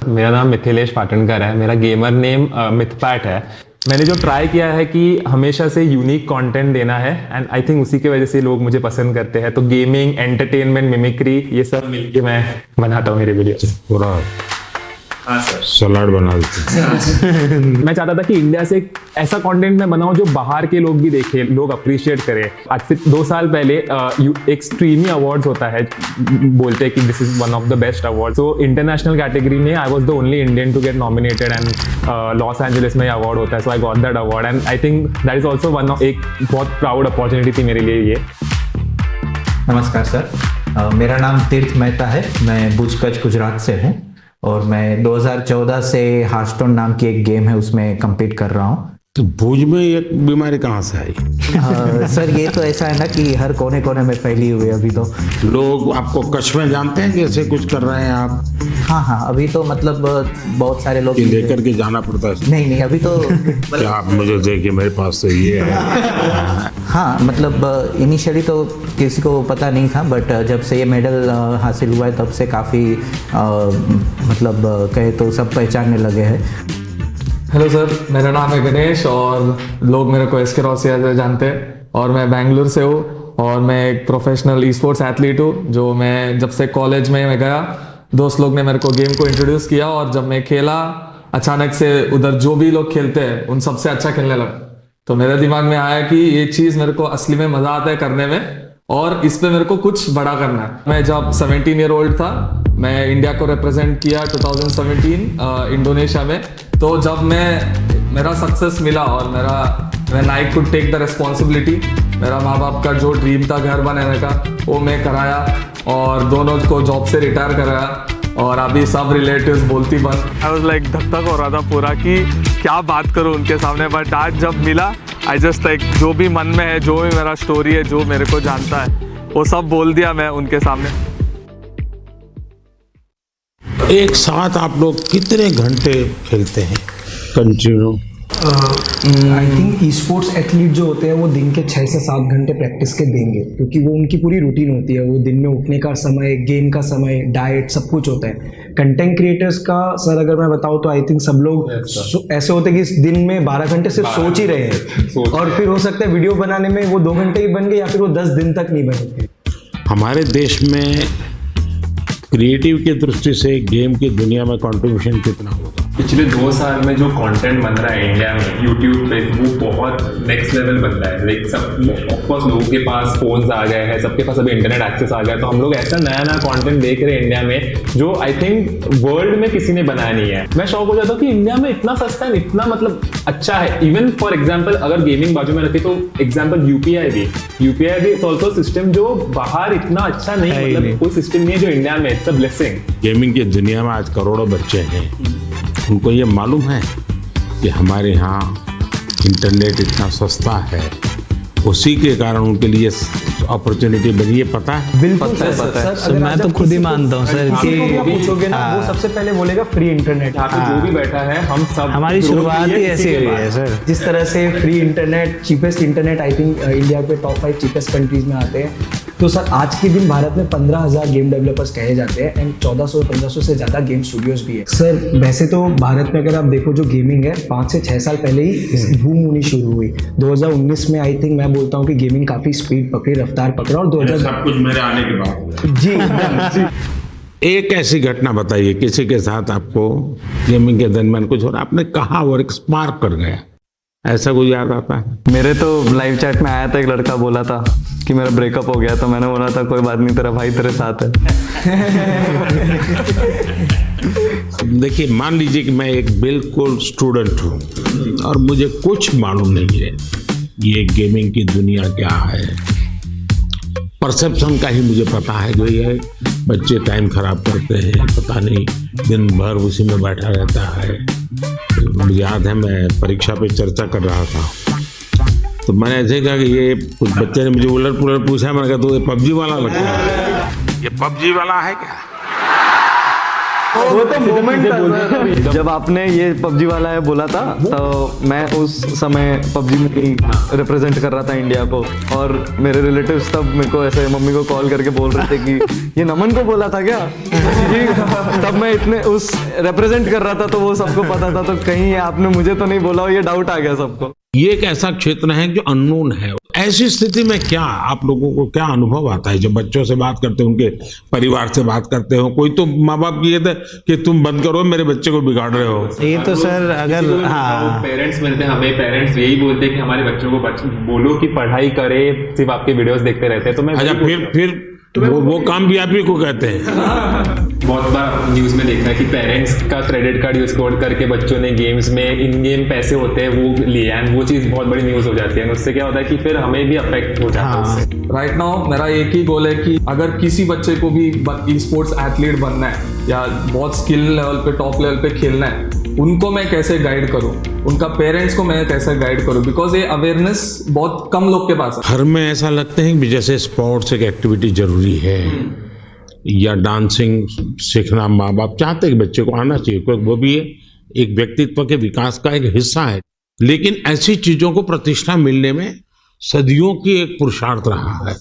मेरा नाम मिथिलेश पाटनकर है, मेरा गेमर नेम मिथपैट है। मैंने जो ट्राई किया है कि हमेशा से यूनिक कंटेंट देना है एंड आई थिंक उसी की वजह से लोग मुझे पसंद करते हैं। तो गेमिंग, एंटरटेनमेंट, मिमिक्री, ये सब मिलके मैं बनाता हूँ मेरे वीडियो। पूरा सलाड बना देते मैं चाहता था कि इंडिया से एक ऐसा कंटेंट मैं बनाऊं जो बाहर के लोग भी देखें, लोग अप्रिशिएट करें। आज से 2 साल पहले एक स्ट्रीमी अवार्ड्स होता है, बोलते हैं कि this is one of the best award. So international category में I was the only Indian to get nominated and Los Angeles में अवार्ड होता है। So I got that award and I think that is also one of एक बहुत proud opportunity थी मेरे लिए ये। नमस्कार सर, मेरा नाम तीर्थ मेहता है। मैं भुज कच्छ गुजरात से हूँ और मैं 2014 से हार्टस्टोन नाम की एक गेम है उसमें compete कर रहा हूँ। तो भुज में ये बीमारी कहाँ से आई? सर ये तो ऐसा है ना कि हर कोने कोने में फैली हुई है अभी तो। लोग आपको कच्छ में जानते हैं कि ऐसे कुछ कर रहे हैं आप? हाँ, अभी तो मतलब बहुत सारे लोग लेकर के जाना पड़ता है। नहीं अभी तो क्या आप मुझे देखिए मेरे पास तो ये है। हाँ मतलब इनिशियली तो किसी को पता नहीं था, बट जब से ये मेडल हासिल हुआ है तब से काफ़ी मतलब कहे तो सब पहचानने लगे हैं। हेलो सर, मेरा नाम है गणेश और लोग मेरे को एस के रॉसिया से जानते हैं और मैं बेंगलुरु से हूँ और मैं एक प्रोफेशनल ई स्पोर्ट्स एथलीट हूँ। जो मैं जब से कॉलेज में मैं गया, दोस्त लोग ने मेरे को गेम को इंट्रोड्यूस किया और जब मैं खेला अचानक से उधर जो भी लोग खेलते हैं उन सबसे अच्छा खेलने लगा। तो मेरे दिमाग में आया कि ये चीज़ मेरे को असली में मज़ा आता है करने में और इस पे मेरे को कुछ बड़ा करना है। मैं जब 17 ईयर ओल्ड था, मैं इंडिया को रिप्रेजेंट किया 2017 इंडोनेशिया में। तो जब मेरा सक्सेस मिला और मैं I could take the responsibility, मेरा माँ बाप का जो ड्रीम था घर बनाने का वो मैं कराया और दोनों को जॉब से रिटायर कराया और अभी सब रिलेटिव्स बोलती बस। आई वाज लाइक धक हो रहा था पूरा कि क्या बात करूँ उनके सामने, बट आज जब मिला आई जस्ट लाइक जो भी मन में है, जो भी मेरा स्टोरी है, जो मेरे को जानता है वो सब बोल दिया मैं उनके सामने। एक साथ आप लोग कितने घंटे खेलते हैं continue? I think e sports athlete जो होते हैं वो दिन के 6 से 7 घंटे प्रैक्टिस के देंगे, क्योंकि वो उनकी पूरी रूटीन होती है। वो दिन में उठने का समय, गेम का समय, डाइट, सब कुछ होता है। कंटेंट क्रिएटर्स का सर अगर मैं बताऊँ तो आई थिंक सब लोग ऐसे होते हैं कि दिन में 12 घंटे सिर्फ सोच ही रहे हैं और फिर हो सकता है वीडियो बनाने में वो 2 घंटे ही बन गए या फिर वो 10 दिन तक नहीं बने। हमारे देश में क्रिएटिव की दृष्टि से गेम की दुनिया में कंट्रीब्यूशन कितना होगा? पिछले 2 साल में जो कंटेंट बन रहा है इंडिया में यूट्यूब पे, वो बहुत नेक्स्ट लेवल बन रहा है। लाइक सब ऑफकोर्स लोगों के पास फोन्स आ गए हैं, सबके पास अभी इंटरनेट एक्सेस आ गया, तो हम लोग ऐसा नया नया कंटेंट देख रहे हैं इंडिया में जो आई थिंक वर्ल्ड में किसी ने बनाया नहीं है। मैं शौक हो जाता हूँ कि इंडिया में इतना सस्ता है, इतना मतलब अच्छा है। इवन फॉर एग्जाम्पल अगर गेमिंग बाजू में रखे तो एग्जाम्पल यूपीआई भी इट्स ऑल्सो सिस्टम जो बाहर इतना अच्छा नहीं, मतलब कोई सिस्टम नहीं है जो इंडिया में। It's a blessing. गेमिंग की दुनिया में आज करोड़ों बच्चे हैं, उनको ये मालूम है कि हमारे यहाँ इंटरनेट इतना सस्ता है, उसी के कारण उनके लिए अपॉर्चुनिटी बनी है। पता है? बिल्कुल पता है सर। मैं तो खुद ही मानता हूँ सर कि पूछोगे ना वो सबसे पहले बोलेगा फ्री इंटरनेट। यहाँ पे जो भी बैठा है हम सब, हमारी शुरुआत ही ऐसी हुई है सर। जिस तरह से free internet, cheapest internet I think India के टॉप 5 चीपेस्ट कंट्रीज में आते हैं। तो सर आज के दिन भारत में 15,000 गेम डेवलपर्स कहे जाते हैं एंड 1400-1500 से ज़्यादा गेम स्टूडियोज भी है। सर वैसे तो भारत में अगर आप देखो जो गेमिंग है 5 से 6 साल पहले ही बूम होनी शुरू हुई। 2019 में आई थिंक मैं बोलता हूँ कि गेमिंग काफ़ी स्पीड पकड़ी, रफ्तार पकड़ा और 2000 सब कुछ मेरे आने के बाद जी। एक ऐसी घटना बताइए किसी के साथ आपको गेमिंग के दरमियान कुछ हो रहा, आपने कहा और एक स्पार्क कर गया, ऐसा कुछ याद आता है? मेरे तो लाइव चैट में आया था, एक लड़का बोला था कि मेरा ब्रेकअप हो गया, तो मैंने बोला था कोई बात नहीं, तेरा भाई तेरे साथ है। देखिए मान लीजिए कि मैं एक बिल्कुल स्टूडेंट हूँ और मुझे कुछ मालूम नहीं है ये गेमिंग की दुनिया क्या है। परसेप्शन का ही मुझे पता है जो ये बच्चे टाइम खराब करते हैं, पता नहीं दिन भर उसी में बैठा रहता है। मुझे याद है मैं परीक्षा पे चर्चा कर रहा था तो मैंने ऐसे कहा कि ये कुछ बच्चे ने मुझे उलट पुलट पूछा, मैंने कहा तो ये पबजी वाला लगता है, ये पबजी वाला है क्या? वो तो मोमेंट था सर। जब आपने ये पबजी वाला है बोला था तो मैं उस समय पबजी में ही रिप्रेजेंट कर रहा था इंडिया को, और मेरे रिलेटिव्स तब मेरे को ऐसे मम्मी को कॉल करके बोल रहे थे कि ये नमन को बोला था क्या तब मैं इतने उस रिप्रेजेंट कर रहा था तो वो सबको पता था, तो कहीं आपने मुझे तो नहीं बोला, ये डाउट आ गया सबको। ये एक ऐसा क्षेत्र है जो अननोन है। ऐसी स्थिति में क्या आप लोगों को क्या अनुभव आता है जब बच्चों से बात करते हो, उनके परिवार से बात करते हो? कोई तो माँ बाप ये थे कि तुम बंद करो, मेरे बच्चे को बिगाड़ रहे हो। ये तो सर अगर पेरेंट्स मिलते हैं हमें, पेरेंट्स यही बोलते हैं कि हमारे बच्चों को बोलो कि पढ़ाई करे, सिर्फ आपके वीडियोस देखते रहते हैं। तो मैं अच्छा फिर वो काम भी आप ही को कहते हैं। बहुत बार न्यूज में देखा है कि पेरेंट्स का क्रेडिट कार्ड यूज करके बच्चों ने गेम्स में इन गेम पैसे होते हैं वो लिए, एंड वो चीज बहुत बड़ी न्यूज हो जाती है। उससे क्या होता है कि फिर हमें भी अफेक्ट हो जाता है उससे। राइट नाउ मेरा एक ही गोल है कि अगर किसी बच्चे को भी ई स्पोर्ट्स एथलीट बनना है या बहुत स्किल लेवल पे टॉप लेवल पे खेलना है, उनको मैं कैसे गाइड करूं, उनका पेरेंट्स को मैं कैसे गाइड करूं, बिकॉज ये अवेयरनेस बहुत कम लोग के पास है। हर में ऐसा लगता है कि जैसे स्पोर्ट्स एक एक्टिविटी जरूरी है या डांसिंग सीखना, माँ बाप चाहते हैं कि बच्चे को आना चाहिए, क्योंकि वो भी एक व्यक्तित्व के विकास का एक हिस्सा है। लेकिन ऐसी चीजों को प्रतिष्ठा मिलने में सदियों की एक पुरुषार्थ रहा है।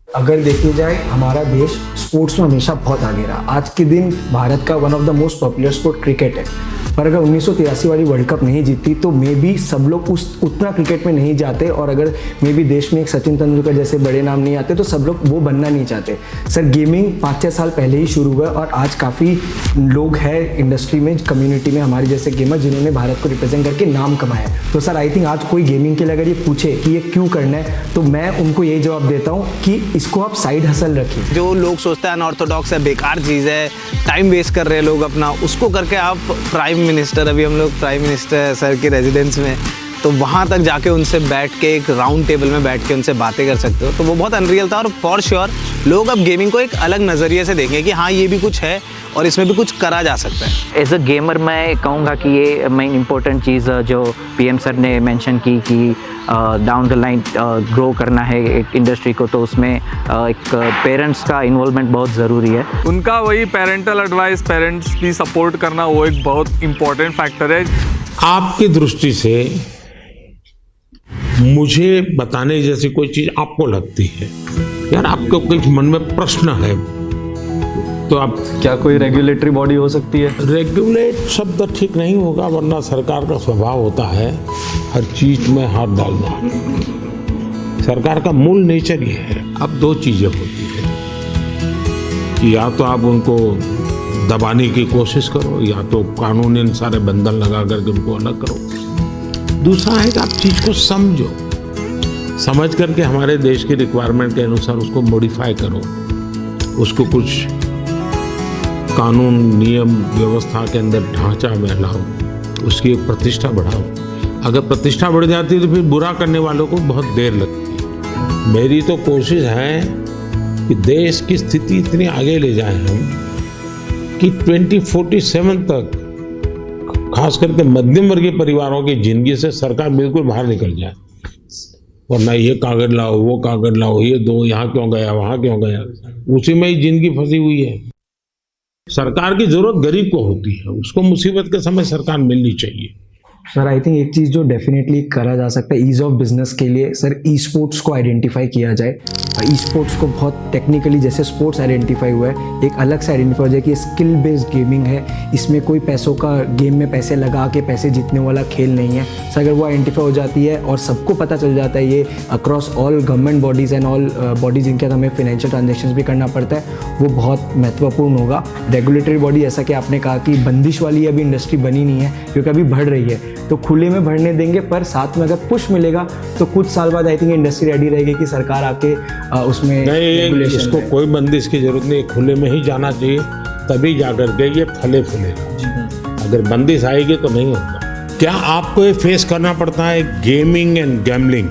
अगर देखी जाए हमारा देश स्पोर्ट्स में हमेशा बहुत आगे रहा। आज के दिन भारत का one of the most popular sport cricket है, पर अगर 1983 वाली वर्ल्ड कप नहीं जीती तो मे बी सब लोग उतना क्रिकेट में नहीं जाते, और अगर मे बी देश में एक सचिन तेंदुलकर जैसे बड़े नाम नहीं आते तो सब लोग वो बनना नहीं चाहते। सर गेमिंग 5-6 साल पहले ही शुरू हुआ और आज काफ़ी लोग हैं इंडस्ट्री में, कम्युनिटी में हमारे जैसे गेमर जिन्होंने भारत को रिप्रेजेंट करके नाम कमाया। तो सर आई थिंक आज कोई गेमिंग के लिए अगर ये पूछे कि ये क्यों करना है तो मैं उनको यही जवाब देता हूँ कि इसको आप साइड हसल रखिए। जो लोग सोचते हैं अनऑर्थोडॉक्स है, बेकार चीज़ है, टाइम वेस्ट कर रहे हैं लोग अपना, उसको करके आप प्राइम मिनिस्टर, अभी हम लोग प्राइम मिनिस्टर सर के रेजिडेंस में, तो वहाँ तक जाके उनसे बैठ के एक राउंड टेबल में बैठ के उनसे बातें कर सकते हो, तो वो बहुत अनरियल था। और फॉर श्योर लोग अब गेमिंग को एक अलग नज़रिए से देखेंगे कि हाँ ये भी कुछ है और इसमें भी कुछ करा जा सकता है। एज अ गेमर मैं कहूँगा कि ये मेन इम्पोर्टेंट चीज़ जो पीएम सर ने मेंशन की कि डाउन द लाइन ग्रो करना है एक इंडस्ट्री को, तो उसमें एक पेरेंट्स का इन्वॉल्वमेंट बहुत ज़रूरी है। उनका वही पेरेंटल एडवाइस, पेरेंट्स की सपोर्ट करना वो एक बहुत इम्पोर्टेंट फैक्टर है। आपकी दृष्टि से मुझे बताने जैसी कोई चीज आपको लगती है, यार आपको कुछ मन में प्रश्न है, तो आप क्या कोई रेगुलेटरी बॉडी हो सकती है? रेगुलेट शब्द ठीक नहीं होगा, वरना सरकार का स्वभाव होता है हर चीज में हाथ डालना। सरकार का मूल नेचर ये है। अब दो चीजें होती है कि या तो आप उनको दबाने की कोशिश करो या तो कानूनी सारे बंधन लगा करके उनको अलग करो। दूसरा है कि आप चीज को समझो, समझ करके हमारे देश की रिक्वायरमेंट के अनुसार उसको मॉडिफाई करो, उसको कुछ कानून नियम व्यवस्था के अंदर ढांचा में लाओ, उसकी एक प्रतिष्ठा बढ़ाओ। अगर प्रतिष्ठा बढ़ जाती है तो फिर बुरा करने वालों को बहुत देर लगती है। मेरी तो कोशिश है कि देश की स्थिति इतनी आगे ले जाए हम कि 2047 तक खास करके मध्यम वर्गीय परिवारों की जिंदगी से सरकार बिल्कुल बाहर निकल जाए, वरना ये कागज लाओ, वो कागज लाओ, ये दो, यहाँ क्यों गया, वहाँ क्यों गया, उसी में ही जिंदगी फंसी हुई है। सरकार की जरूरत गरीब को होती है, उसको मुसीबत के समय सरकार मिलनी चाहिए। सर आई थिंक एक चीज़ जो डेफिनेटली करा जा सकता है ईज़ ऑफ बिजनेस के लिए, सर ई स्पोर्ट्स को आइडेंटिफाई किया जाए। ई स्पोर्ट्स को बहुत टेक्निकली जैसे स्पोर्ट्स आइडेंटिफाई हुआ है, एक अलग से आइडेंटिफाई हो जाए कि स्किल बेस्ड गेमिंग है, इसमें कोई पैसों का गेम में पैसे लगा के पैसे जीतने वाला खेल नहीं है। सर अगर वो आइडेंटिफाई हो जाती है और सबको पता चल जाता है ये across all government bodies and all bodies जिनके साथ हमें फाइनेंशियल ट्रांजेक्शन भी करना पड़ता है, वो बहुत महत्वपूर्ण होगा। रेगुलेटरी बॉडी जैसा कि आपने कहा कि बंदिश वाली अभी इंडस्ट्री बनी नहीं है क्योंकि अभी बढ़ रही है, तो खुले में बढ़ने देंगे, पर साथ में अगर पुश मिलेगा तो कुछ साल बाद आई थिंक इंडस्ट्री रेडी रहेगी कि सरकार आके उसमें नहीं, इसको कोई बंदिश की जरूरत नहीं, खुले में ही जाना चाहिए, तभी जाकर के ये फले फूलेगा। अगर बंदिश आएगी तो नहीं होगा। क्या आपको ये फेस करना पड़ता है गेमिंग एंड गैम्बलिंग,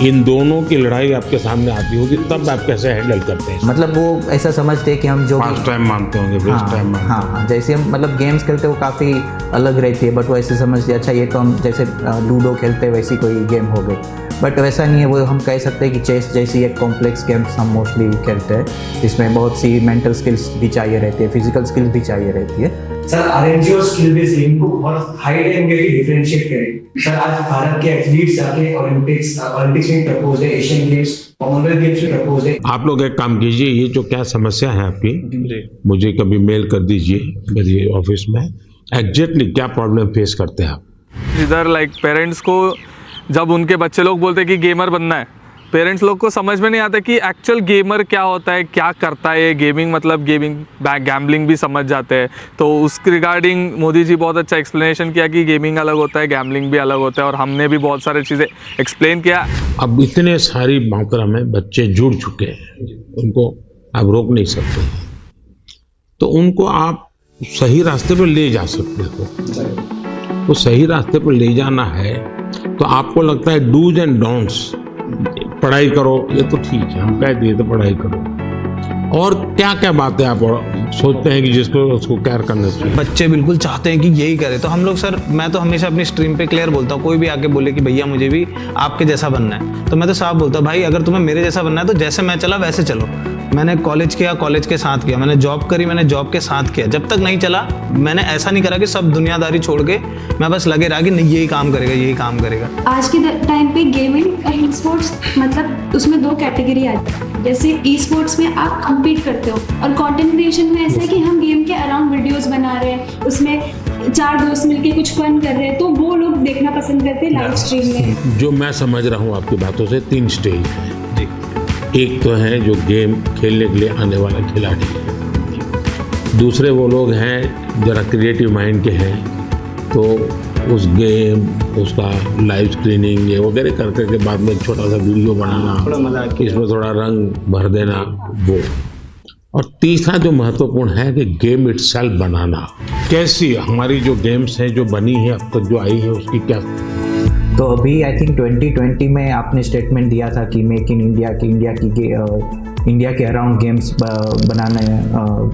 इन दोनों की लड़ाई आपके सामने आती होगी, तब आप कैसे हैंडल करते हैं? मतलब वो ऐसा समझते हैं कि हम जो पास टाइम मानते होंगे, वेस्ट टाइम मानते होंगे। हाँ, जैसे हम मतलब गेम्स खेलते हैं वो काफ़ी अलग रहती है, बट वो ऐसे समझते अच्छा ये तो हम जैसे लूडो खेलते हैं वैसी कोई गेम हो गई। बट वैसा नहीं है। वो हम कह सकते हैं कि चेस जैसी एक कॉम्प्लेक्स गेम्स हम मोस्टली खेलते हैं, जिसमें बहुत सी मेंटल स्किल्स भी चाहिए रहती है, फिजिकल स्किल्स भी चाहिए रहती है। सर आरएनजी और स्किल बेस्ड गेम को बहुत हाई लेवल पे डिफरेंशिएट करें। सर आज भारत के एथलीट्स आके ओलंपिक्स में प्रपोज है, एशियन गेम्स, कॉमनवेल्थ गेम्स में प्रपोज है। आप लोग एक काम कीजिए, ये जो क्या समस्या है आपकी, मुझे कभी मेल कर दीजिए मेरे ऑफिस में, एग्जैक्टली क्या प्रॉब्लम फेस करते हैं आप। इधर लाइक पेरेंट्स को जब उनके बच्चे लोग बोलते हैं कि गेमर बनना है, पेरेंट्स लोग को समझ में नहीं आता कि एक्चुअल गेमर क्या होता है, क्या करता है। गेमिंग मतलब गेमिंग, गैम्बलिंग भी समझ जाते हैं। तो उस रिगार्डिंग मोदी जी बहुत अच्छा एक्सप्लेनेशन किया कि गेमिंग अलग होता है, गैम्बलिंग भी अलग होता है, और हमने भी बहुत सारी चीज़ें एक्सप्लेन किया। अब इतने सारी मात्रा में बच्चे जुड़ चुके हैं, उनको आप रोक नहीं सकते, तो उनको आप सही रास्ते पर ले जा सकते हो। तो सही रास्ते पर ले जाना है तो आपको लगता है डूज एंड डोंट्स, पढ़ाई करो, ये तो ठीक है, हम कह दिए तो पढ़ाई करो, और क्या क्या बातें आप सोचते हैं कि जिसको उसको केयर करना चाहिए। बच्चे बिल्कुल चाहते हैं कि यही करे, तो हम लोग सर, मैं तो हमेशा अपनी स्ट्रीम पे क्लियर बोलता हूँ, कोई भी आके बोले कि भैया मुझे भी आपके जैसा बनना है, तो मैं तो साफ बोलता हूँ, भाई अगर तुम्हें मेरे जैसा बनना है तो जैसे मैं चला वैसे चलो। मैंने कॉलेज किया, कॉलेज के साथ किया, मैंने जॉब करी, मैंने जॉब के साथ किया। जब तक नहीं चला, मैंने ऐसा नहीं करा कि सब दुनियादारी छोड़ के मैं बस लगे रहा कि नहीं यही काम करेगा, यही काम करेगा। आज के टाइम पे गेमिंग और स्पोर्ट्स मतलब उसमें दो कैटेगरी आती है। जैसे ई स्पोर्ट्स में आप कम्पीट करते हो, और कंटेंट क्रिएशन में ऐसा है कि हम गेम के अराउंड वीडियोस बना रहे हैं, उसमें 4 दोस्त मिलके कुछ फन कर रहे हैं, तो वो लोग देखना पसंद करते हैं लाइव स्ट्रीम में। जो मैं समझ रहा हूँ आपकी बातों से 3 स्टेज है। एक तो है जो गेम खेलने के लिए आने वाला खिलाड़ी है, दूसरे वो लोग हैं जरा क्रिएटिव माइंड के हैं, तो उस गेम, उसका लाइव स्क्रीनिंग ये वगैरह करके के बाद में छोटा सा वीडियो बनाना, इसमें थोड़ा रंग भर देना, वो। और तीसरा जो महत्वपूर्ण है कि गेम इटसेल्फ बनाना, कैसी हमारी जो गेम्स हैं जो बनी है अब तक जो आई है उसकी क्या। तो अभी आई थिंक 2020 में आपने स्टेटमेंट दिया था कि मेक इन इंडिया, की इंडिया के अराउंड गेम्स बनाने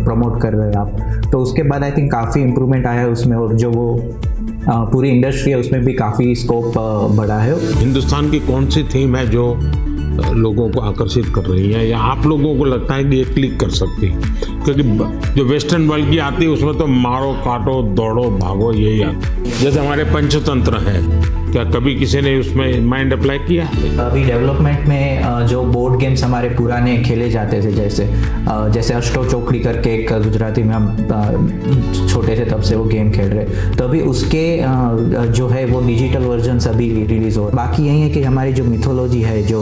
प्रमोट कर रहे हैं आप। तो उसके बाद आई थिंक काफ़ी इम्प्रूवमेंट आया है उसमें, और जो वो पूरी इंडस्ट्री है उसमें भी काफ़ी स्कोप बढ़ा है। हिंदुस्तान की कौन सी थीम है जो लोगों को आकर्षित कर रही है, या आप लोगों को लगता है कि ये क्लिक कर सकती है? क्योंकि जो वेस्टर्न वर्ल्ड की आती है उसमें तो मारो, काटो, दौड़ो, भागो, यही आता है। जैसे हमारे पंचतंत्र है, क्या कभी किसी ने उसमें माइंड अप्लाई किया? अभी डेवलपमेंट में जो बोर्ड गेम्स हमारे पुराने खेले जाते थे, जैसे अष्टो चौकड़ी करके एक गुजराती में हम छोटे थे तब से वो गेम खेल रहे, तो अभी उसके जो है वो डिजिटल वर्जन अभी रिलीज हो। बाकी यही है कि हमारी जो मिथोलॉजी है जो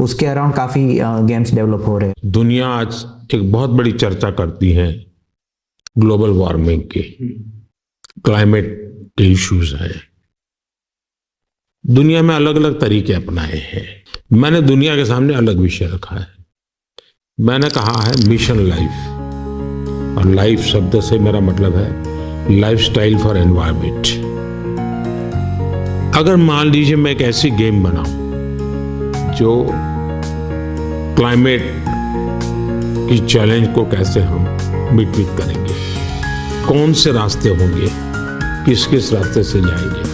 उसके अराउंड काफ़ी गेम्स डेवलप हो रहे हैं। दुनिया आज एक बहुत बड़ी चर्चा करती है ग्लोबल वार्मिंग की, क्लाइमेट के इश्यूज हैं। दुनिया में अलग अलग तरीके अपनाए हैं। मैंने दुनिया के सामने अलग विषय रखा है। मैंने कहा है मिशन लाइफ, और लाइफ शब्द से मेरा मतलब है लाइफस्टाइल फॉर एनवायरमेंट। अगर मान लीजिए मैं एक ऐसी गेम बनाऊं जो क्लाइमेट की चैलेंज को कैसे हम मीट करेंगे, कौन से रास्ते होंगे, किस किस रास्ते से जाएंगे,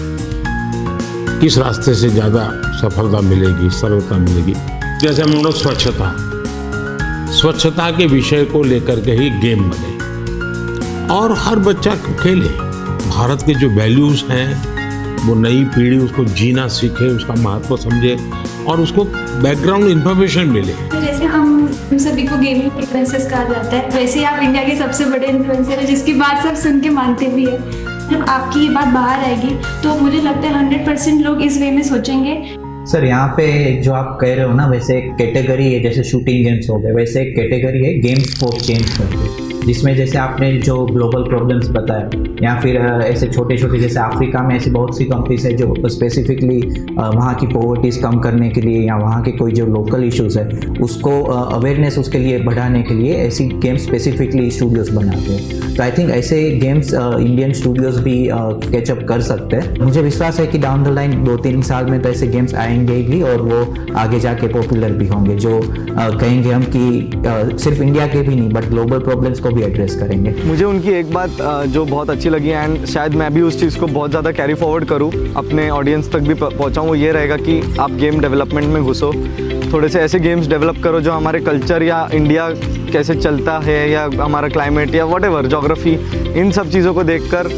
किस रास्ते से ज़्यादा सफलता मिलेगी, सरलता मिलेगी। जैसे हम लोग स्वच्छता के विषय को लेकर के ही गेम बने और हर बच्चा खेले। भारत के जो वैल्यूज़ हैं वो नई पीढ़ी उसको जीना सीखे, उसका महत्व समझे और उसको बैकग्राउंड इन्फॉर्मेशन मिले। जैसे हम सभी को गेमिंग इन्फ्लुएंसर्स कहा जाता है, वैसे आप इंडिया के सबसे बड़े इन्फ्लुएंसर हैं जिसकी बात सब सुन के मानते भी है। जब आपकी ये बात बाहर आएगी तो मुझे लगता है 100% लोग इस वे में सोचेंगे। सर यहाँ पे जो आप कह रहे हो ना, वैसे एक कैटेगरी है, जैसे शूटिंग गेम्स हो गए, वैसे एक कैटेगरी है गेम्स फॉर चेंज करके, जिसमें जैसे आपने जो ग्लोबल प्रॉब्लम्स बताया, या फिर ऐसे छोटे छोटे जैसे अफ्रीका में ऐसी बहुत सी कंट्रीज है जो स्पेसिफिकली वहाँ की पॉवर्टीज़ कम करने के लिए या वहाँ के कोई जो लोकल इश्यूज़ है उसको अवेयरनेस उसके लिए बढ़ाने के लिए ऐसी गेम्स स्पेसिफिकली स्टूडियोज़ बनाते हैं। तो आई थिंक ऐसे गेम्स इंडियन स्टूडियोज़ भी कैचअप कर सकते हैं। मुझे विश्वास है कि डाउन द लाइन 2-3 साल में तो ऐसे गेम्स आएंगे जाएंगे भी और वो आगे जाके पॉपुलर भी होंगे, जो कहेंगे हम कि सिर्फ इंडिया के भी नहीं बट ग्लोबल प्रॉब्लम्स को भी एड्रेस करेंगे। मुझे उनकी एक बात जो बहुत अच्छी लगी एंड शायद मैं भी उस चीज़ को बहुत ज़्यादा कैरी फॉरवर्ड करूँ, अपने ऑडियंस तक भी पहुँचाऊँ, वो ये रहेगा कि आप गेम डेवलपमेंट में घुसो, थोड़े से ऐसे गेम्स डेवलप करो जो हमारे कल्चर या इंडिया कैसे चलता है या हमारा क्लाइमेट या व्हाटएवर ज्योग्राफी, इन सब चीज़ों को देखकर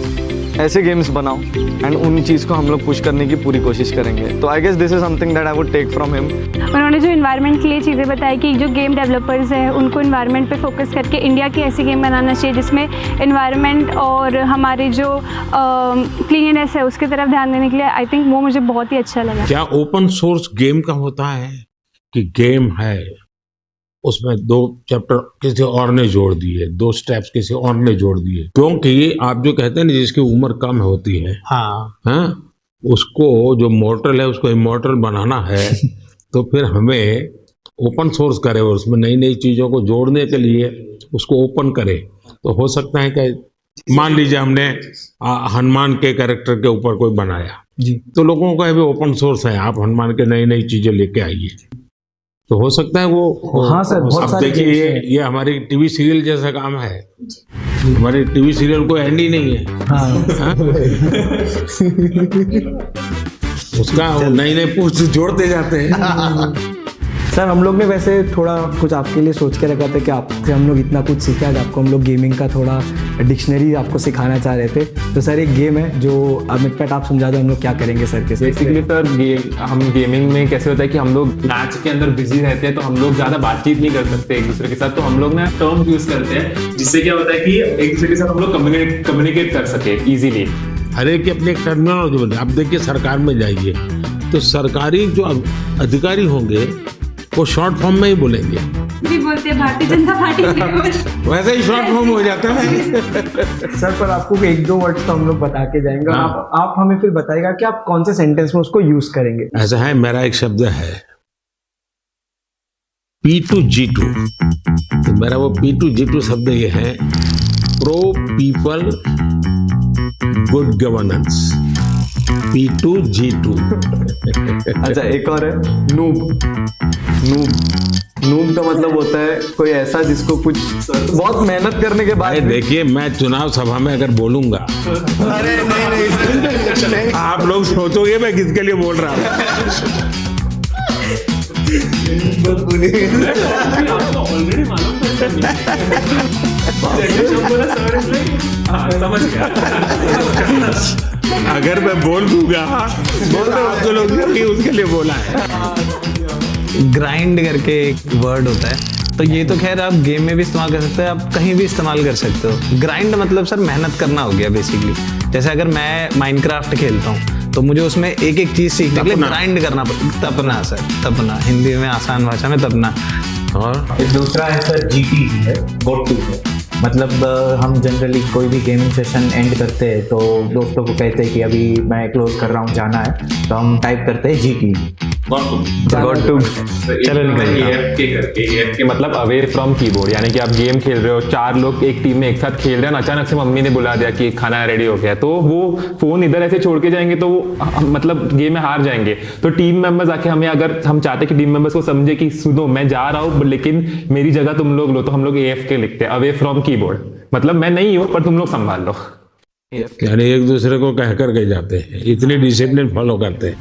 ऐसे गेम्स बनाओ एंड उन चीज़ को हम लोग पुश करने की पूरी कोशिश करेंगे। तो I guess this is something that I would take from him. उन्होंने जो इन्वायरमेंट के लिए चीज़ें बताई कि जो गेम डेवलपर्स हैं उनको इन्वायरमेंट पे फोकस करके इंडिया की ऐसी गेम बनाना चाहिए जिसमें इन्वायरमेंट और हमारे जो क्लीननेस है उसकी तरफ ध्यान देने के लिए, आई थिंक वो मुझे बहुत ही अच्छा लगा। क्या ओपन सोर्स गेम का होता है कि गेम है उसमें 2 चैप्टर किसी और ने जोड़ दिए, 2 स्टेप्स किसी और ने जोड़ दिए, क्योंकि आप जो कहते हैं ना जिसकी उम्र कम होती है, हाँ, उसको जो मॉर्टल है उसको इमॉर्टल बनाना है तो फिर हमें ओपन सोर्स करे और उसमें नई नई चीजों को जोड़ने के लिए उसको ओपन करे। तो हो सकता है कि मान लीजिए हमने हनुमान के कैरेक्टर के ऊपर कोई बनाया जी, तो लोगों को अभी ओपन सोर्स है, आप हनुमान के नई नई चीजें लेके आइए, तो हो सकता है वो। हाँ सर, बहुत सारे देखिए ये हमारी टीवी सीरियल जैसा काम है, हमारे टीवी सीरियल को एंड ही नहीं है। हाँ। उसका नई नई पोस्ट जोड़ते जाते हैं। सर हम लोग ने वैसे थोड़ा कुछ आपके लिए सोच के रखा था कि आपसे हम लोग इतना कुछ सीखा है, आपको हम लोग गेमिंग का थोड़ा डिक्शनरी आपको सिखाना चाह रहे थे। तो सर एक गेम है जो अमित पैट आप समझा दो हम लोग क्या करेंगे सर के। बेसिकली सर हम गेमिंग में कैसे होता है कि हम लोग मैच के अंदर बिजी रहते हैं तो हम लोग ज्यादा बातचीत नहीं कर सकते एक दूसरे के साथ, तो हम लोग ना टर्म यूज करते हैं जिससे क्या होता है कि एक दूसरे के साथ हम लोग कम्युनिकेट कर सके इजीली। हर एक की अपनी टर्मिनोलॉजी बोलते हैं। अब देखिए सरकार में जाइए तो सरकारी जो अधिकारी होंगे वो शॉर्ट फॉर्म में ही बोलेंगे, भी बोलते हैं भारतीय जनता पार्टी वैसे ही शॉर्ट फॉर्म हो जाता है। सर पर आपको 1-2 वर्ड्स तो हम लोग बता के जाएंगे। हाँ। आप हमें फिर बताइएगा कि आप कौन से सेंटेंस में उसको यूज करेंगे। ऐसा है, मेरा एक शब्द है P2G2, तो मेरा वो P2G2 शब्द ये है pro people good governance, P2G2। अच्छा एक और है नूब का मतलब होता है कोई ऐसा जिसको कुछ बहुत मेहनत करने के बाद। देखिए मैं चुनाव सभा में अगर बोलूंगा, अरे नहीं आप लोग सोचोगे मैं किसके लिए बोल रहा हूँ। समझ गया। अगर मैं बोल दूंगा आप तो लोग उसके लिए बोला है। ग्राइंड करके एक वर्ड होता है, तो ये तो खैर आप गेम में भी इस्तेमाल कर सकते हो, आप कहीं भी इस्तेमाल कर सकते हो। ग्राइंड मतलब सर मेहनत करना हो गया बेसिकली। जैसे अगर मैं माइनक्राफ्ट खेलता हूँ तो मुझे उसमें एक एक चीज सीखने के लिए ग्राइंड करना पड़ता। तपना सर, तपना, हिंदी में आसान भाषा में तपना। और दूसरा है सर GT है, गो टू है। मतलब हम जनरली कोई भी गेमिंग सेशन एंड करते हैं तो दोस्तों को कहते हैं कि अभी मैं क्लोज कर रहा हूँ, जाना है, तो हम टाइप करते हैं GT। चलो निकलिए। मतलब अवेयर फ्रॉम कीबोर्ड, यानी कि आप गेम खेल रहे हो, 4 लोग एक टीम में एक साथ खेल रहे हैं, अचानक से मम्मी ने बुला दिया कि खाना रेडी हो गया, तो वो फोन इधर ऐसे छोड़ के जाएंगे तो वो मतलब गेम में हार जाएंगे। तो टीम मेंबर्स आके हमें, अगर हम चाहते कि टीम मेंबर्स को समझे कि सुनो मैं जा रहा हूँ लेकिन मेरी जगह तुम लोग लो, तो हम लोग AFK लिखते हैं, अवे फ्रॉम कीबोर्ड। मतलब मैं नहीं हूँ पर तुम लोग संभाल लो, यानी एक दूसरे को कह करके जाते हैं, इतनी डिसिप्लिन फॉलो करते हैं।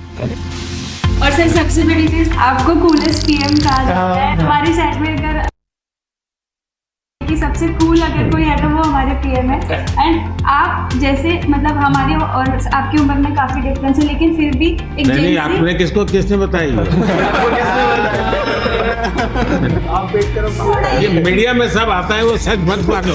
और सर सबसे बड़ी चीज आपको कूलेस्ट PM कहा जाता है हमारी साइड में। अगर कि सबसे कूल अगर कोई है तो वो हमारे PM है। एंड आप जैसे मतलब हमारे और आपकी उम्र में काफी डिफरेंस है, लेकिन फिर भी एक नहीं आपने किसने बताई आप वेट करो, ये मीडिया में सब आता है, वो सच मत मानो।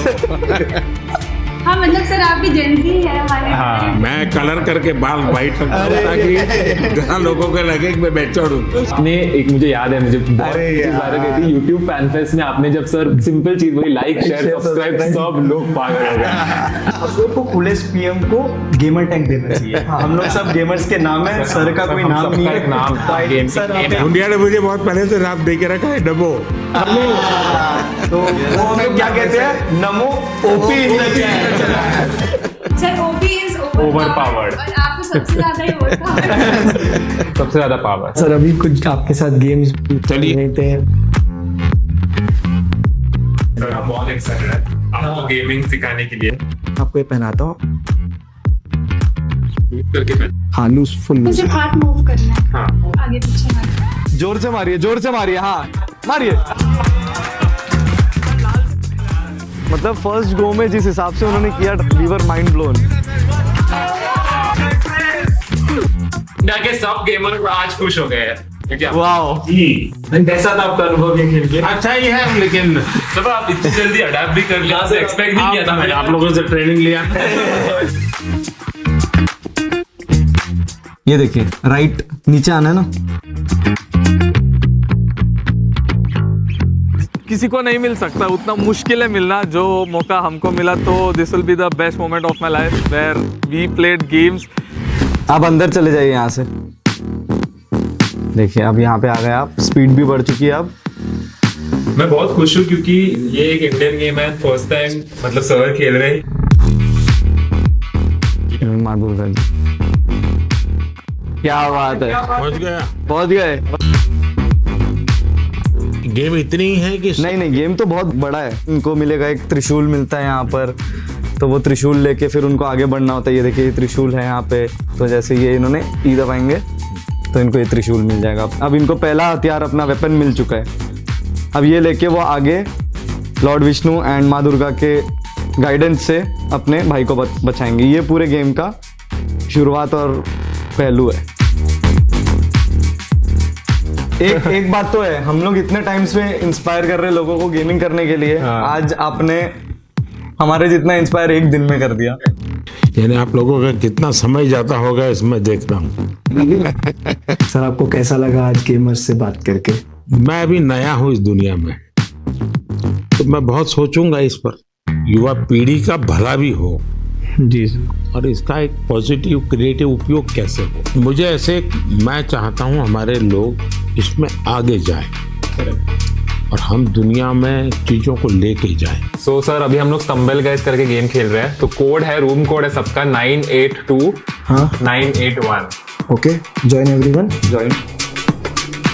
हाँ मतलब सर आप भी जेंजी है हमारे। हाँ, मैं कलर करके बाल वाइट रखता हूँ ताकि जहाँ लोगों को लगे कि मैं बैठा हूँ। आपने एक, मुझे याद है, मुझे यूट्यूब फैन फेस्ट में आपने जब सर सिंपल चीज वही लाइक शेयर सब्सक्राइब, सब लोग पागल हो गए। आप लोग को कूलेस्ट PM को गेमर टैग देना चाहिए। हम लोग सब गेमर्स के नाम है, सर का कोई नाम नहीं है। नाम इंडिया ने मुझे बहुत पहले से नाम दे के रखा है, नमो। तो वो हमें क्या कहते हैं, नमो OP। Sir OP is over। Over powered, और आपको सबसे ज्यादा ही ओवर पावर। सबसे ज्यादा पावर। सर अभी कुछ आपके साथ गेम्स चलिए बहुत एक्साइटेड है आपको गेमिंग सिखाने के लिए। आपको ये पहनाता हूँ। करके हाँ लूज फुल लूज। मुझे हाथ मूव करना है। हाँ आगे पीछे मत। जोर से मारिए, जोर से मारिए, हाँ मारिए। मतलब फर्स्ट गो में जिस हिसाब से उन्होंने किया, we were mind blown. India के सब गेमर आज खुश हो गए हैं। वाओ, कैसा था आपका अनुभव ये खेल के? अच्छा ही है, लेकिन सब आप इतनी जल्दी अडैप्ट भी कर लिया, एक्सपेक्ट नहीं किया था मैंने आप लोगों से ट्रेनिंग लिया। ये देखिए राइट नीचे आना है ना। किसी को नहीं मिल सकता, उतना मुश्किल है मिलना। जो मौका हमको मिला तो this will be the best moment of my life where we played games. आप अंदर चले जाइए यहाँ से। देखिए अब यहाँ पे आ गए आप, स्पीड भी बढ़ चुकी है अब। मैं बहुत खुश हूँ क्योंकि ये एक इंडियन गेम है, फर्स्ट टाइम मतलब सर खेल रहे हैं। क्या बात है, पहुंच गए। गेम इतनी है कि नहीं गेम तो बहुत बड़ा है। इनको मिलेगा एक त्रिशूल मिलता है यहाँ पर, तो वो त्रिशूल लेके फिर उनको आगे बढ़ना होता है। ये देखिए ये त्रिशूल है यहाँ पे, तो जैसे ये इन्होंने ई दबाएंगे तो इनको ये त्रिशूल मिल जाएगा। अब इनको पहला हथियार अपना वेपन मिल चुका है। अब ये लेके वो आगे लॉर्ड विष्णु एंड माँ दुर्गा के गाइडेंस से अपने भाई को बचाएंगे। ये पूरे गेम का शुरुआत और पहलू है। एक बात तो है, हम लोग इतने टाइम से इंस्पायर कर रहे हैं लोगों को गेमिंग करने के लिए। आज आपने हमारे जितना इंस्पायर एक दिन में कर दिया। यानी आप लोगों का कितना समय जाता होगा इसमें देखता हूँ। सर आपको कैसा लगा आज गेमर्स से बात करके? मैं अभी नया हूँ इस दुनिया में, तो मैं बहुत सोचूंगा इस पर, युवा पीढ़ी का भला भी हो जी सर, और इसका एक पॉजिटिव क्रिएटिव उपयोग कैसे हो। मुझे ऐसे मैं चाहता हूँ हमारे लोग इसमें आगे जाए और हम दुनिया में चीजों को लेके जाए। सो सर अभी हम लोग स्टम्बल गाइस करके गेम खेल रहे हैं। तो कोड है, रूम कोड है सबका 982981। Okay, join everyone, join.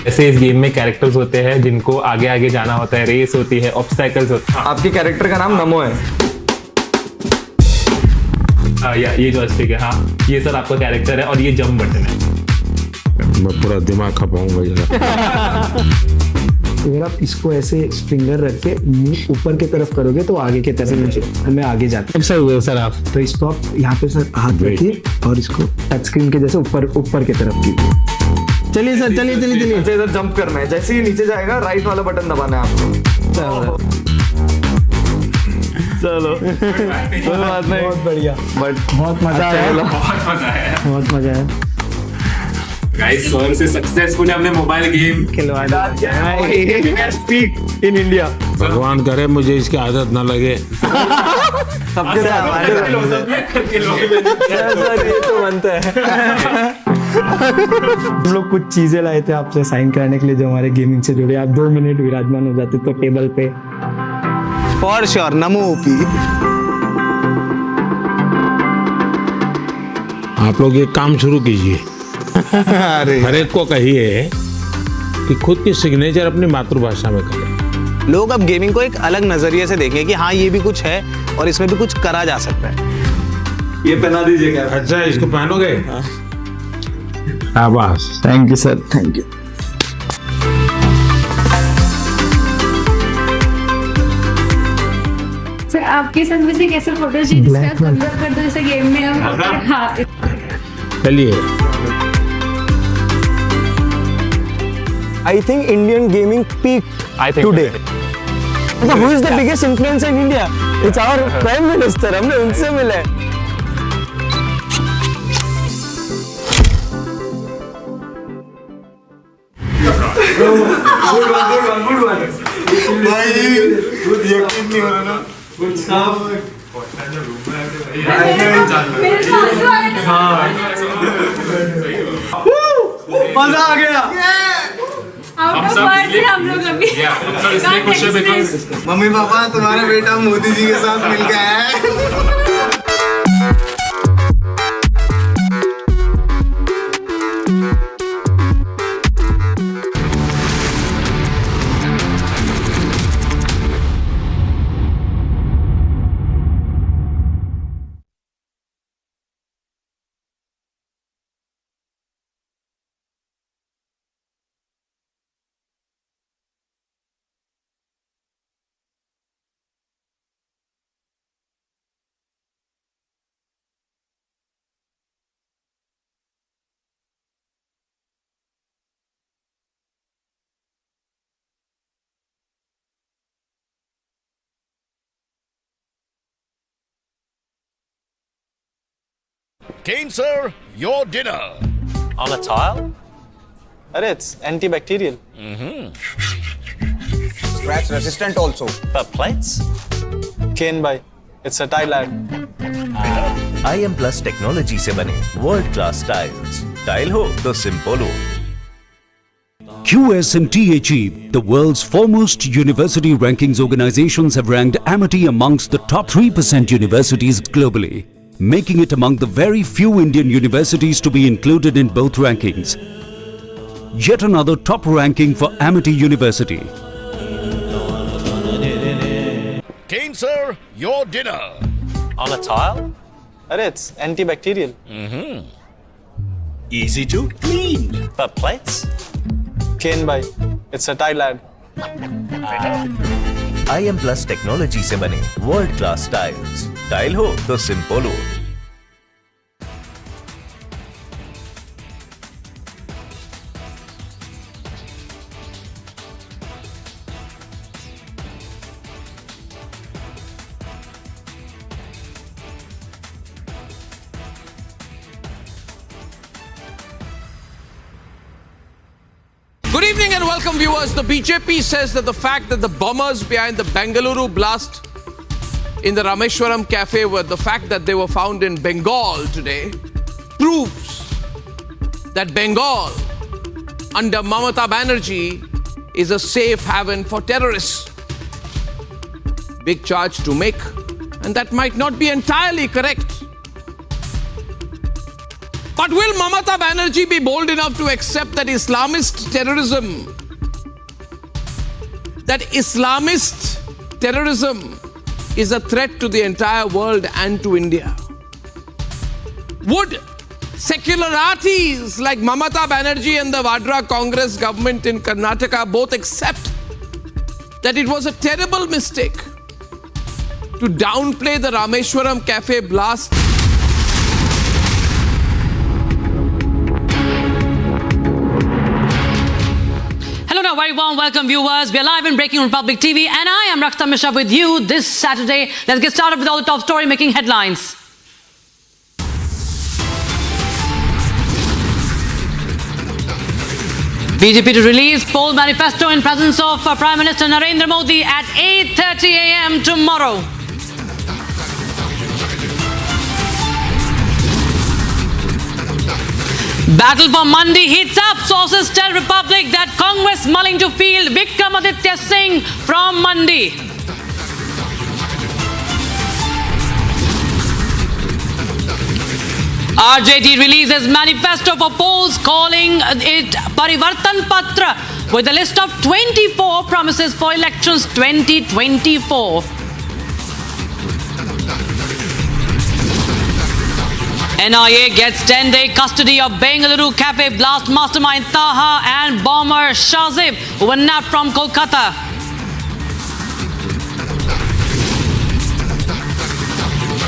ऐसे इस गेम में कैरेक्टर्स होते हैं जिनको आगे आगे जाना होता है, रेस होती है, ऑब्स्टैकल्स होते हैं। आपके कैरेक्टर का नाम नमो है। ये जॉयस्टिक है। हाँ ये सर आपका कैरेक्टर है और ये जंप बटन है। मैं पूरा दिमाग खपाऊंगा जरा। अगर आप इसको ऐसे फिंगर रख के मुंह ऊपर की तरफ करोगे तो आगे की तरफ मैं आगे जाता हूँ। सही हुए सर आप। तो इसको आप यहाँ पे सर हाथ रखिए और इसको टच स्क्रीन के जैसे ऊपर की तरफ कीजिए। चलिए सर, चलिए। इधर जंप करना है। जैसे ही नीचे जाएगा राइट वाला बटन दबाना है आपको। चलो कोई बात नहीं, बहुत बढ़िया, बट बहुत मजा आया, बहुत मजा आया। गाइस सर से सक्सेसफुली हमने मोबाइल गेम खिलवा स्पीक इन इंडिया। भगवान करे मुझे इसकी आदत ना लगे। सबके साथ ये तो बनता है। हम लोग कुछ चीजें लाए थे आपसे साइन कराने के लिए जो हमारे गेमिंग से जुड़े। आप 2 मिनट विराजमान हो जाते तो टेबल पे। For sure, NaMo OP. आप लोग एक काम शुरू कीजिए, हर एक को कहिए कि खुद की सिग्नेचर अपनी मातृभाषा में करें। लोग अब गेमिंग को एक अलग नजरिए से देखें कि हाँ ये भी कुछ है और इसमें भी कुछ करा जा सकता है। ये पहना दीजिएगा। अच्छा इसको पहनोगे? शाबाश, thank you sir, thank you. Sir आपके साथ मुझे कैसे फोटो डिस्कस कर दो जैसे गेम में हम। हाँ चलिए। I think Indian gaming peaked today. Who is the biggest influencer in India? It's our Prime Minister. हमने उनसे मिले। Good one. भाई यकीन नहीं हो रहा ना। Good stuff. मजा आ गया। हम लोग अभी इसलिए खुश है बिकॉज़ मम्मी पापा तुम्हारा बेटा मोदी जी के साथ मिल गया है। Kane, sir, your dinner. On a tile? It's antibacterial. Scratch resistant also. But plates? Kane bhai, it's a tile ad. IM Plus technology से बने वर्ल्ड क्लास टाइल्स टाइल हो तो सिंपल हो QS&THE, the world's foremost university rankings organizations have ranked Amity amongst the top 3% universities globally, making it among the very few Indian universities to be included in both rankings. Yet another top ranking for Amity University. Kane, sir, your dinner. On a tile? It's antibacterial. Easy to clean. But plates? Kane bhai, it's a tile ad. IM Plus technology से बने world class tiles tile हो तो simple हो Good evening and welcome viewers. The BJP says that the fact that the bombers behind the Bengaluru blast in the Rameshwaram cafe were the fact that they were found in Bengal today proves that Bengal under Mamata Banerjee is a safe haven for terrorists. Big charge to make, and that might not be entirely correct. But will Mamata Banerjee be bold enough to accept that Islamist terrorism is a threat to the entire world and to India? Would secularities like Mamata Banerjee and the Vadra Congress government in Karnataka both accept that it was a terrible mistake to downplay the Rameshwaram cafe blast? Hello, very warm welcome viewers. We are live in Breaking Republic TV and I am Rakhta Mishra with you this Saturday. Let's get started with all the top story making headlines. BJP to release poll manifesto in presence of Prime Minister Narendra Modi at 8:30 a.m. tomorrow. Battle for Mandi heats up. Sources tell Republic that Congress mulling to field Vikramaditya Singh from Mandi. RJD releases manifesto for polls calling it Parivartan Patra with a list of 24 promises for elections 2024. NIA gets 10-day custody of Bengaluru cafe blast mastermind Taha and bomber Shazib, who were nabbed from Kolkata.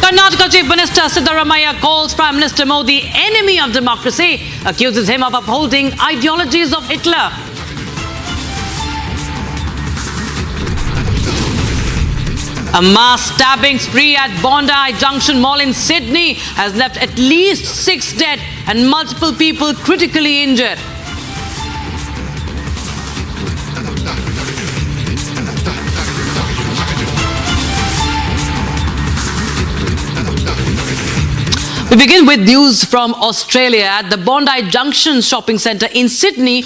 Karnataka Chief Minister Siddaramaiah calls Prime Minister Modi enemy of democracy, accuses him of upholding ideologies of Hitler. A mass stabbing spree at Bondi Junction Mall in Sydney has left at least 6 dead and multiple people critically injured. We begin with news from Australia. At the Bondi Junction shopping centre in Sydney,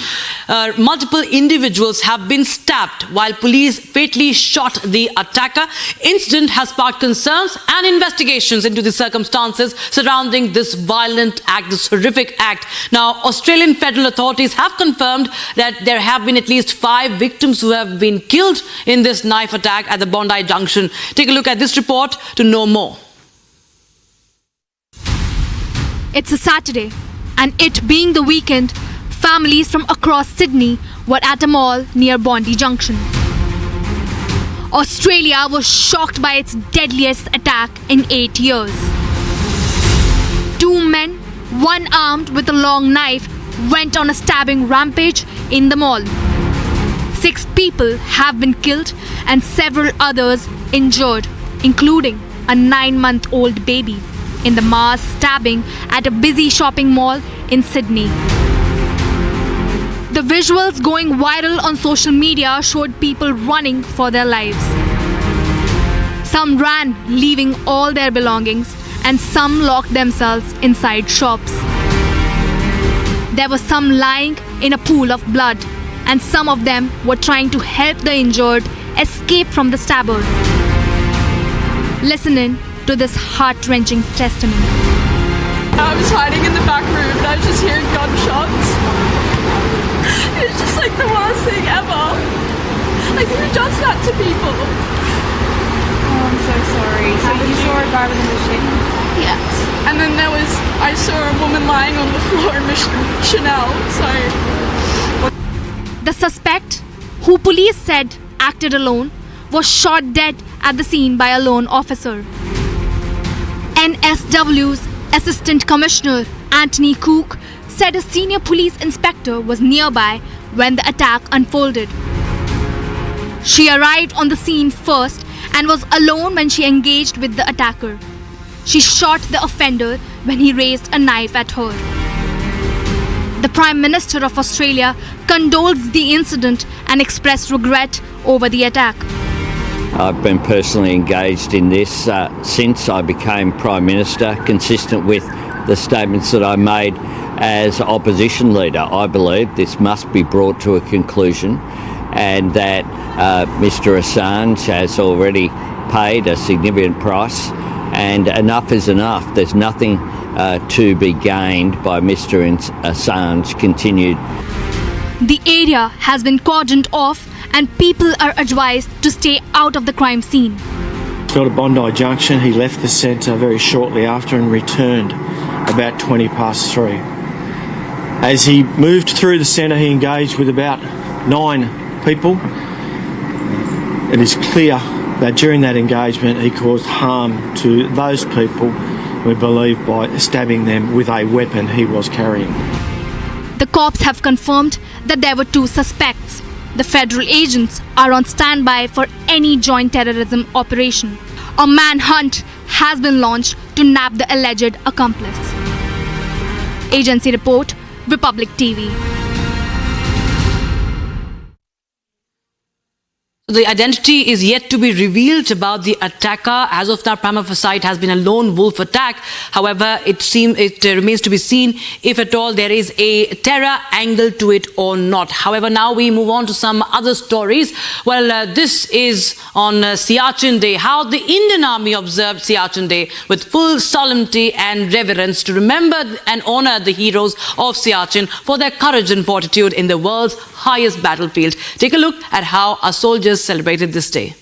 multiple individuals have been stabbed while police fatally shot the attacker. Incident has sparked concerns and investigations into the circumstances surrounding this violent act, this horrific act. Now, Australian federal authorities have confirmed that there have been at least 5 victims who have been killed in this knife attack at the Bondi Junction. Take a look at this report to know more. It's a Saturday, and it being the weekend, families from across Sydney were at a mall near Bondi Junction. Australia was shocked by its deadliest attack in 8 years. 2 men, one armed with a long knife, went on a stabbing rampage in the mall. 6 people have been killed and several others injured, including a 9-month-old baby. in the mass stabbing at a busy shopping mall in Sydney. The visuals going viral on social media showed people running for their lives. Some ran, leaving all their belongings, and some locked themselves inside shops. There were some lying in a pool of blood, and some of them were trying to help the injured escape from the stabber. Listen in to this heart-wrenching testimony. I was hiding in the back room and I was just hearing gunshots. It's just like the worst thing ever. Like, who does that to people? Oh, I'm so sorry. So you saw a guy with a machine? Yes. And then I saw a woman lying on the floor in Chanel, so... The suspect, who police said acted alone, was shot dead at the scene by a lone officer. NSW's Assistant Commissioner Anthony Cook said a senior police inspector was nearby when the attack unfolded. She arrived on the scene first and was alone when she engaged with the attacker. She shot the offender when he raised a knife at her. The Prime Minister of Australia condoled the incident and expressed regret over the attack. I've been personally engaged in this since I became Prime Minister, consistent with the statements that I made as opposition leader. I believe this must be brought to a conclusion and that Mr Assange has already paid a significant price and enough is enough. There's nothing to be gained by Mr Assange continued. The area has been cordoned off and people are advised to stay out of the crime scene. Got to Bondi Junction. He left the centre very shortly after and returned about 3:20. As he moved through the centre, he engaged with about 9 people. It is clear that during that engagement he caused harm to those people, we believe, by stabbing them with a weapon he was carrying. The cops have confirmed that there were 2 suspects. The federal agents are on standby for any joint terrorism operation. A manhunt has been launched to nab the alleged accomplice. Agency report, Republic TV. The identity is yet to be revealed about the attacker. As of now, prima facie, it has been a lone wolf attack. However, it remains to be seen if at all there is a terror angle to it or not. However, now we move on to some other stories. Well, this is on Siachen Day, how the Indian Army observed Siachen Day with full solemnity and reverence to remember and honor the heroes of Siachen for their courage and fortitude in the world's highest battlefield. Take a look at how our soldiers celebrated this day.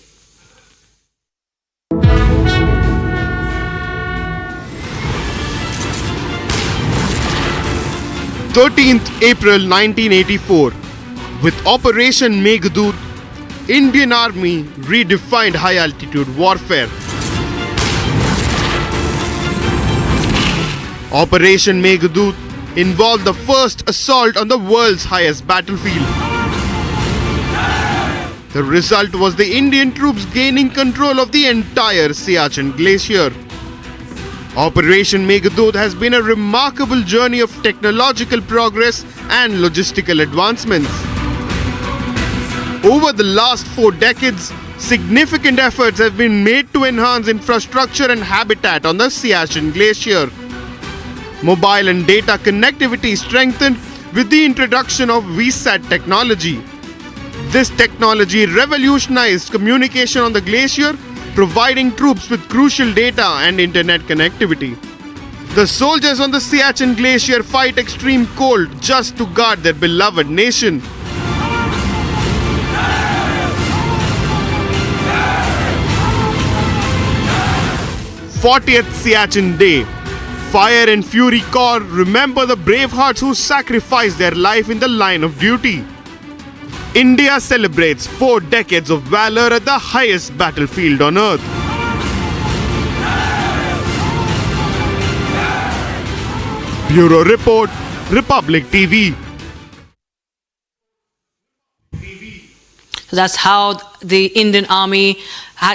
13th April 1984, with Operation Meghdoot, Indian Army redefined high-altitude warfare. Operation Meghdoot involved the first assault on the world's highest battlefield. The result was the Indian troops gaining control of the entire Siachen Glacier. Operation Meghdoot has been a remarkable journey of technological progress and logistical advancements. Over the last 4 decades, significant efforts have been made to enhance infrastructure and habitat on the Siachen Glacier. Mobile and data connectivity strengthened with the introduction of VSAT technology. This technology revolutionized communication on the glacier, providing troops with crucial data and internet connectivity. The soldiers on the Siachen Glacier fight extreme cold just to guard their beloved nation. '40th Siachen Day. Fire and Fury Corps remember the brave hearts who sacrificed their life in the line of duty. India celebrates 4 decades of valor at the highest battlefield on earth. Bureau Report, Republic TV. So that's how the Indian Army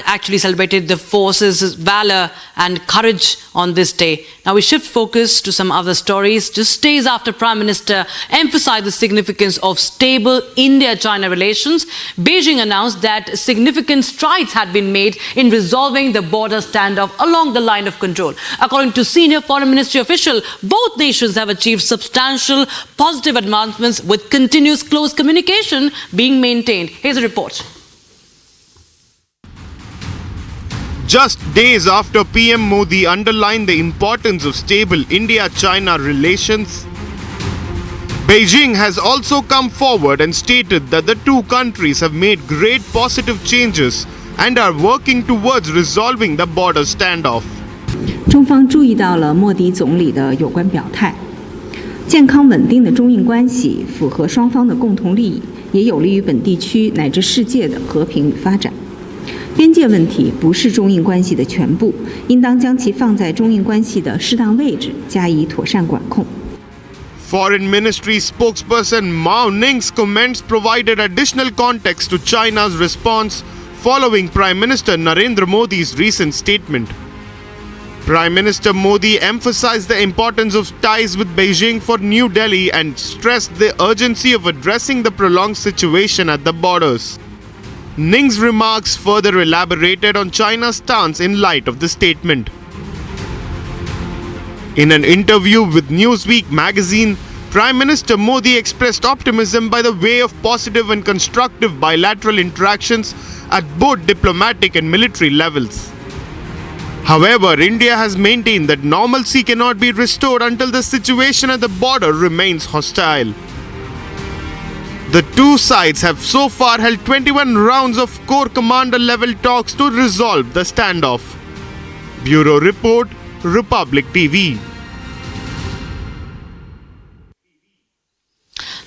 actually celebrated the forces' valor and courage on this day. Now we shift focus to some other stories. Just days after Prime Minister emphasized the significance of stable India-China relations, Beijing announced that significant strides had been made in resolving the border standoff along the line of control. According to senior foreign ministry official, both nations have achieved substantial positive advancements with continuous close communication being maintained. Here's a report. Just days after PM Modi underlined the importance of stable India-China relations, Beijing has also come forward and stated that the two countries have made great positive changes and are working towards resolving the border standoff. 中方注意到了莫迪总理的有关表态，健康稳定的中印关系符合双方的共同利益，也有利于本地区乃至世界的和平与发展。边界问题不是中印关系的全部，应当将其放在中印关系的适当位置，加以妥善管控。 Foreign Ministry spokesperson Mao Ning's comments provided additional context to China's response following Prime Minister Narendra Modi's recent statement. Prime Minister Modi emphasized the importance of ties with Beijing for New Delhi and stressed the urgency of addressing the prolonged situation at the borders. Ning's remarks further elaborated on China's stance in light of the statement. In an interview with Newsweek magazine, Prime Minister Modi expressed optimism by the way of positive and constructive bilateral interactions at both diplomatic and military levels. However, India has maintained that normalcy cannot be restored until the situation at the border remains hostile. The two sides have so far held 21 rounds of core commander level talks to resolve the standoff. Bureau Report, Republic TV.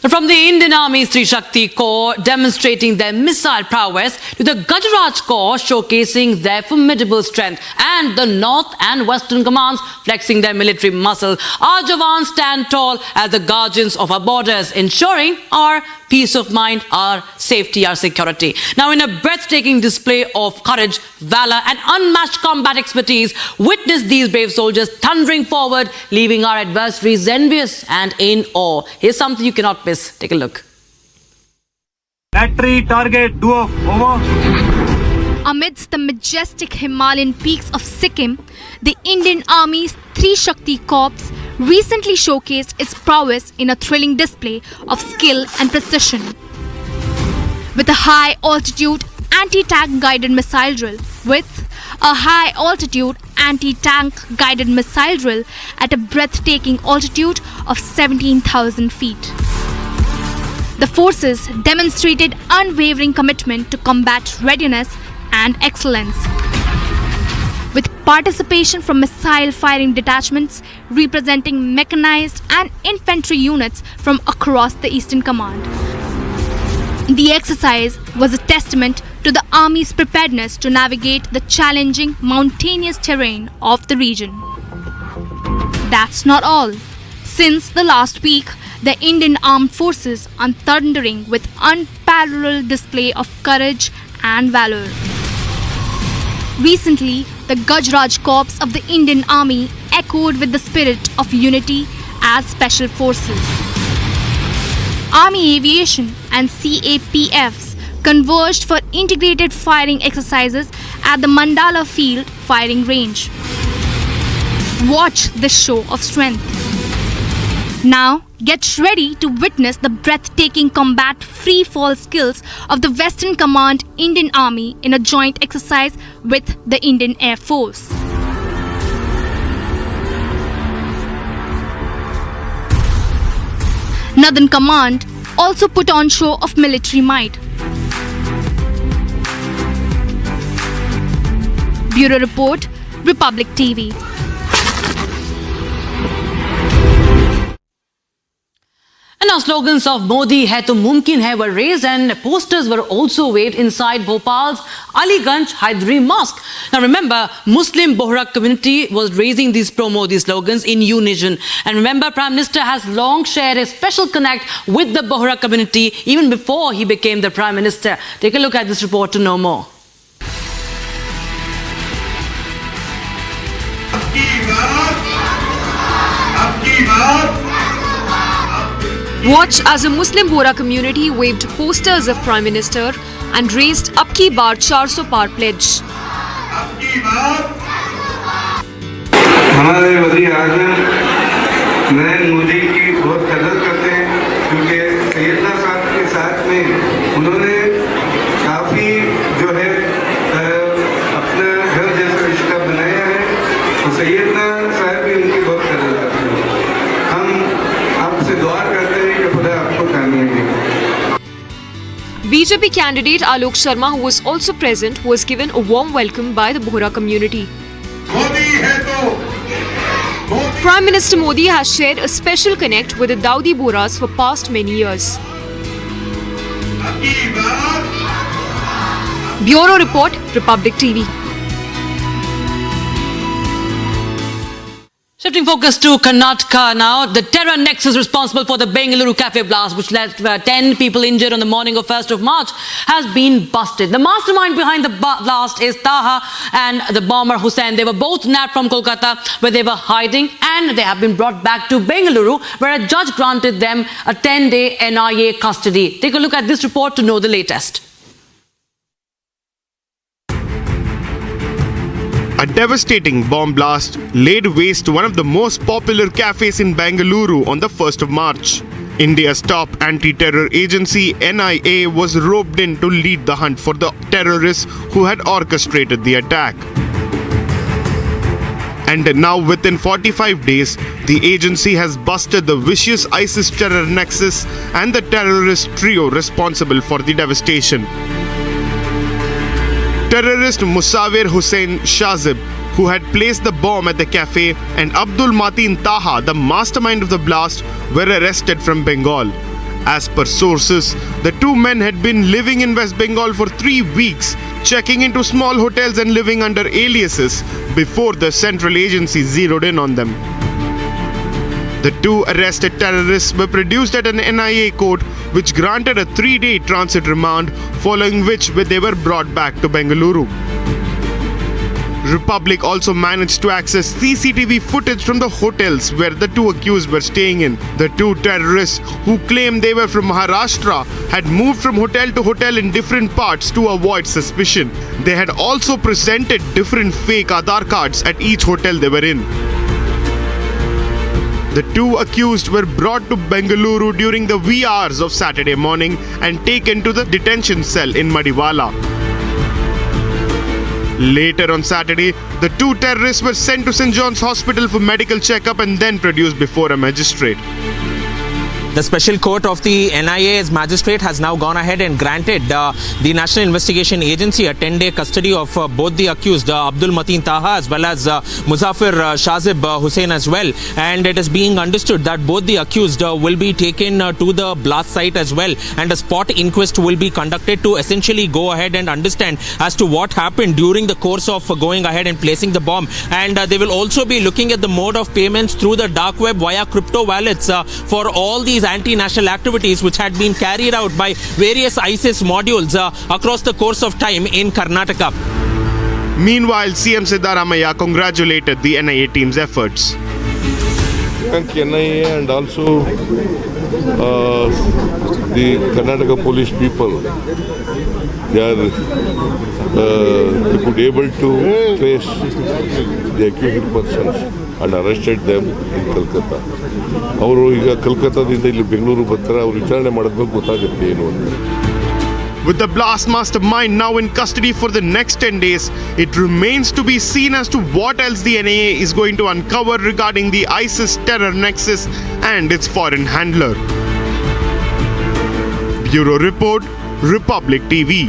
From the Indian Army's Tri-Shakti Corps demonstrating their missile prowess to the Gajraj Corps showcasing their formidable strength and the North and Western Commands flexing their military muscle, our jawans stand tall as the guardians of our borders, ensuring our peace of mind, our safety, our security. Now, in a breathtaking display of courage, valor and unmatched combat expertise, witness these brave soldiers thundering forward, leaving our adversaries envious and in awe. Here's something you cannot miss. Take a look. Battery target duo over. Amidst the majestic Himalayan peaks of Sikkim, the Indian Army's Tri-Shakti Corps recently showcased its prowess in a thrilling display of skill and precision. With a high-altitude anti-tank guided missile drill, at a breathtaking altitude of 17,000 feet. The forces demonstrated unwavering commitment to combat readiness and excellence, with participation from missile firing detachments representing mechanized and infantry units from across the Eastern Command. The exercise was a testament to the Army's preparedness to navigate the challenging mountainous terrain of the region. That's not all. Since the last week, the Indian Armed Forces are thundering with unparalleled display of courage and valor. Recently, the Gajraj Corps of the Indian Army echoed with the spirit of unity as special forces. Army Aviation and CAPFs converged for integrated firing exercises at the Mandala Field firing range. Watch this show of strength. Now, get ready to witness the breathtaking combat free-fall skills of the Western Command Indian Army in a joint exercise with the Indian Air Force. Northern Command also put on show of military might. Bureau Report, Republic TV. And now slogans of Modi hai to mumkin hai were raised and posters were also waved inside Bhopal's Aliganj Haidari Mosque. Now remember, Muslim Bohra community was raising these pro-Modi slogans in unison. And remember, Prime Minister has long shared a special connect with the Bohra community even before he became the Prime Minister. Take a look at this report to know more. Watch as a Muslim Bohra community waved posters of Prime Minister and raised Ab Ki Baar 400 Par pledge. हमारे वज़ीर आज़म नरेंद्र मोदी की बहुत कदर करते हैं क्योंकि सैयदना साहब के साथ में उन्होंने काफ़ी जो है अपना घर जैसा रिश्ता बनाया है और सैयदना साहब भी उनकी बहुत कदर करते हैं। हम आपसे दुआ करते हैं कि खुदा आपको कामयाबी दे। BJP candidate Alok Sharma, who was also present, was given a warm welcome by the Bohra community. Prime Minister Modi has shared a special connect with the Dawoodi Bohras for past many years. Bureau Report, Republic TV. Shifting focus to Karnataka now, the terror nexus responsible for the Bengaluru cafe blast, which left 10 people injured on the morning of 1st of March, has been busted. The mastermind behind the blast is Taha and the bomber Hussain. They were both nabbed from Kolkata, where they were hiding, and they have been brought back to Bengaluru, where a judge granted them a 10-day NIA custody. Take a look at this report to know the latest. A devastating bomb blast laid waste to one of the most popular cafes in Bengaluru on the 1st of March. India's top anti-terror agency, NIA, was roped in to lead the hunt for the terrorists who had orchestrated the attack. And now, within 45 days, the agency has busted the vicious ISIS terror nexus and the terrorist trio responsible for the devastation. Terrorist Musawir Hussain Shazib, who had placed the bomb at the cafe, and Abdul Mateen Taha, the mastermind of the blast, were arrested from Bengal. As per sources, the two men had been living in West Bengal for 3 weeks, checking into small hotels and living under aliases before the central agency zeroed in on them. The two arrested terrorists were produced at an NIA court, which granted a 3-day transit remand, following which they were brought back to Bengaluru. Republic also managed to access CCTV footage from the hotels where the two accused were staying in. The two terrorists, who claimed they were from Maharashtra, had moved from hotel to hotel in different parts to avoid suspicion. They had also presented different fake Aadhaar cards at each hotel they were in. The two accused were brought to Bengaluru during the wee hours of Saturday morning and taken to the detention cell in Madiwala. Later on Saturday, the two terrorists were sent to St. John's Hospital for medical checkup and then produced before a magistrate. The special court of the NIA's magistrate has now gone ahead and granted the National Investigation Agency a 10-day custody of both the accused, Abdul Mateen Taha as well as Musafir Shazib Hussain as well. And it is being understood that both the accused will be taken to the blast site as well, and a spot inquest will be conducted to essentially go ahead and understand as to what happened during the course of going ahead and placing the bomb. And they will also be looking at the mode of payments through the dark web via crypto wallets for all these anti-national activities which had been carried out by various ISIS modules across the course of time in Karnataka. Meanwhile, CM Siddaramaiah congratulated the NIA team's efforts. Thank NIA and also the Karnataka police people. They could able to trace the accused persons and arrested them in Kolkata. ಅವರು ಈಗ ಕಲ್ಕತ್ತಾದಿಂದ ಇಲ್ಲಿ ಬೆಂಗಳೂರು ಬರ್ತಾರೆ, ಅವರು ವಿಚಾರಣೆ ಮಾಡಿದ್ಮೇಲೆ ಗೊತ್ತಾಗುತ್ತೆ ಏನು ಅಂತ. With the blast mastermind now in custody for the next 10 days, it remains to be seen as to what else the NIA is going to uncover regarding the ISIS terror nexus and its foreign handler. Bureau Report, Republic TV.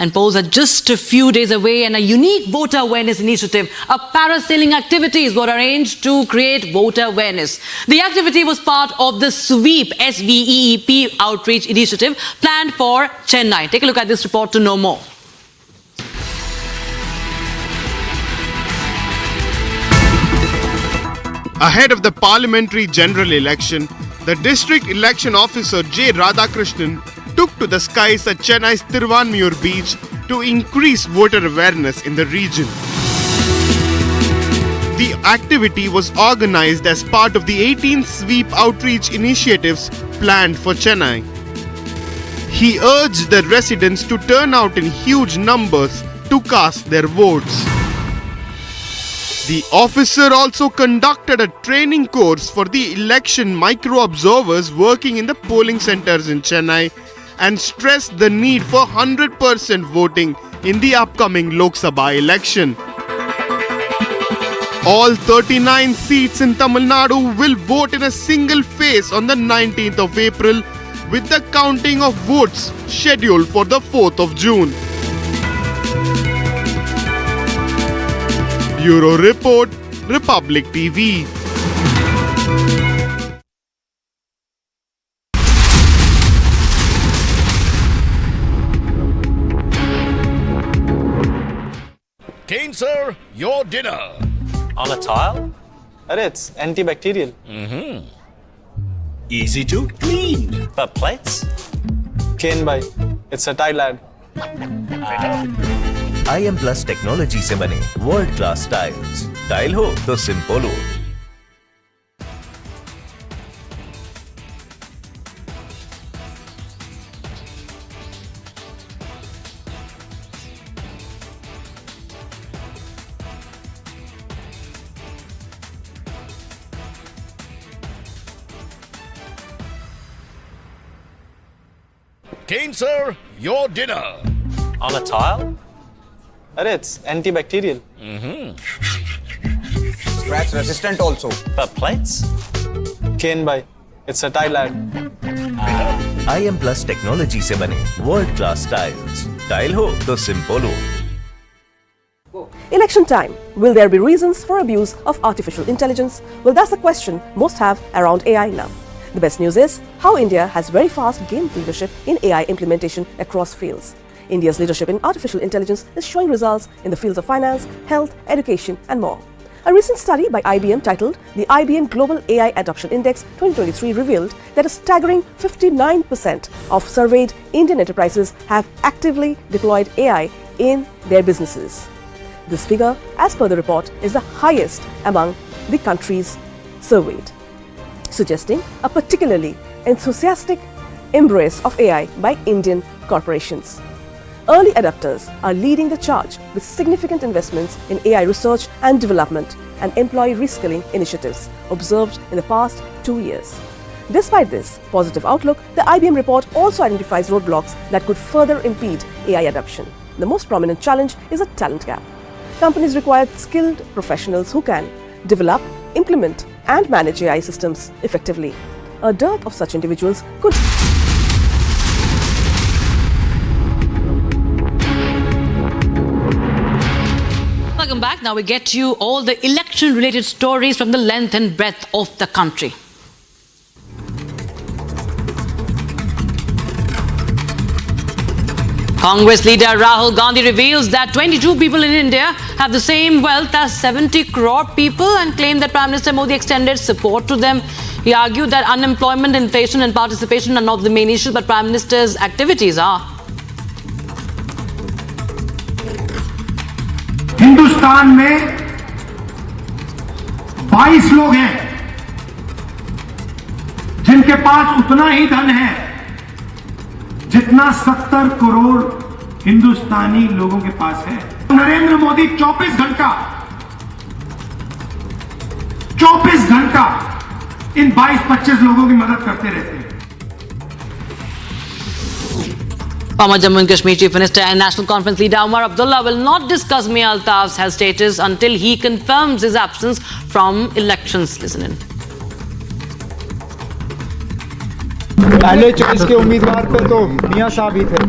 And polls are just a few days away, and a unique voter awareness initiative, a parasailing activities, were arranged to create voter awareness. The activity was part of the SWEEP, SWEEP outreach initiative planned for Chennai. Take a look at this report to know more. Ahead of the parliamentary general election, the district election officer J. Radhakrishnan took to the skies at Chennai's Thiruvanmiyur beach to increase voter awareness in the region. The activity was organized as part of the 18 sweep outreach initiatives planned for Chennai. He urged the residents to turn out in huge numbers to cast their votes. The officer also conducted a training course for the election micro-observers working in the polling centers in Chennai and stressed the need for 100% voting in the upcoming Lok Sabha election. All 39 seats in Tamil Nadu will vote in a single phase on the 19th of April, with the counting of votes scheduled for the 4th of June. Bureau Report, Republic TV. Kane, sir, your dinner. On a tile? Arey, it's antibacterial. Easy to clean. But plates? Kane bhai, it's a tile lad. IM Plus technology से बने world class tiles. Tile हो तो simple हो। Kane, sir, your dinner. On a tile? Arey, it's antibacterial. Scratch resistant also. But plates? Kane bhai, it's a tile lad. IM Plus technology से बने world class tiles. Tile हो तो simple हो। Election time. Will there be reasons for abuse of artificial intelligence? Well, that's the question most have around AI now. The best news is how India has very fast gained leadership in AI implementation across fields. India's leadership in artificial intelligence is showing results in the fields of finance, health, education, and more. A recent study by IBM titled the IBM Global AI Adoption Index 2023 revealed that a staggering 59% of surveyed Indian enterprises have actively deployed AI in their businesses. This figure, as per the report, is the highest among the countries surveyed, suggesting a particularly enthusiastic embrace of AI by Indian corporations. Early adopters are leading the charge with significant investments in AI research and development and employee reskilling initiatives observed in the past 2 years. Despite this positive outlook, the IBM report also identifies roadblocks that could further impede AI adoption. The most prominent challenge is a talent gap. Companies require skilled professionals who can develop, implement, and manage AI systems effectively. A dearth of such individuals could Welcome back. Now we get you all the election-related stories from the length and breadth of the country. Congress leader Rahul Gandhi reveals that 22 people in India have the same wealth as 70 crore people and claimed that Prime Minister Modi extended support to them. He argued that unemployment, inflation and participation are not the main issues, but Prime Minister's activities are. Hindustan में 22 लोग हैं जिनके पास उतना ही धन है जितना 70 करोड़ हिंदुस्तानी लोगों के पास है। नरेंद्र मोदी 24 घंटा इन 22-25 लोगों की मदद करते रहते हैं। Former Jammu and Kashmir Chief Minister and National Conference leader Umar Abdullah will not discuss Mia Altaaf's health status until he confirms his absence from elections. Listen in. पहले चॉइस के उम्मीदवार पे तो मियां साहब ही थे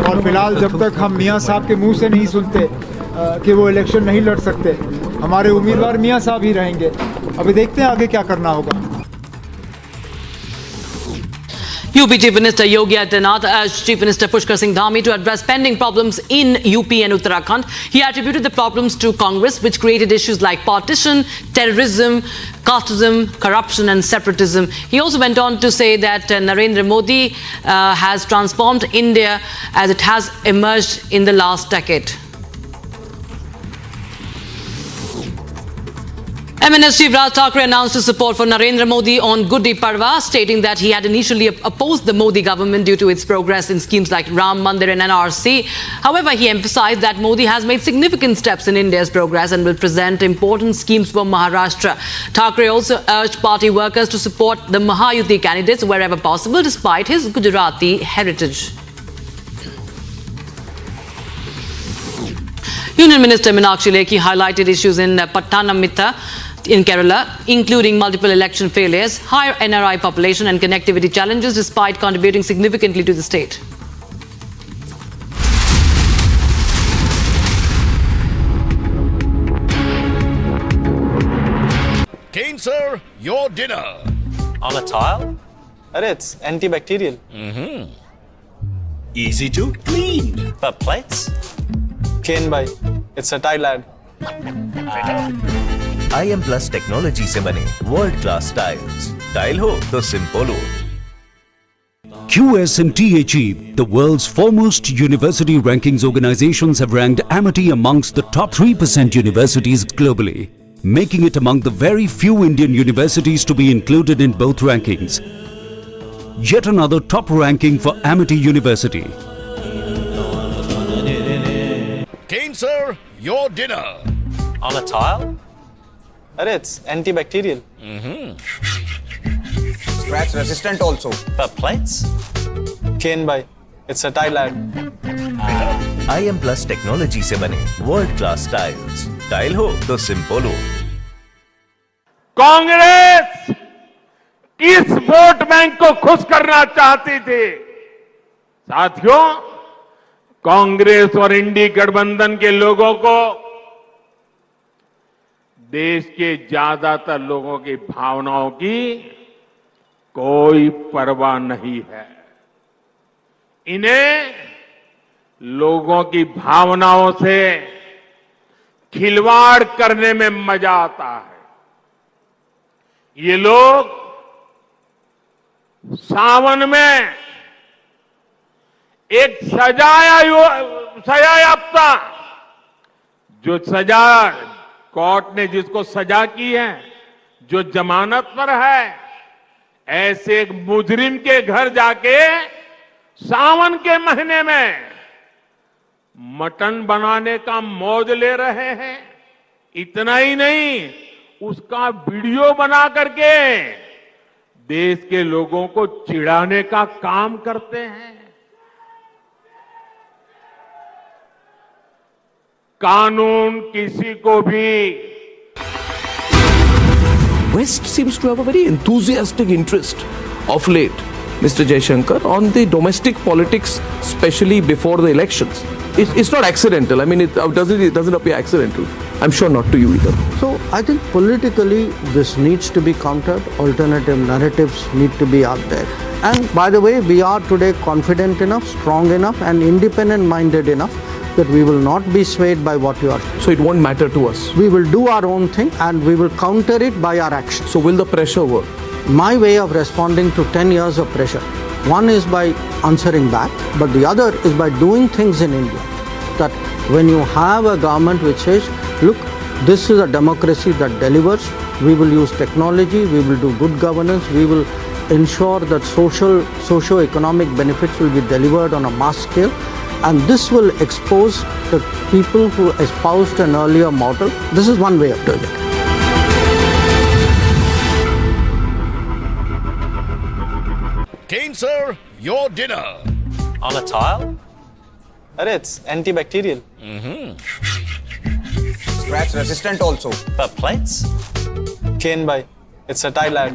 और फिलहाल जब तक हम मियां साहब के मुंह से नहीं सुनते कि वो इलेक्शन नहीं लड़ सकते, हमारे उम्मीदवार मियां साहब ही रहेंगे। अभी देखते हैं आगे क्या करना होगा। UP Chief Minister Yogi Adityanath urged Chief Minister Pushkar Singh Dhami to address pending problems in UP and Uttarakhand. He attributed the problems to Congress, which created issues like partition, terrorism, casteism, corruption and separatism. He also went on to say that Narendra Modi has transformed India as it has emerged in the last decade. MNS Chief Raj Thackeray announced his support for Narendra Modi on Gudi Padwa, stating that he had initially opposed the Modi government due to its progress in schemes like Ram Mandir and NRC. However, he emphasized that Modi has made significant steps in India's progress and will present important schemes for Maharashtra. Thackeray also urged party workers to support the Mahayuti candidates wherever possible, despite his Gujarati heritage. Union Minister Meenakshi Lekhi highlighted issues in Pattanamthitta in Kerala, including multiple election failures, higher NRI population and connectivity challenges, despite contributing significantly to the state. Kane, sir, your dinner. On a tile? It's antibacterial. Easy to clean. But plates? Kane bhai, it's a tile ad. IM Plus technology से बने world class tiles tile हो तो simple हो QS&T achieved the world's foremost university rankings. Organizations have ranked Amity amongst the top 3% universities globally, making it among the very few Indian universities to be included in both rankings. Yet another top ranking for Amity University. Kane, sir, your dinner. On a tile? It's antibacterial. Scratch resistant also. But plates? Kane bhai, it's a tile ad. IM Plus technology से बने world class tiles tile हो तो simple हो कांग्रेस किस vote bank को खुश करना चाहती थी? साथियों, कांग्रेस और इंडी गठबंधन के लोगों को देश के ज्यादातर लोगों की भावनाओं की कोई परवाह नहीं है। इन्हें लोगों की भावनाओं से खिलवाड़ करने में मजा आता है। ये लोग सावन में एक सजायाफ्ता जो सजा कोर्ट ने जिसको सजा की है, जो जमानत पर है, ऐसे एक मुजरिम के घर जाके सावन के महीने में मटन बनाने का मौज ले रहे हैं। इतना ही नहीं, उसका वीडियो बना करके देश के लोगों को चिढ़ाने का काम करते हैं। कानून किसी को भी West seems to have a very enthusiastic interest of late, Mr. Jaishankar, on the domestic politics, especially before the elections. It's not accidental. I mean, it doesn't appear accidental. I'm sure not to you either. So I think politically this needs to be countered. Alternative narratives need to be out there. And by the way, we are today confident enough, strong enough and independent-minded enough that we will not be swayed by what you are. So it won't matter to us. We will do our own thing and we will counter it by our actions. So will the pressure work? My way of responding to 10 years of pressure, one is by answering back, but the other is by doing things in India. That when you have a government which says, look, this is a democracy that delivers, we will use technology, we will do good governance, we will ensure that socio-economic benefits will be delivered on a mass scale. And this will expose the people who espoused an earlier model. This is one way of doing it. Kane, sir, your dinner. On a tile? It's antibacterial. Scratch resistant also. But plates? Kane bhai, it's a tile ad.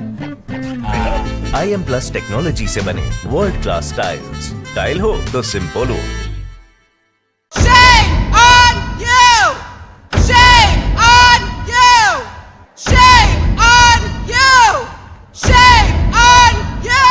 IM Plus technology से बने world class tiles tile हो तो simple हो Shame on you! Shame on you! Shame on you! Shame on you!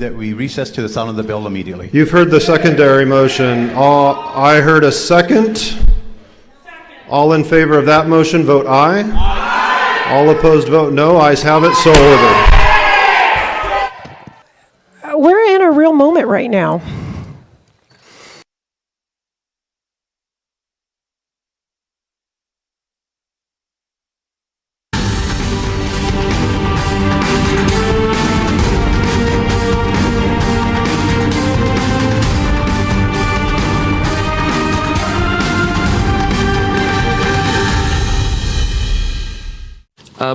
that we recess to the sound of the bell immediately. You've heard the secondary motion. I heard a second. All in favor of that motion, vote aye. Aye. All opposed, vote no. Ayes have it, so ordered. We're in a real moment right now.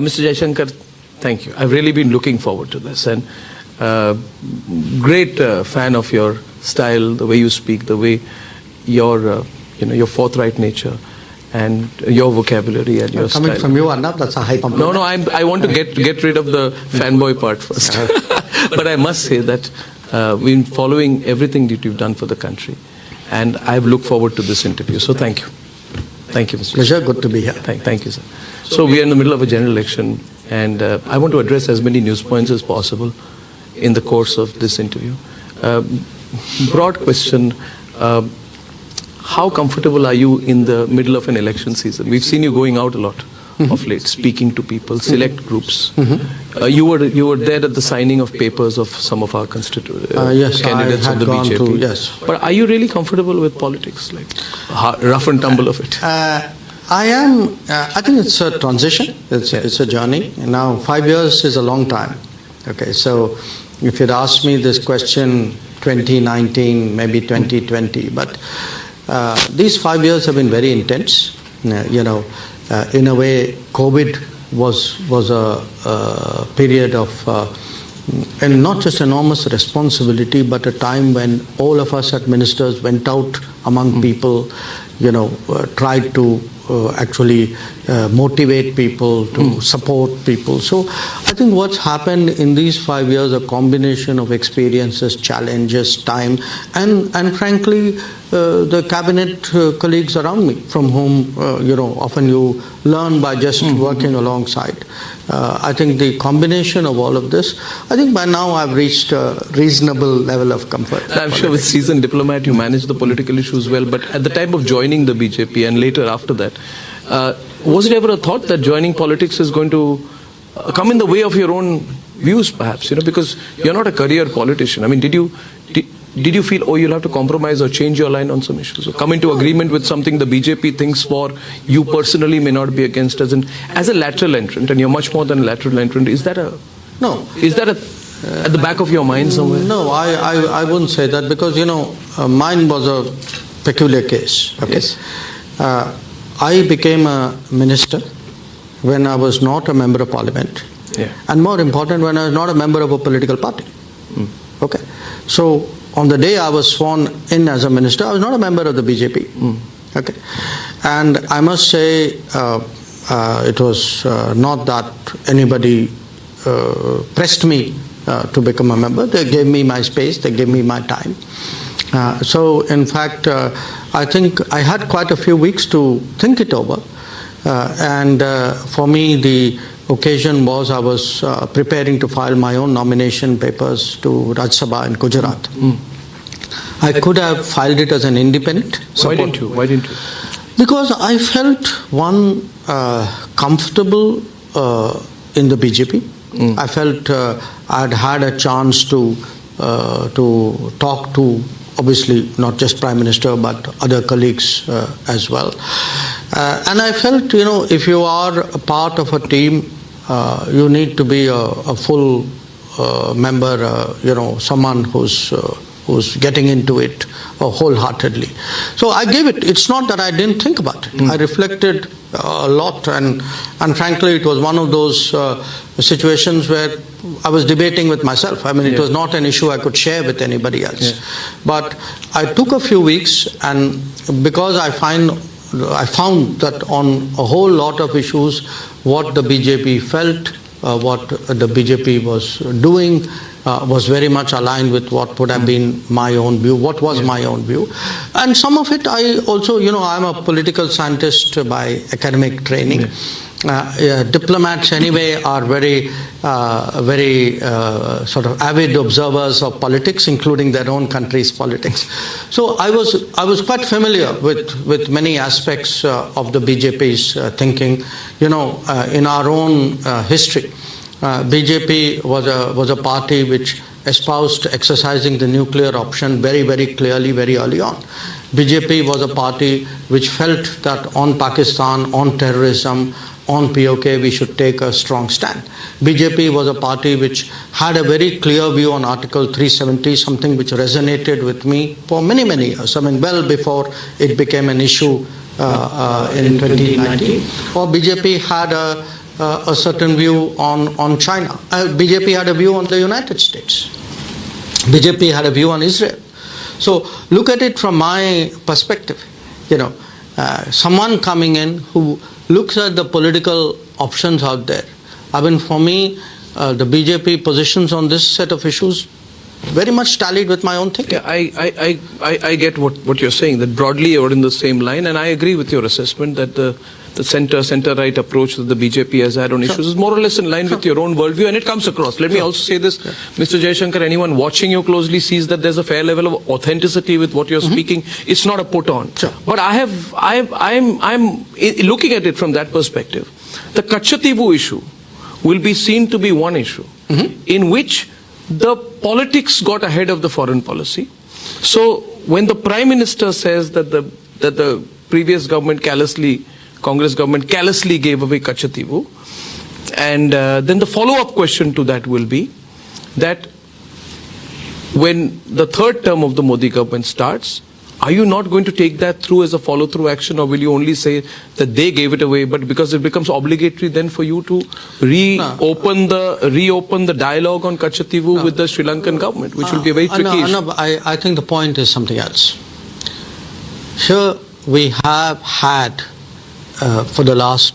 Mr. Jaishankar, thank you. I've really been looking forward to this, and great fan of your style, the way you speak, the way your forthright nature, and your vocabulary and your style. Coming from you, Arnab, that's a high compliment. No, I want to get rid of the fanboy part first. But I must say that we've been following everything that you've done for the country, and I've looked forward to this interview. So thank you. Thank you, Mr. Pleasure, good to be here. Thank you, sir. So we are in the middle of a general election, and I want to address as many news points as possible in the course of this interview. Broad question, how comfortable are you in the middle of an election season? We've seen you going out a lot of late, speaking to people, select groups. You were there at the signing of papers of some of our yes, candidates of the BJP. Yes. But are you really comfortable with politics, like rough and tumble of it? I am. I think it's a transition. It's a journey. Now, 5 years is a long time. Okay, so if you'd asked me this question 2019, maybe 2020, but these 5 years have been very intense. In a way, COVID was a period of and not just enormous responsibility, but a time when all of us as ministers went out among people, tried to actually motivate people, to support people. So I think what's happened in these 5 years, a combination of experiences, challenges, time, and frankly, the cabinet colleagues around me, from whom, often you learn by just working alongside. I think the combination of all of this, I think by now I've reached a reasonable level of comfort. I'm sure with seasoned diplomat you manage the political issues well, but at the time of joining the BJP and later after that, was it ever a thought that joining politics is going to come in the way of your own views, perhaps? Because you're not a career politician. I mean, did you feel, you'll have to compromise or change your line on some issues, or come into agreement with something the BJP thinks for you personally may not be against, as a lateral entrant, and you're much more than a lateral entrant? Is that at the back of your mind somewhere? No, I wouldn't say that, because mine was a peculiar case. Okay. Yes. I became a minister when I was not a member of parliament, and more important, when I was not a member of a political party. Okay, so on the day I was sworn in as a minister, I was not a member of the BJP. Okay, and I must say it was not that anybody pressed me to become a member. They gave me my space, they gave me my time. So in fact, I think I had quite a few weeks to think it over, and for me the occasion was I was preparing to file my own nomination papers to Rajya Sabha in Gujarat. I could have filed it as an independent. Why didn't you? Because I felt comfortable in the BJP. I felt I'd had a chance to talk to, obviously not just Prime Minister but other colleagues as well. And I felt, if you are a part of a team, you need to be a full member, someone who's getting into it wholeheartedly. So I gave it. It's not that I didn't think about it. I reflected a lot, and frankly it was one of those situations where I was debating with myself. I mean, it was not an issue I could share with anybody else. But I took a few weeks, and because I found that on a whole lot of issues, what the BJP felt, what the BJP was doing, was very much aligned with what would have been my own view, what was my own view. And some of it I also, I'm a political scientist by academic training. diplomats anyway are very sort of avid observers of politics, including their own country's politics. So I was quite familiar with many aspects of the BJP's thinking. In our own history, BJP was a party which espoused exercising the nuclear option very, very clearly, very early on. BJP was a party which felt that on Pakistan, on terrorism, on POK, we should take a strong stand. BJP was a party which had a very clear view on Article 370, something which resonated with me for many, many years. I mean, well before it became an issue in 2019. Or BJP had a certain view on China. BJP had a view on the United States. BJP had a view on Israel. So look at it from my perspective. Someone coming in who looks at the political options out there. I mean, for me, the BJP positions on this set of issues very much tallied with my own thinking. Yeah, I get what you're saying, that broadly you're in the same line, and I agree with your assessment that the center-right approach that the BJP has had on issues is more or less in line with your own worldview, and it comes across. Let me also say this, Mr. Jaishankar, anyone watching you closely sees that there's a fair level of authenticity with what you're speaking. It's not a put-on. But I'm looking at it from that perspective. The Kachativu issue will be seen to be one issue in which the politics got ahead of the foreign policy. So when the Prime Minister says that the previous government Congress government callously gave away Kachativu, and then the follow-up question to that will be that when the third term of the Modi government starts, are you not going to take that through as a follow-through action, or will you only say that they gave it away, but because it becomes obligatory then for you to reopen the dialogue on Kachativu with the Sri Lankan government, which will be a very tricky issue. I think the point is something else. Here we have had for the last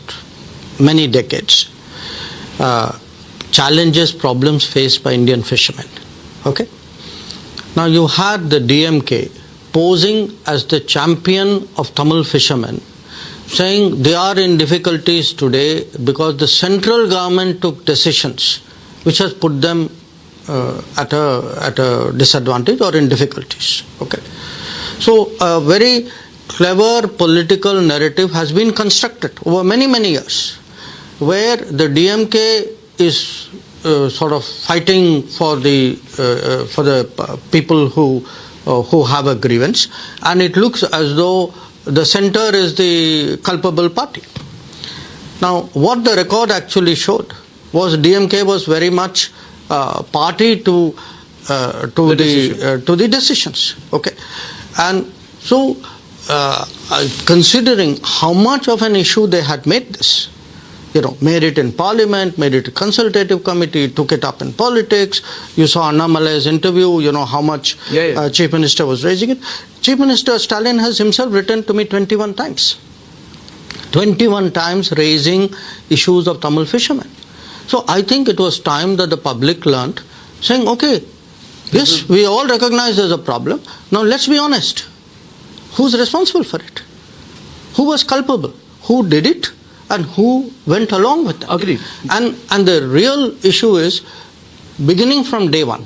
many decades challenges, problems faced by Indian fishermen. Okay? Now you had the DMK posing as the champion of Tamil fishermen, saying they are in difficulties today because the central government took decisions which has put them at a disadvantage or in difficulties. Okay? So a very clever political narrative has been constructed over many, many years, where the DMK is sort of fighting for the people who have a grievance, and it looks as though the center is the culpable party. Now, what the record actually showed was DMK was very much party to the decisions. Okay, and so. Considering how much of an issue they had made this, made it in parliament, made it a consultative committee, took it up in politics. You saw Annamalai's interview, how much Chief Minister was raising it. Chief Minister Stalin has himself written to me 21 times. 21 times raising issues of Tamil fishermen. So I think it was time that the public learnt, saying, okay, yes, we all recognize there's a problem. Now let's be honest. Who's responsible for it? Who was culpable? Who did it? And who went along with it? Agreed. And the real issue is, beginning from day one,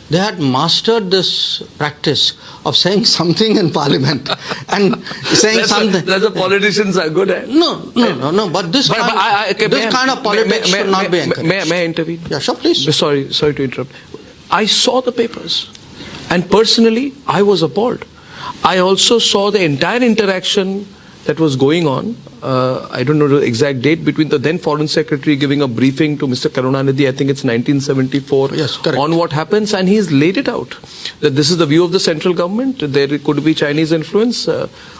they had mastered this practice of saying something in parliament and saying something. That's what politicians are good at. No. But this kind of politics should not be encouraged. May I intervene? Yeah, sure, please. Sorry to interrupt. I saw the papers, and personally, I was appalled. I also saw the entire interaction that was going on. I don't know the exact date, between the then Foreign Secretary giving a briefing to Mr. Karunanidhi, I think it's 1974, yes, correct, on what happens, and he's laid it out. That this is the view of the central government, there could be Chinese influence,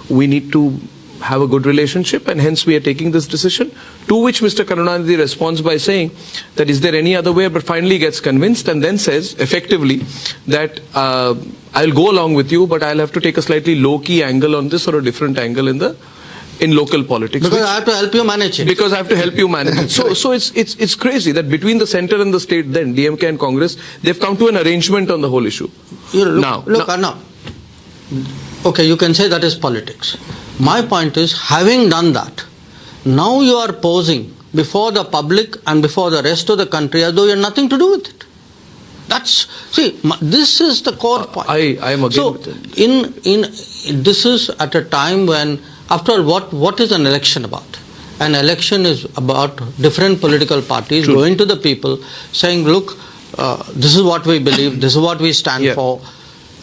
we need to have a good relationship, and hence we are taking this decision. To which Mr. Karunanidhi responds by saying that is there any other way, but finally gets convinced and then says effectively that I'll go along with you, but I'll have to take a slightly low-key angle on this or a different angle in local politics. Because I have to help you manage it. Because I have to help you manage it. So it's crazy that between the center and the state, then DMK and Congress, they've come to an arrangement on the whole issue. Now, okay, you can say that is politics. My point is, having done that, Now you are posing before the public and before the rest of the country as though you have nothing to do with it. This is the core point. I am again with it. This is at a time when, after all, what is an election about? An election is about different political parties going to the people saying, look, this is what we believe, this is what we stand for,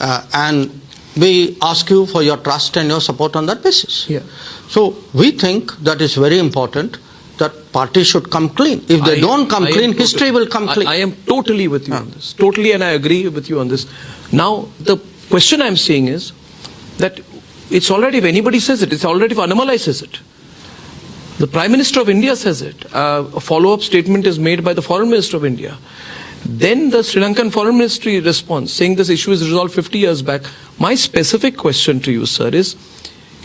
and we ask you for your trust and your support on that basis. So we think that is very important that parties should come clean. If they don't come clean, history will come clean. I am totally with you on this. Totally, and I agree with you on this. Now, the question I am saying is that it's already, if anybody says it, it's already if Annamalai says it. The Prime Minister of India says it. A follow-up statement is made by the Foreign Minister of India. Then the Sri Lankan Foreign Ministry responds, saying this issue is resolved 50 years back. My specific question to you, sir, is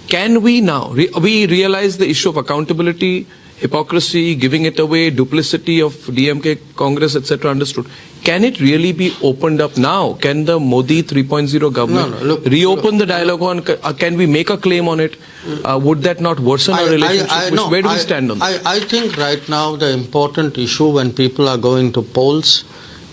can we now, we realize the issue of accountability, hypocrisy, giving it away, duplicity of DMK, Congress, etc. understood. Can it really be opened up now? Can the Modi 3.0 government reopen the dialogue on, can we make a claim on it? Would that not worsen our relationship? Where do we stand on that? I think right now the important issue when people are going to polls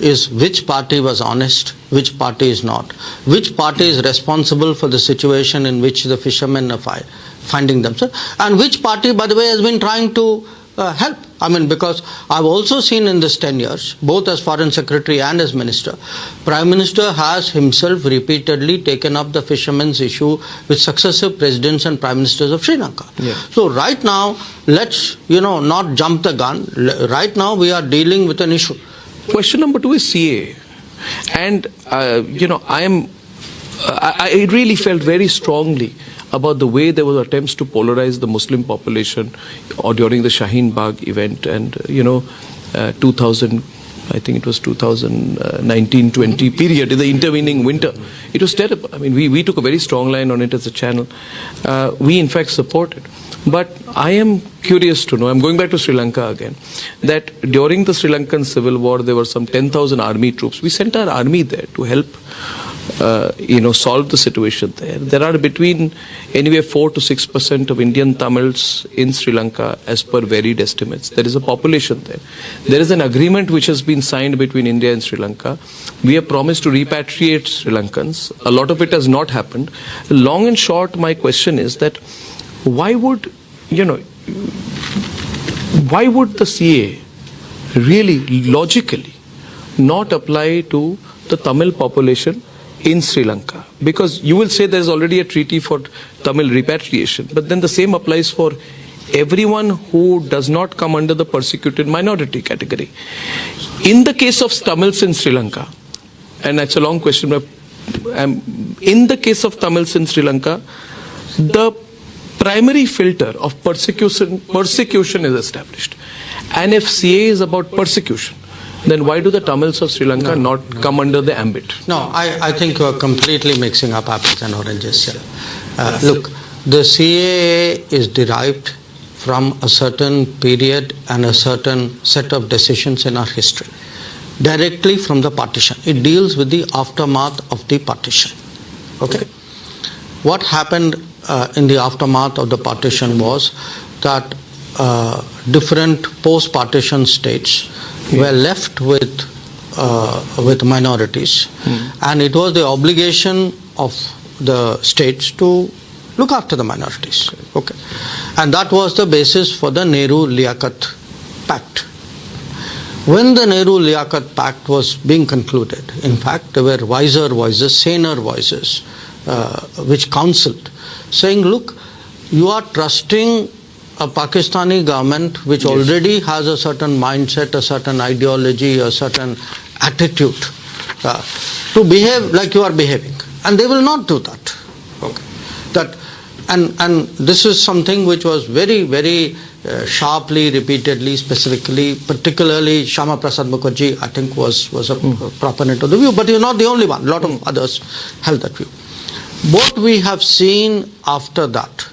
is which party was honest, which party is not. Which party is responsible for the situation in which the fishermen are finding themselves, and which party, by the way, has been trying to help. I mean, because I've also seen in this 10 years, both as Foreign Secretary and as Minister, Prime Minister has himself repeatedly taken up the fishermen's issue with successive presidents and Prime Ministers of Sri Lanka. So right now, let's, not jump the gun. Right now, we are dealing with an issue. Question number 2 is CAA. And, I really felt very strongly about the way there were attempts to polarize the Muslim population or during the Shaheen Bagh event and, 2000, I think it was 2019-20 period, in the intervening winter. It was terrible. I mean, we took a very strong line on it as a channel. We, in fact, supported. But I am curious to know, I'm going back to Sri Lanka again, that during the Sri Lankan civil war, there were some 10,000 army troops. We sent our army there to help solve the situation there. There are between anywhere 4 to 6% of Indian Tamils in Sri Lanka as per varied estimates. There is a population there. There is an agreement which has been signed between India and Sri Lanka. We have promised to repatriate Sri Lankans. A lot of it has not happened. Long and short, my question is that why would the CA really logically not apply to the Tamil population in Sri Lanka? Because you will say there is already a treaty for Tamil repatriation, but then the same applies for everyone who does not come under the persecuted minority category. In the case of Tamils in Sri Lanka, and that's a long question, but in the case of Tamils in Sri Lanka, the primary filter of persecution is established. And if CA is about persecution, then why do the Tamils of Sri Lanka not come under the ambit? No, I think you are completely mixing up apples and oranges here. Look, the CAA is derived from a certain period and a certain set of decisions in our history, directly from the partition. It deals with the aftermath of the partition. Okay? What happened in the aftermath of the partition was that different post-partition states were left with minorities, and it was the obligation of the states to look after the minorities. Okay, and that was the basis for the Nehru-Liaquat Pact. When the Nehru-Liaquat Pact was being concluded, in fact, there were wiser voices, saner voices, which counseled, saying, look, you are trusting a Pakistani government which already has a certain mindset, a certain ideology, a certain attitude to behave like you are behaving, and they will not do that. Okay, and this is something which was very, very sharply, repeatedly, specifically, particularly Shama Prasad Mukherjee, I think, was a proponent of the view, but he was not the only one. A lot of others held that view. What we have seen after that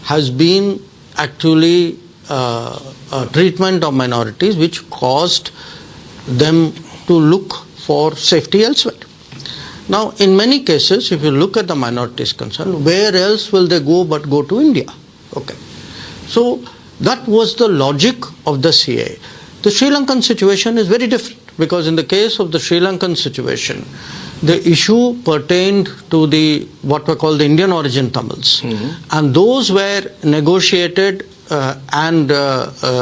has been actually a treatment of minorities which caused them to look for safety elsewhere. Now, in many cases, if you look at the minorities concerned, where else will they go but go to India? Okay. So, That was the logic of the CAA. The Sri Lankan situation is very different, because in the case of the Sri Lankan situation, the issue pertained to the what were called the Indian origin Tamils, and those were negotiated and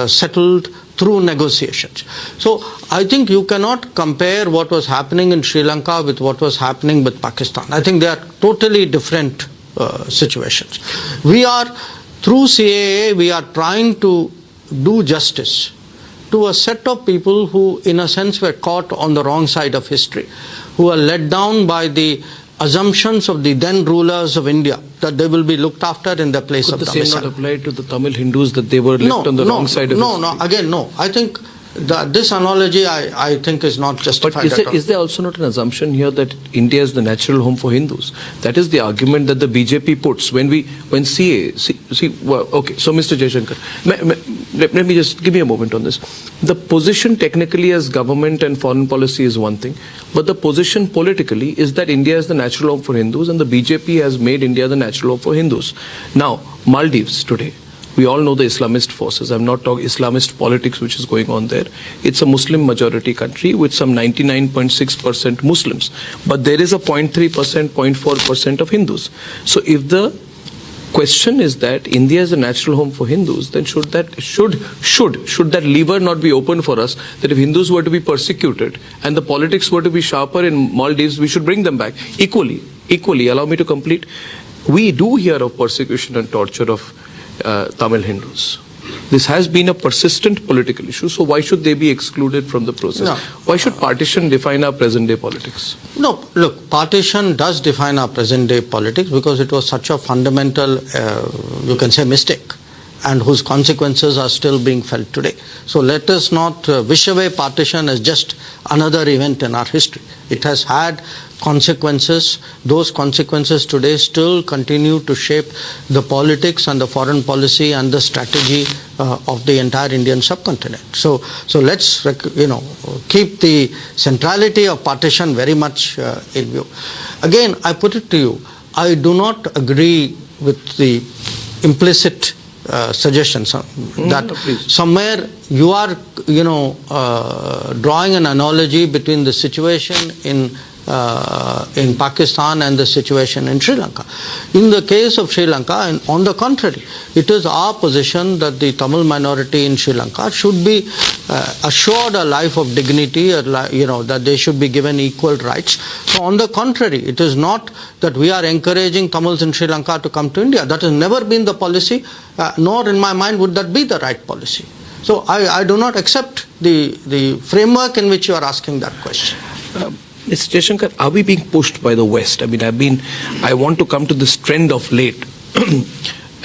settled through negotiations. So I think you cannot compare what was happening in Sri Lanka with what was happening with Pakistan. I think they are totally different situations. We are, through CAA, we are trying to do justice to a set of people who, in a sense, were caught on the wrong side of history, who are let down by the assumptions of the then rulers of India that they will be looked after in the place of domicile. Could the same not apply to the Tamil Hindus, that they were left on the wrong side of history? No, again, no. I think this analogy, I think, is not justified. But is there also not an assumption here that India is the natural home for Hindus? That is the argument that the BJP puts when CA. Okay, so Mr. Jaishankar, let me just give me a moment on this. The position technically as government and foreign policy is one thing, but the position politically is that India is the natural home for Hindus, and the BJP has made India the natural home for Hindus. Now, Maldives today, we all know the Islamist forces. I'm not talking Islamist politics which is going on there. It's a Muslim majority country with some 99.6% Muslims. But there is a 0.3%, 0.4% of Hindus. So if the question is that India is a natural home for Hindus, then should that lever not be open for us, that if Hindus were to be persecuted and the politics were to be sharper in Maldives, we should bring them back. Equally, allow me to complete. We do hear of persecution and torture of Tamil Hindus. This has been a persistent political issue, so why should they be excluded from the process? No. Why should partition define our present day politics? No, look, partition does define our present day politics because it was such a fundamental, you can say, mistake, and whose consequences are still being felt today. So let us not wish away partition as just another event in our history. It has had consequences. Those consequences today still continue to shape the politics and the foreign policy and the strategy of the entire Indian subcontinent. So let's keep the centrality of partition very much in view. Again, I put it to you, I do not agree with the implicit suggestion that somewhere you are drawing an analogy between the situation in Pakistan and the situation in Sri Lanka. In the case of Sri Lanka, and on the contrary, it is our position that the Tamil minority in Sri Lanka should be assured a life of dignity, that they should be given equal rights. So on the contrary, it is not that we are encouraging Tamils in Sri Lanka to come to India. That has never been the policy, nor in my mind would that be the right policy. So I do not accept the framework in which you are asking that question. Mr. Jaishankar, are we being pushed by the West? I mean, I want to come to this trend of late.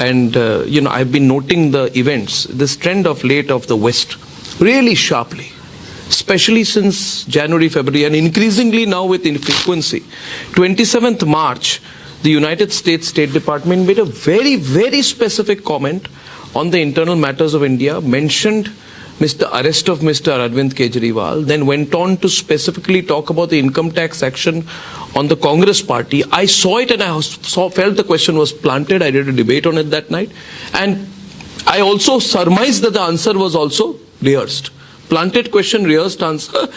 And, I've been noting the events, this trend of late of the West, really sharply, especially since January, February, and increasingly now with frequency. 27th March, the United States State Department made a very, very specific comment on the internal matters of India, mentioned the arrest of Mr. Arvind Kejriwal, then went on to specifically talk about the income tax action on the Congress party. I saw it and I felt the question was planted. I did a debate on it that night. And I also surmised that the answer was also rehearsed. Planted question, rehearsed answer.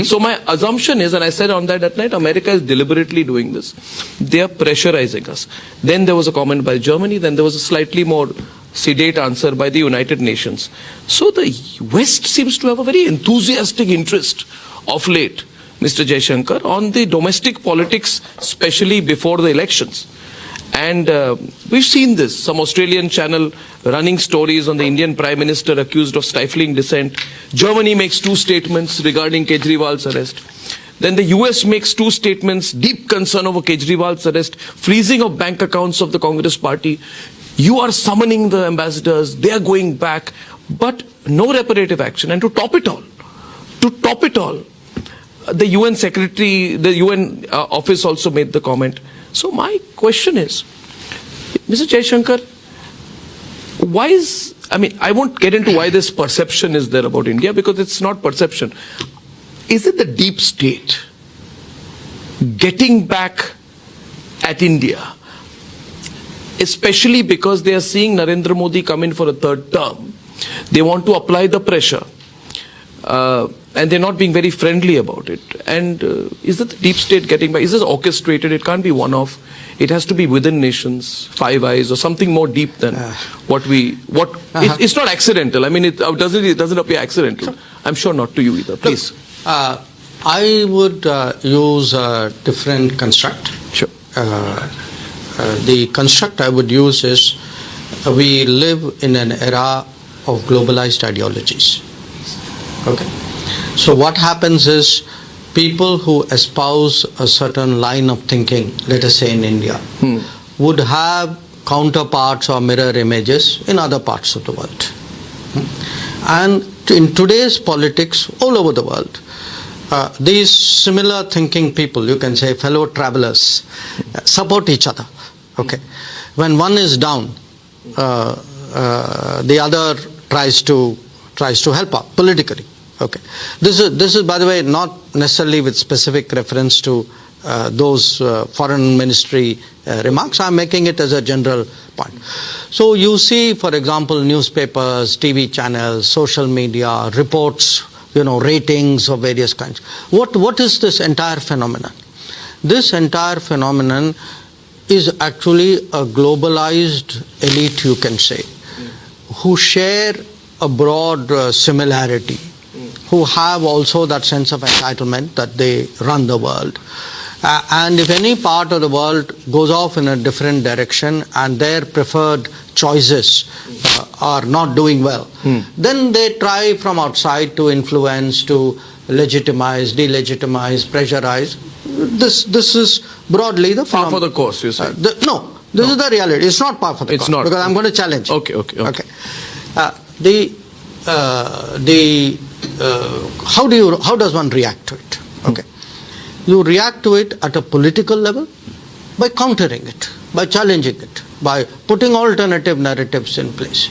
So my assumption is, and I said on that night, America is deliberately doing this. They are pressurizing us. Then there was a comment by Germany. Then there was a slightly more sedate answer by the United Nations. So the West seems to have a very enthusiastic interest of late, Mr. Jaishankar, on the domestic politics, especially before the elections. And we've seen this, some Australian channel running stories on the Indian Prime Minister accused of stifling dissent. Germany makes 2 statements regarding Kejriwal's arrest. Then the US makes 2 statements, deep concern over Kejriwal's arrest, freezing of bank accounts of the Congress party. You are summoning the ambassadors, they are going back, but no reparative action. And to top it all, the UN secretary, the UN office also made the comment. So my question is, Mr. Jaishankar, I won't get into why this perception is there about India, because it's not perception. Is it the deep state getting back at India? Especially because they are seeing Narendra Modi come in for a 3rd term. They want to apply the pressure. And they're not being very friendly about it. And is it the deep state getting by? Is this orchestrated? It can't be one-off. It has to be within nations, Five Eyes, or something more deep than it's not accidental. I mean, it doesn't appear accidental. I'm sure not to you either. Please. I would use a different construct. Sure. The construct I would use is we live in an era of globalized ideologies. Okay. So what happens is people who espouse a certain line of thinking, let us say in India, would have counterparts or mirror images in other parts of the world. And in today's politics all over the world, these similar thinking people, you can say fellow travelers, support each other. Okay. When one is down, the other tries to help out politically. Okay. This is, by the way, not necessarily with specific reference to those foreign ministry remarks. I'm making it as a general point. So you see, for example, newspapers, TV channels, social media, reports, ratings of various kinds. What is this entire phenomenon? This entire phenomenon is actually a globalized elite, you can say, who share a broad similarity, who have also that sense of entitlement that they run the world. And if any part of the world goes off in a different direction and their preferred choices are not doing well, then they try from outside to influence, to legitimize, delegitimize, pressurize. This is broadly the par for the course, you say? No, this is the reality. It's not par for the course. It's not. Because I'm going to challenge. Okay. How does one react to it? Okay. You react to it at a political level by countering it, by challenging it, by putting alternative narratives in place,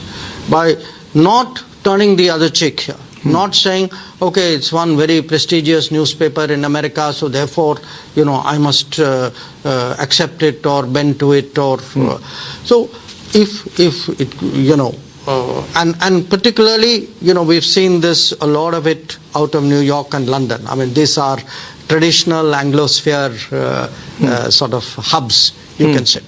by not turning the other cheek here, not saying, okay, it's one very prestigious newspaper in America, so therefore, I must accept it or bend to it, or so if it, and particularly, we've seen this, a lot of it out of New York and London. I mean, these are traditional Anglosphere sort of hubs, you can say.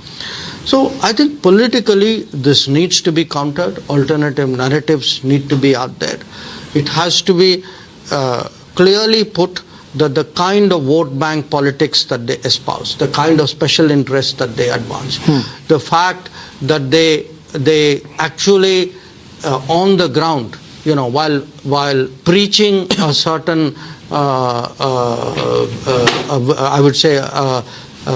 So I think politically this needs to be countered. Alternative narratives need to be out there. It has to be clearly put that the kind of vote bank politics that they espouse, the kind of special interests that they advance, the fact that they actually on the ground, while preaching a certain I would say a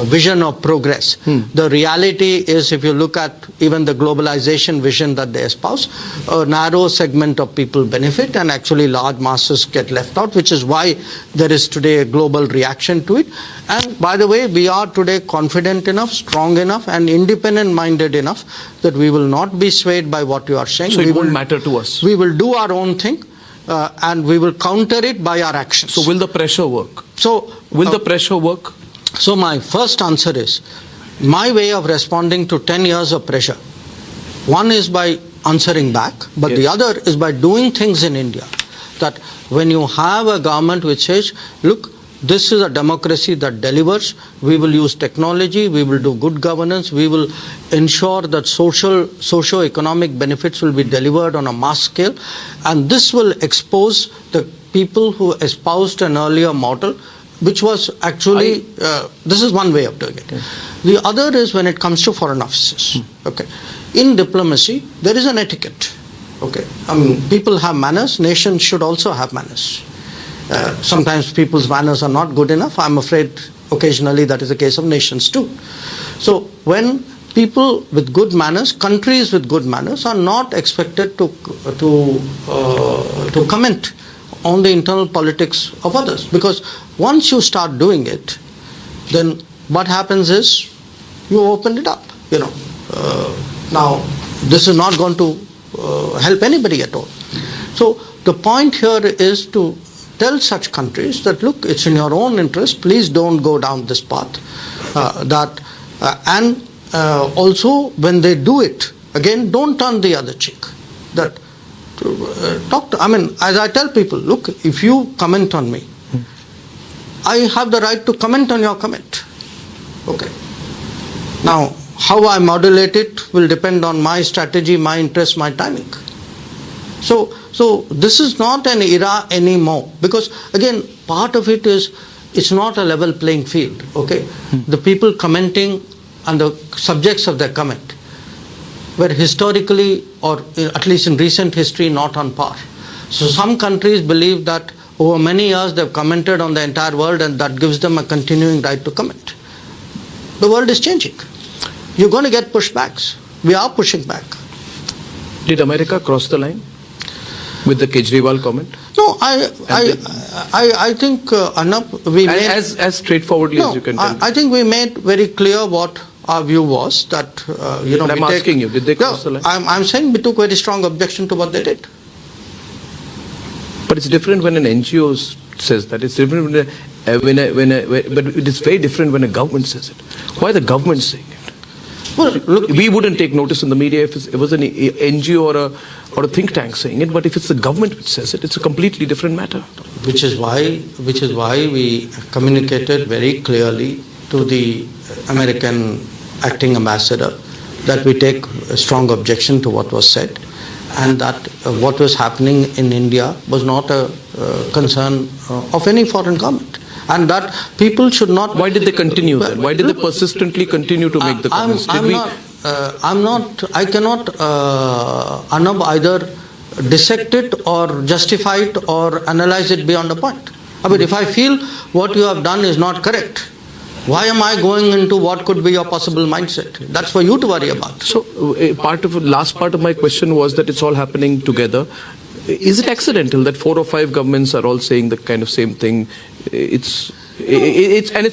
vision of progress. The reality is, if you look at even the globalization vision that they espouse, a narrow segment of people benefit and actually large masses get left out, which is why there is today a global reaction to it. And by the way, we are today confident enough, strong enough and independent minded enough that we will not be swayed by what you are saying. So it won't matter to us. We will do our own thing. And we will counter it by our actions. So will the pressure work? Will the pressure work? So my first answer is, my way of responding to 10 years of pressure, one is by answering back, but the other is by doing things in India. That when you have a government which says, look, this is a democracy that delivers, we will use technology, we will do good governance, we will ensure that socio-economic benefits will be delivered on a mass scale, and this will expose the people who espoused an earlier model, which was actually, this is one way of doing it. The other is when it comes to foreign offices. Okay. In diplomacy, there is an etiquette. Okay. People have manners, nations should also have manners. Sometimes people's manners are not good enough. I'm afraid occasionally that is the case of nations too. So when people with good manners, countries with good manners are not expected to comment on the internal politics of others, because once you start doing it, then what happens is you open it up. Now this is not going to help anybody at all. So the point here is to tell such countries that, look, it's in your own interest, please don't go down this path. Also when they do it, again, don't turn the other cheek. That talk to, I mean, as I tell people, look, if you comment on me, I have the right to comment on your comment. Okay. Now, how I modulate it will depend on my strategy, my interest, my timing. So this is not an era anymore, because again, part of it is, it's not a level playing field, okay? The people commenting and the subjects of their comment were historically, or at least in recent history, not on par. So some countries believe that over many years they've commented on the entire world and that gives them a continuing right to comment. The world is changing. You're going to get pushbacks. We are pushing back. Did America cross the line with the Kejriwal comment? No, I think, Arnab, we made... As straightforwardly as you can tell me. I think we made very clear what our view was, that, you know... But I'm asking you, did they cross the line? I'm saying we took very strong objection to what they did. But it's different when an NGO says that. It's different but it's very different when a government says it. Why the government saying it? Well, look, we wouldn't take notice in the media if it was an NGO or a think tank saying it, but if it's the government which says it, it's a completely different matter. Which is why we communicated very clearly to the American acting ambassador that we take a strong objection to what was said, and that what was happening in India was not a concern of any foreign government, and that people should not... Why did they continue then? Why did they persistently continue to make the comments? I cannot either dissect it or justify it or analyze it beyond a point. I mean, if I feel what you have done is not correct, why am I going into what could be your possible mindset? That's for you to worry about. So, last part of my question was that it's all happening together. Is it accidental that 4 or 5 governments are all saying the kind of same thing? It's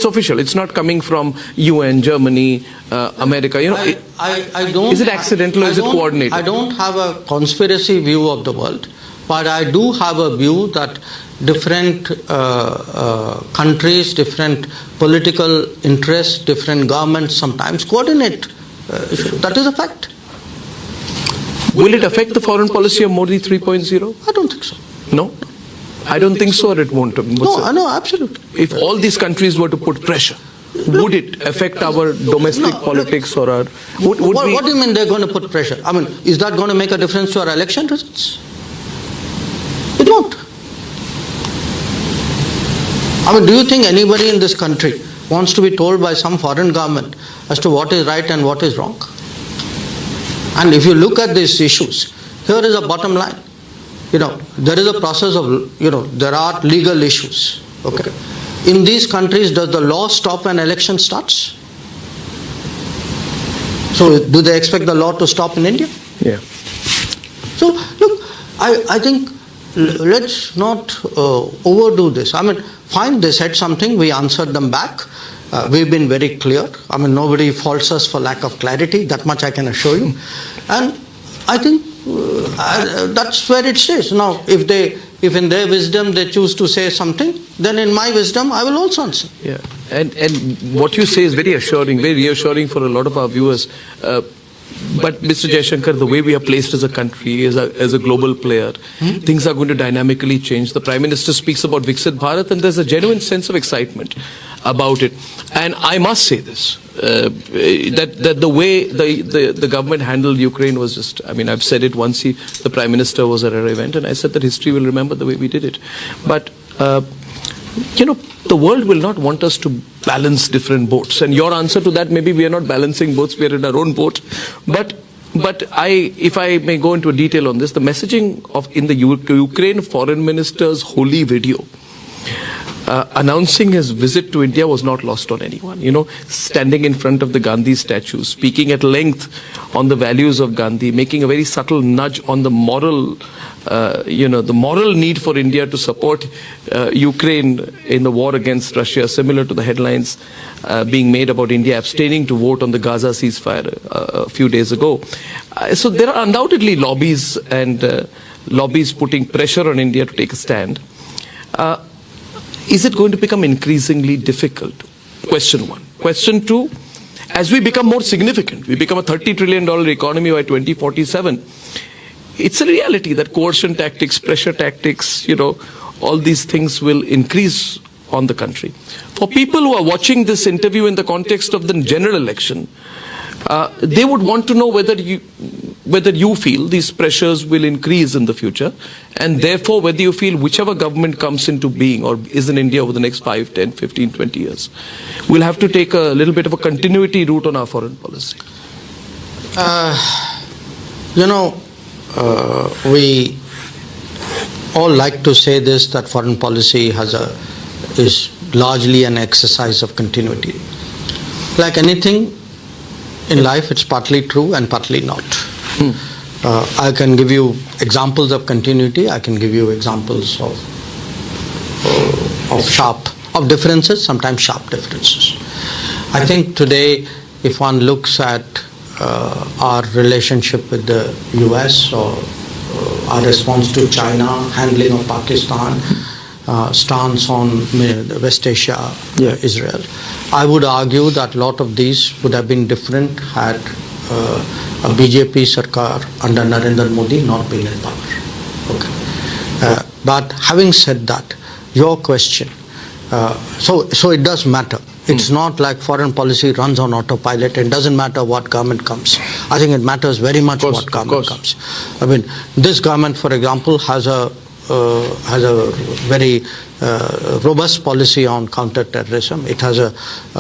official. It's not coming from UN, Germany, America. You know, I don't. Is it accidental or is it coordinated? I don't have a conspiracy view of the world, but I do have a view that different countries, different political interests, different governments sometimes coordinate. That is a fact. Will it affect the foreign policy of Modi 3.0? I don't think so. No? I don't think so, or it won't. No, absolutely. If all these countries were to put pressure, would it affect our domestic politics or our... What do you mean they're going to put pressure? I mean, is that going to make a difference to our election results? It won't. I mean, do you think anybody in this country wants to be told by some foreign government as to what is right and what is wrong? And if you look at these issues, here is a bottom line. You know, there is a process of, you know, there are legal issues. Okay. In these countries, does the law stop when election starts? So, do they expect the law to stop in India? Yeah. So, look, I think let's not overdo this. I mean, fine, they said something, we answered them back. We've been very clear. I mean, nobody faults us for lack of clarity, that much I can assure you. And I think that's where it stays. Now, if in their wisdom they choose to say something, then in my wisdom I will also answer. Yeah, and what you say is very assuring, very reassuring for a lot of our viewers. But Mr. Jaishankar, the way we are placed as a country, as a global player, things are going to dynamically change. The Prime Minister speaks about Viksit Bharat, and there's a genuine sense of excitement about it. And I must say this, that the way the government handled Ukraine was just, I mean, I've said it once, the Prime Minister was at our event, and I said that history will remember the way we did it. But, you know, the world will not want us to balance different boats. And your answer to that, maybe we are not balancing boats, we are in our own boat. But if I may go into detail on this, the messaging in the Ukraine Foreign Minister's holy video, announcing his visit to India was not lost on anyone. You know, standing in front of the Gandhi statue, speaking at length on the values of Gandhi, making a very subtle nudge on the moral, the moral need for India to support Ukraine in the war against Russia, similar to the headlines being made about India abstaining to vote on the Gaza ceasefire a few days ago. So there are undoubtedly lobbies and lobbies putting pressure on India to take a stand. Is it going to become increasingly difficult? Question one. Question two, as we become more significant, we become a $30 trillion economy by 2047, it's a reality that coercion tactics, pressure tactics, all these things will increase on the country. For people who are watching this interview in the context of the general election, they would want to know whether you feel these pressures will increase in the future, and therefore whether you feel whichever government comes into being or is in India over the next 5, 10, 15, 20 years, we'll have to take a little bit of a continuity route on our foreign policy. We all like to say this, that foreign policy is largely an exercise of continuity. Like anything in life, it's partly true and partly not. I can give you examples of continuity. I can give you examples of differences, sometimes sharp differences. I think today, if one looks at our relationship with the US or our response to China, handling of Pakistan, stance on West Asia, Israel, I would argue that a lot of these would have been different had a BJP Sarkar under Narendra Modi not been in power. Okay. But having said that, your question, so it does matter. It's not like foreign policy runs on autopilot. It doesn't matter what government comes. I think it matters very much what government comes. I mean, this government, for example, has a very robust policy on counter-terrorism. It has a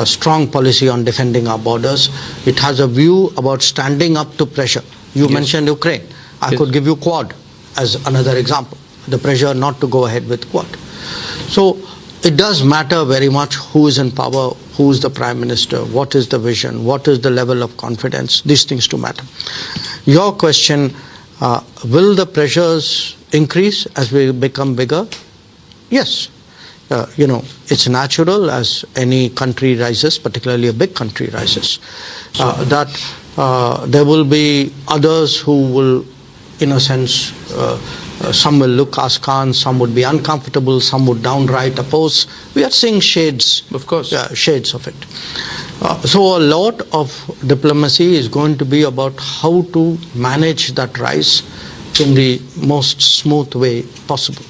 strong policy on defending our borders. It has a view about standing up to pressure. You mentioned Ukraine. I could give you Quad as another example. The pressure not to go ahead with Quad. So it does matter very much who is in power, who is the Prime Minister, what is the vision, what is the level of confidence. These things do matter. Your question, will the pressures increase as we become bigger? Yes. It's natural as any country rises, particularly a big country rises, that there will be others who will, in a sense, some will look askance, some would be uncomfortable, some would downright oppose. We are seeing shades, of course, shades of it. So a lot of diplomacy is going to be about how to manage that rise in the most smooth way possible.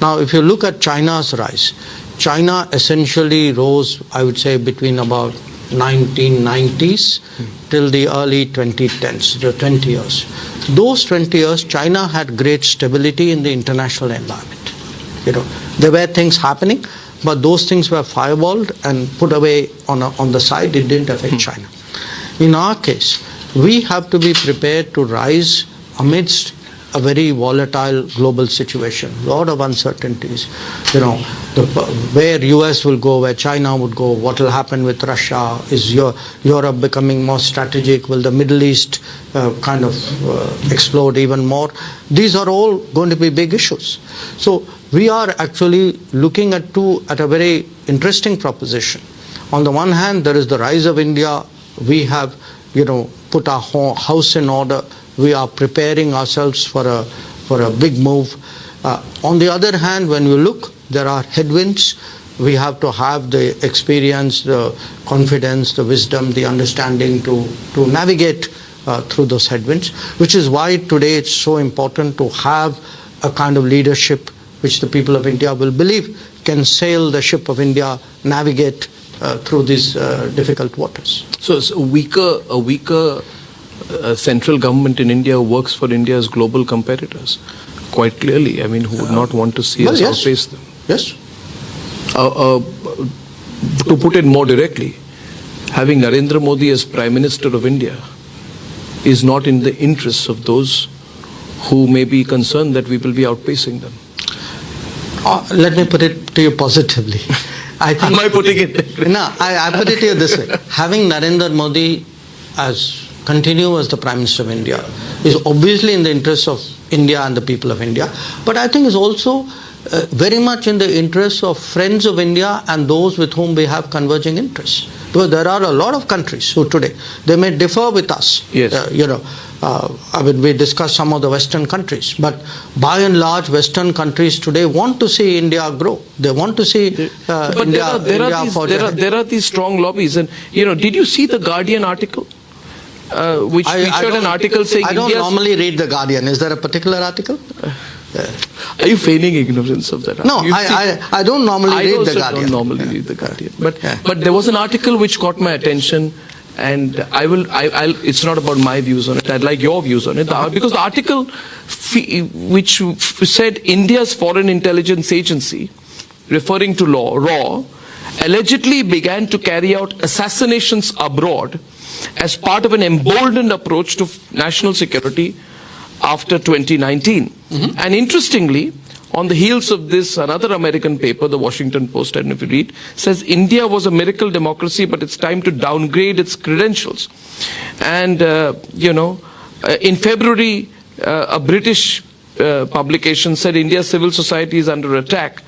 Now, if you look at China's rise, China essentially rose, I would say, between about 1990s till the early 2010s, the 20 years. Those 20 years, China had great stability in the international environment. There were things happening, but those things were firewalled and put away on the side. It didn't affect China. In our case, we have to be prepared to rise amidst a very volatile global situation, a lot of uncertainties. Where US will go, where China would go, what will happen with Russia, is Europe becoming more strategic, will the Middle East explode even more? These are all going to be big issues. So we are actually looking at a very interesting proposition. On the one hand, there is the rise of India. We have put our house in order. We are preparing ourselves for a big move. On the other hand, when you look, there are headwinds. We have to have the experience, the confidence, the wisdom, the understanding to navigate through those headwinds, which is why today it's so important to have a kind of leadership which the people of India will believe can sail the ship of India, navigate through these difficult waters. So it's a weaker central government in India works for India's global competitors, quite clearly. I mean, who would not want to see us outpace them? Yes. To put it more directly, having Narendra Modi as Prime Minister of India is not in the interests of those who may be concerned that we will be outpacing them. Let me put it to you positively. Am I putting it? No, I put it to you this way. Having Narendra Modi continue as the Prime Minister of India is obviously in the interest of India and the people of India, but I think is also very much in the interest of friends of India and those with whom we have converging interests. Because there are a lot of countries who today, they may differ with us. Yes. We discussed some of the Western countries, but by and large, Western countries today want to see India grow. They want to see India forge ahead. There are these strong lobbies, and did you see the Guardian article which featured an article saying I don't normally read The Guardian. Is there a particular article? Are you feigning ignorance of that? No, I don't normally read The Guardian. I don't normally read The Guardian. But there was an article which caught my attention, and it's not about my views on it. I'd like your views on it. Because the article which said India's Foreign Intelligence Agency, referring to RAW, allegedly began to carry out assassinations abroad as part of an emboldened approach to national security after 2019. And interestingly, on the heels of this, another American paper, the Washington Post, and if you read, says India was a miracle democracy, but it's time to downgrade its credentials. And, in February, a British publication said India's civil society is under attack.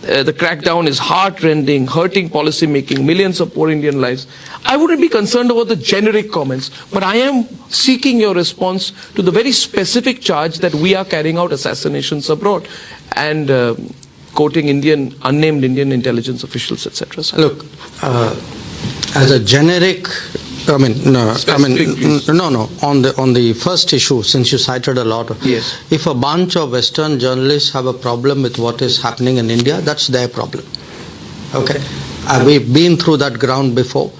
The crackdown is heart-rending, hurting policy making, millions of poor Indian lives. I wouldn't be concerned about the generic comments, but I am seeking your response to the very specific charge that we are carrying out assassinations abroad and quoting unnamed Indian intelligence officials, etc. Look, as a generic, no. On the first issue, since you cited a lot, if a bunch of Western journalists have a problem with what is happening in India, that's their problem. Okay, we've been through that ground before.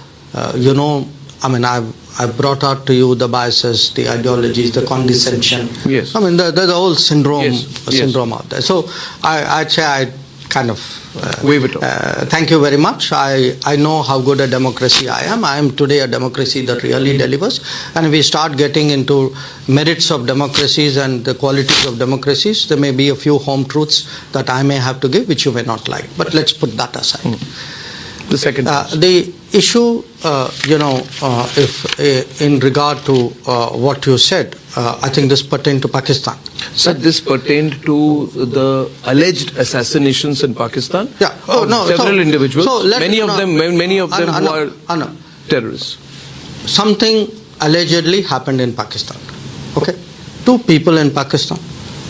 I've brought out to you the biases, the ideologies, the condescension. Yes. There's the whole syndrome out there. So I'd say I kind of wave it off. Thank you very much. I know how good a democracy I am. I am today a democracy that really delivers. And if we start getting into merits of democracies and the qualities of democracies, there may be a few home truths that I may have to give, which you may not like. But let's put that aside. The second the issue, if in regard to what you said, I think this pertained to Pakistan. Sir, this pertained to the alleged assassinations in Pakistan. Yeah. Several individuals. Many of them who are terrorists. Something allegedly happened in Pakistan. Okay, 2 people in Pakistan,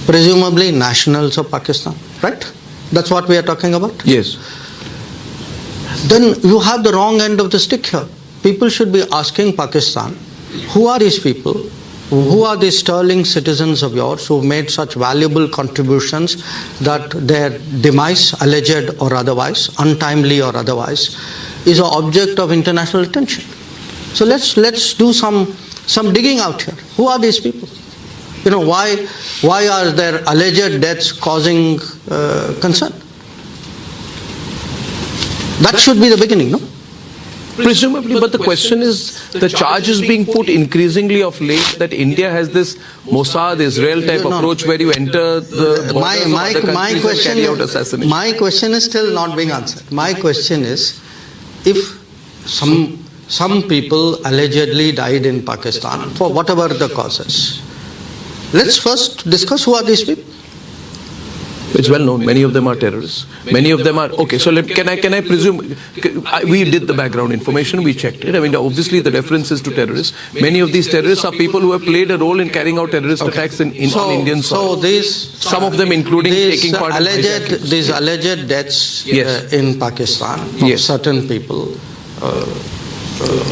presumably nationals of Pakistan, right? That's what we are talking about. Yes. Then you have the wrong end of the stick here. People should be asking Pakistan, who are these people? Who are these sterling citizens of yours who made such valuable contributions that their demise, alleged or otherwise, untimely or otherwise, is an object of international attention? So let's do some digging out here. Who are these people? Why are their alleged deaths causing concern? That should be the beginning, no? Presumably, but the question is, the charge is being put increasingly of late that India has this Mossad, Israel type approach where you enter the borders of other countries and carry out assassinations. My question is still not being answered. My question is, if some people allegedly died in Pakistan for whatever the causes, let's first discuss who are these people. It's well known. Many of them are terrorists. Many of them are okay. So can I presume we did the background information? We checked it. Obviously the reference is to terrorists. Many of these terrorists are people who have played a role in carrying out terrorist attacks on Indian soil. So some of them, including taking part in these alleged deaths in Pakistan of certain people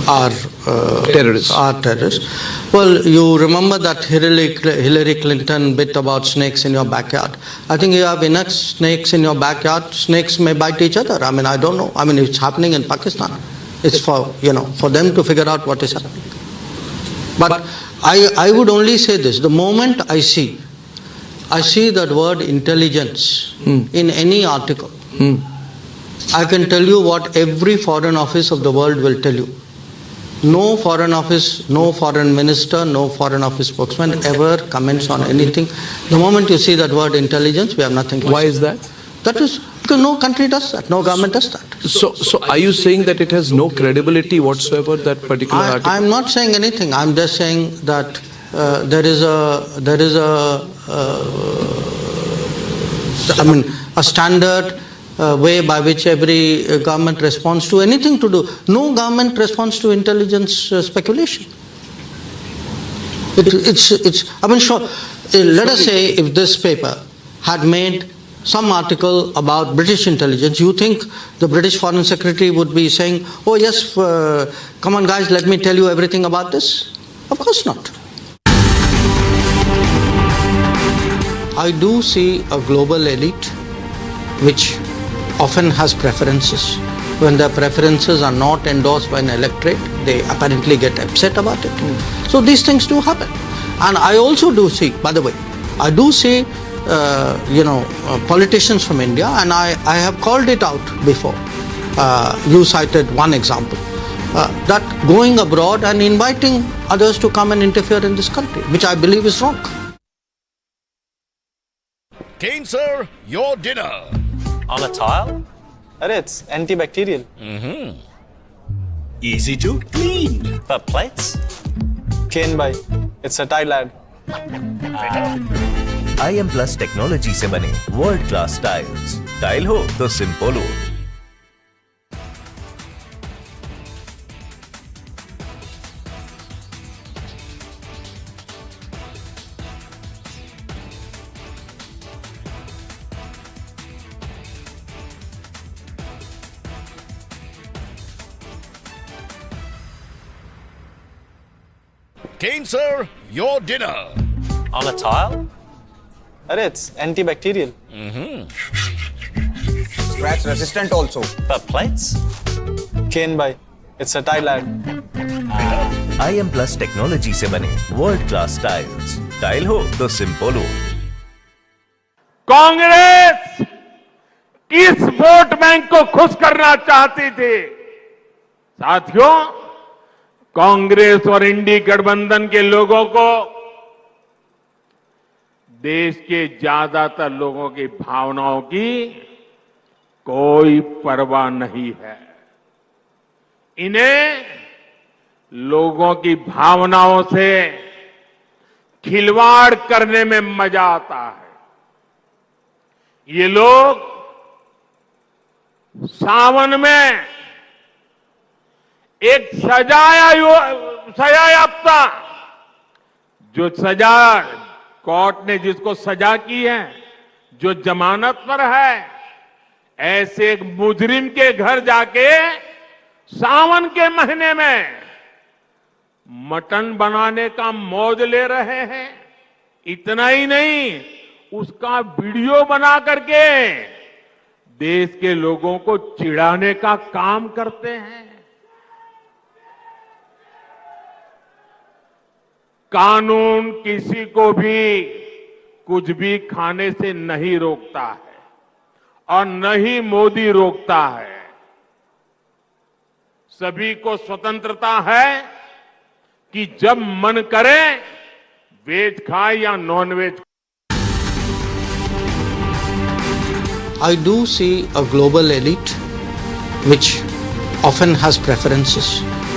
are terrorists. Well, you remember that Hillary Clinton bit about snakes in your backyard. I think you have enough snakes in your backyard. Snakes may bite each other. I don't know. It's happening in Pakistan. It's for them to figure out what is happening. But I would only say this: the moment I see that word intelligence in any article, I can tell you what every foreign office of the world will tell you. No foreign office, no foreign minister, no foreign office spokesman ever comments on anything. The moment you see that word intelligence, we have nothing to say. Why is that? That is because no country does that, no government does that. So are you saying that it has no credibility whatsoever, that particular article? I'm not saying anything. I'm just saying that there is a standard way by which every government responds to anything to do. No government responds to intelligence speculation. Sure. Let us say if this paper had made some article about British intelligence, you think the British Foreign Secretary would be saying, oh yes, come on guys, let me tell you everything about this? Of course not. I do see a global elite which often has preferences. When their preferences are not endorsed by an electorate, they apparently get upset about it. So these things do happen. And I also do see, by the way, I do see politicians from India, and I have called it out before. You cited one example. That going abroad and inviting others to come and interfere in this country, which I believe is wrong. Kane, sir, your dinner. On a tile? It's antibacterial. Easy to clean. The plates? Kane bhai, it's a tile ad. IM Plus technology से बने world class tiles. Tile हो तो simple हो। Kane, sir, your dinner. On a tile? It's antibacterial. Scratch resistant also. The plates? Kane bhai, it's a tile ad. IM Plus technology से बने world class tiles. Tile हो तो simple हो। कांग्रेस किस vote bank को खुश करना चाहती थी? साथियों, कांग्रेस और इंडी गठबंधन के लोगों को देश के ज्यादातर लोगों की भावनाओं की कोई परवाह नहीं है। इन्हें लोगों की भावनाओं से खिलवाड़ करने में मजा आता है। ये लोग सावन में एक सजायाफ्ता जो सजा कोर्ट ने जिसको सजा की है, जो जमानत पर है, ऐसे एक मुजरिम के घर जाके सावन के महीने में मटन बनाने का मौज ले रहे हैं। इतना ही नहीं, उसका वीडियो बना करके देश के लोगों को चिढ़ाने का काम करते हैं। कानून किसी को भी कुछ भी खाने से नहीं रोकता है और न ही मोदी रोकता है। सभी को स्वतंत्रता है कि जब मन करे वेज खाए या non veg. I do see a global elite which often has preferences.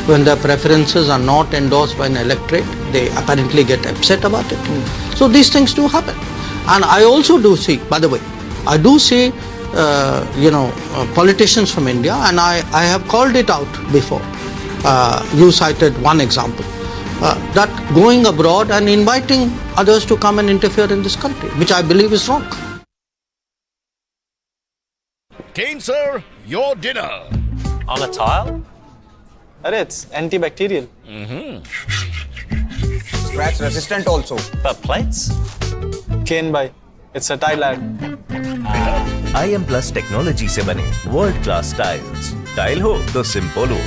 When their preferences are not endorsed by an electorate, they apparently get upset about it. So these things do happen. And I also do see, by the way, I do see, politicians from India, and I have called it out before. You cited one example. That going abroad and inviting others to come and interfere in this country, which I believe is wrong. Kane, sir, your dinner. On a tile? It's antibacterial. Scratch resistant also. The plates? Kane bhai, it's a tile ad. IM Plus technology से बने world class tiles. Tile हो तो simple हो।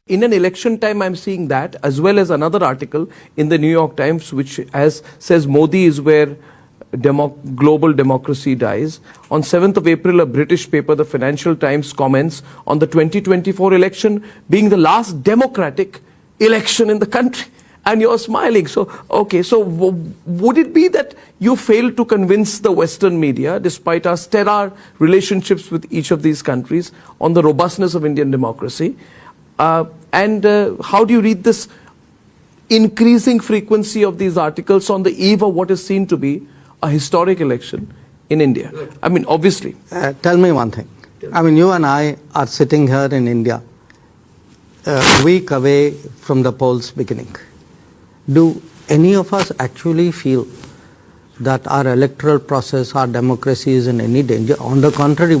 In an election time, I'm seeing that, as well as another article in the New York Times, which says Modi is where global democracy dies. On 7th of April, a British paper, the Financial Times, comments on the 2024 election being the last democratic election in the country. And you're smiling. So, okay, so would it be that you failed to convince the Western media, despite our stellar relationships with each of these countries, on the robustness of Indian democracy? And how do you read this increasing frequency of these articles on the eve of what is seen to be a historic election in India? I mean, obviously. Tell me one thing. I mean, you and I are sitting here in India, a week away from the polls beginning. Do any of us actually feel that our electoral process, our democracy is in any danger? On the contrary,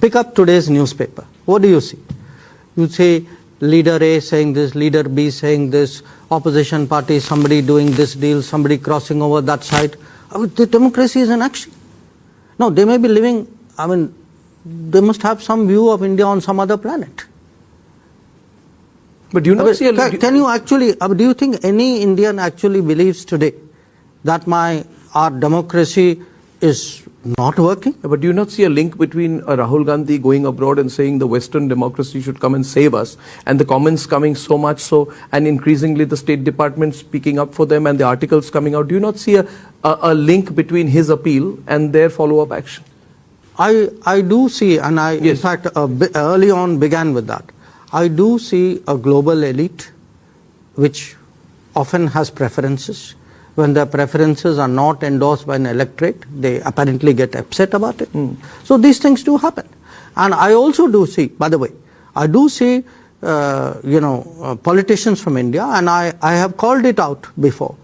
pick up today's newspaper. What do you see? You say leader A saying this, leader B saying this, opposition party, somebody doing this deal, somebody crossing over that side. The democracy is in action. No, they may be living, I mean, they must have some view of India on some other planet. But do you not see can you actually, do you think any Indian actually believes today that our democracy is not working? But do you not see a link between Rahul Gandhi going abroad and saying the Western democracy should come and save us, and the comments coming so much so, and increasingly the State Department speaking up for them and the articles coming out? Do you not see a link between his appeal and their follow-up action? I do see, and I, in fact, early on began with that. I do see a global elite which often has preferences. When their preferences are not endorsed by an electorate, they apparently get upset about it. So these things do happen. And I also do see, by the way, I do see, politicians from India, and I have called it out before.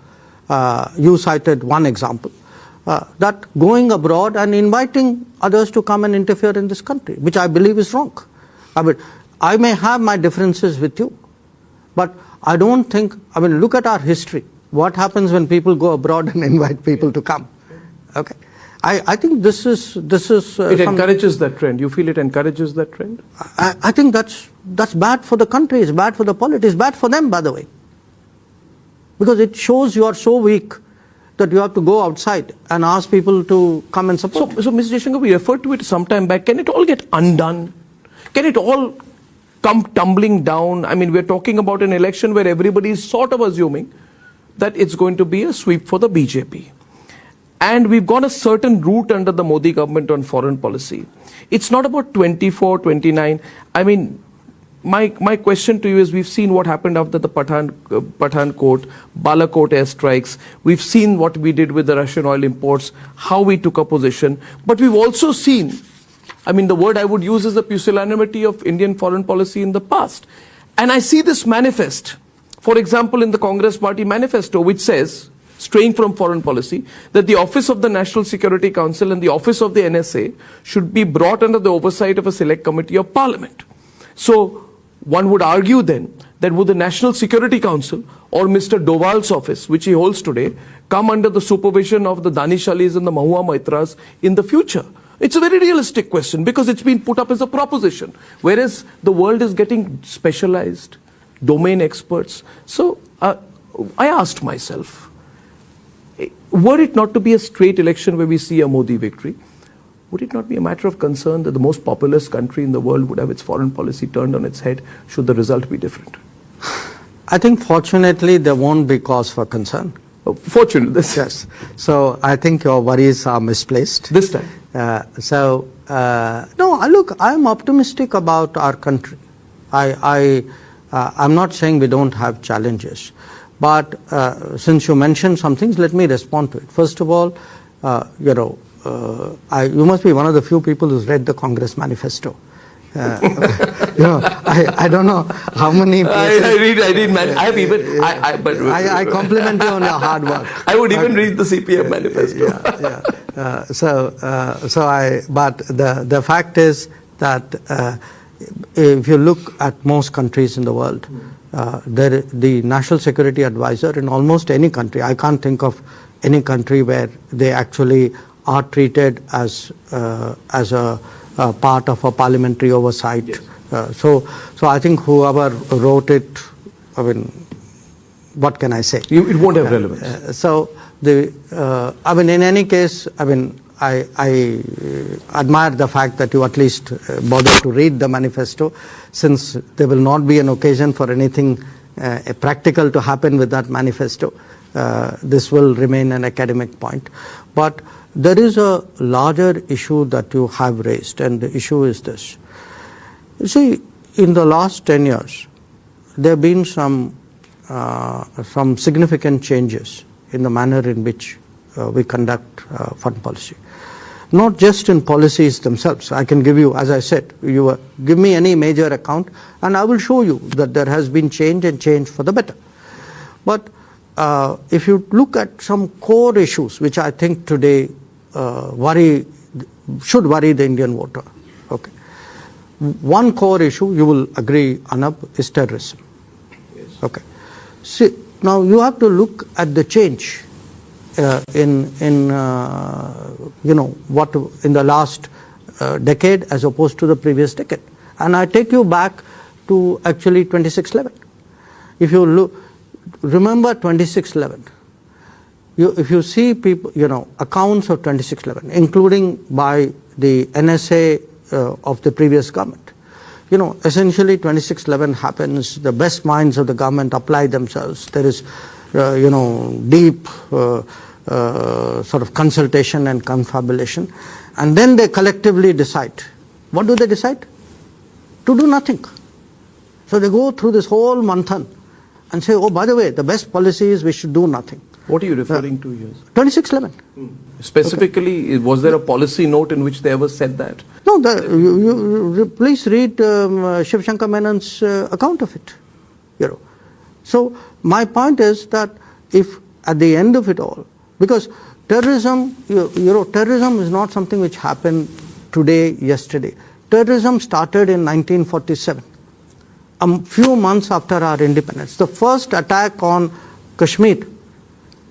You cited one example, that going abroad and inviting others to come and interfere in this country, which I believe is wrong. I may have my differences with you, but I don't think, look at our history. What happens when people go abroad and invite people to come? Okay, I think this is. It encourages that trend. You feel it encourages that trend? I think that's bad for the country. It's bad for the politics. It's bad for them, by the way, because it shows you are so weak that you have to go outside and ask people to come and support. So Mr. Jaishankar, we referred to it some time back. Can it all get undone? Can it all come tumbling down? I mean, we're talking about an election where everybody is sort of assuming that it's going to be a sweep for the BJP. And we've gone a certain route under the Modi government on foreign policy. It's not about 24, 29. I mean, my question to you is, we've seen what happened after the Pathankot, Balakot airstrikes. We've seen what we did with the Russian oil imports, how we took a position. But we've also seen, the word I would use is the pusillanimity of Indian foreign policy in the past. And I see this manifest, for example, in the Congress Party manifesto, which says, straying from foreign policy, that the office of the National Security Council and the office of the NSA should be brought under the oversight of a select committee of parliament. So one would argue then that would the National Security Council or Mr. Doval's office, which he holds today, come under the supervision of the Danishalis and the Mahua Maitras in the future? It's a very realistic question, because it's been put up as a proposition, whereas the world is getting specialized, domain experts. So I asked myself, were it not to be a straight election where we see a Modi victory, would it not be a matter of concern that the most populous country in the world would have its foreign policy turned on its head should the result be different? I think fortunately there won't be cause for concern. Fortunately. Yes. So I think your worries are misplaced. This time. No, look, I'm optimistic about our country. I'm not saying we don't have challenges, but since you mentioned some things, let me respond to it. First of all, you must be one of the few people who's read the Congress Manifesto. I don't know how many places. I compliment you on your hard work. I would even read the CPM manifesto. But the fact is that if you look at most countries in the world, the National Security Advisor in almost any country, I can't think of any country where they actually are treated as a part of a parliamentary oversight. Yes. So I think whoever wrote it, I mean, what can I say? It won't have relevance. I mean, in any case, I mean, I admire the fact that you at least bother to read the manifesto, since there will not be an occasion for anything practical to happen with that manifesto. This will remain an academic point. But there is a larger issue that you have raised, and the issue is this. You see, in the last 10 years, there have been some significant changes in the manner in which we conduct foreign policy. Not just in policies themselves. I can give you, as I said, give me any major account and I will show you that there has been change, and change for the better. But if you look at some core issues which I think today should worry the Indian voter. Okay. One core issue, you will agree, Anab, is terrorism. Yes. Okay. See, now you have to look at the change in the last decade as opposed to the previous decade. And I take you back to actually 2611. If you remember 2611, if you see people, accounts of 2611, including by the NSA of the previous government, essentially 2611 happens, the best minds of the government apply themselves. There is, deep sort of consultation and confabulation, and then they collectively decide. What do they decide? To do nothing. So they go through this whole manthan and say, oh, by the way, the best policy is we should do nothing. What are you referring to here? 2611. Specifically, okay. Was there a policy note in which they ever said that? No, please read Shiv Shankar Menon's account of it. So my point is that if at the end of it all, because terrorism, terrorism is not something which happened today, yesterday. Terrorism started in 1947, a few months after our independence. The first attack on Kashmir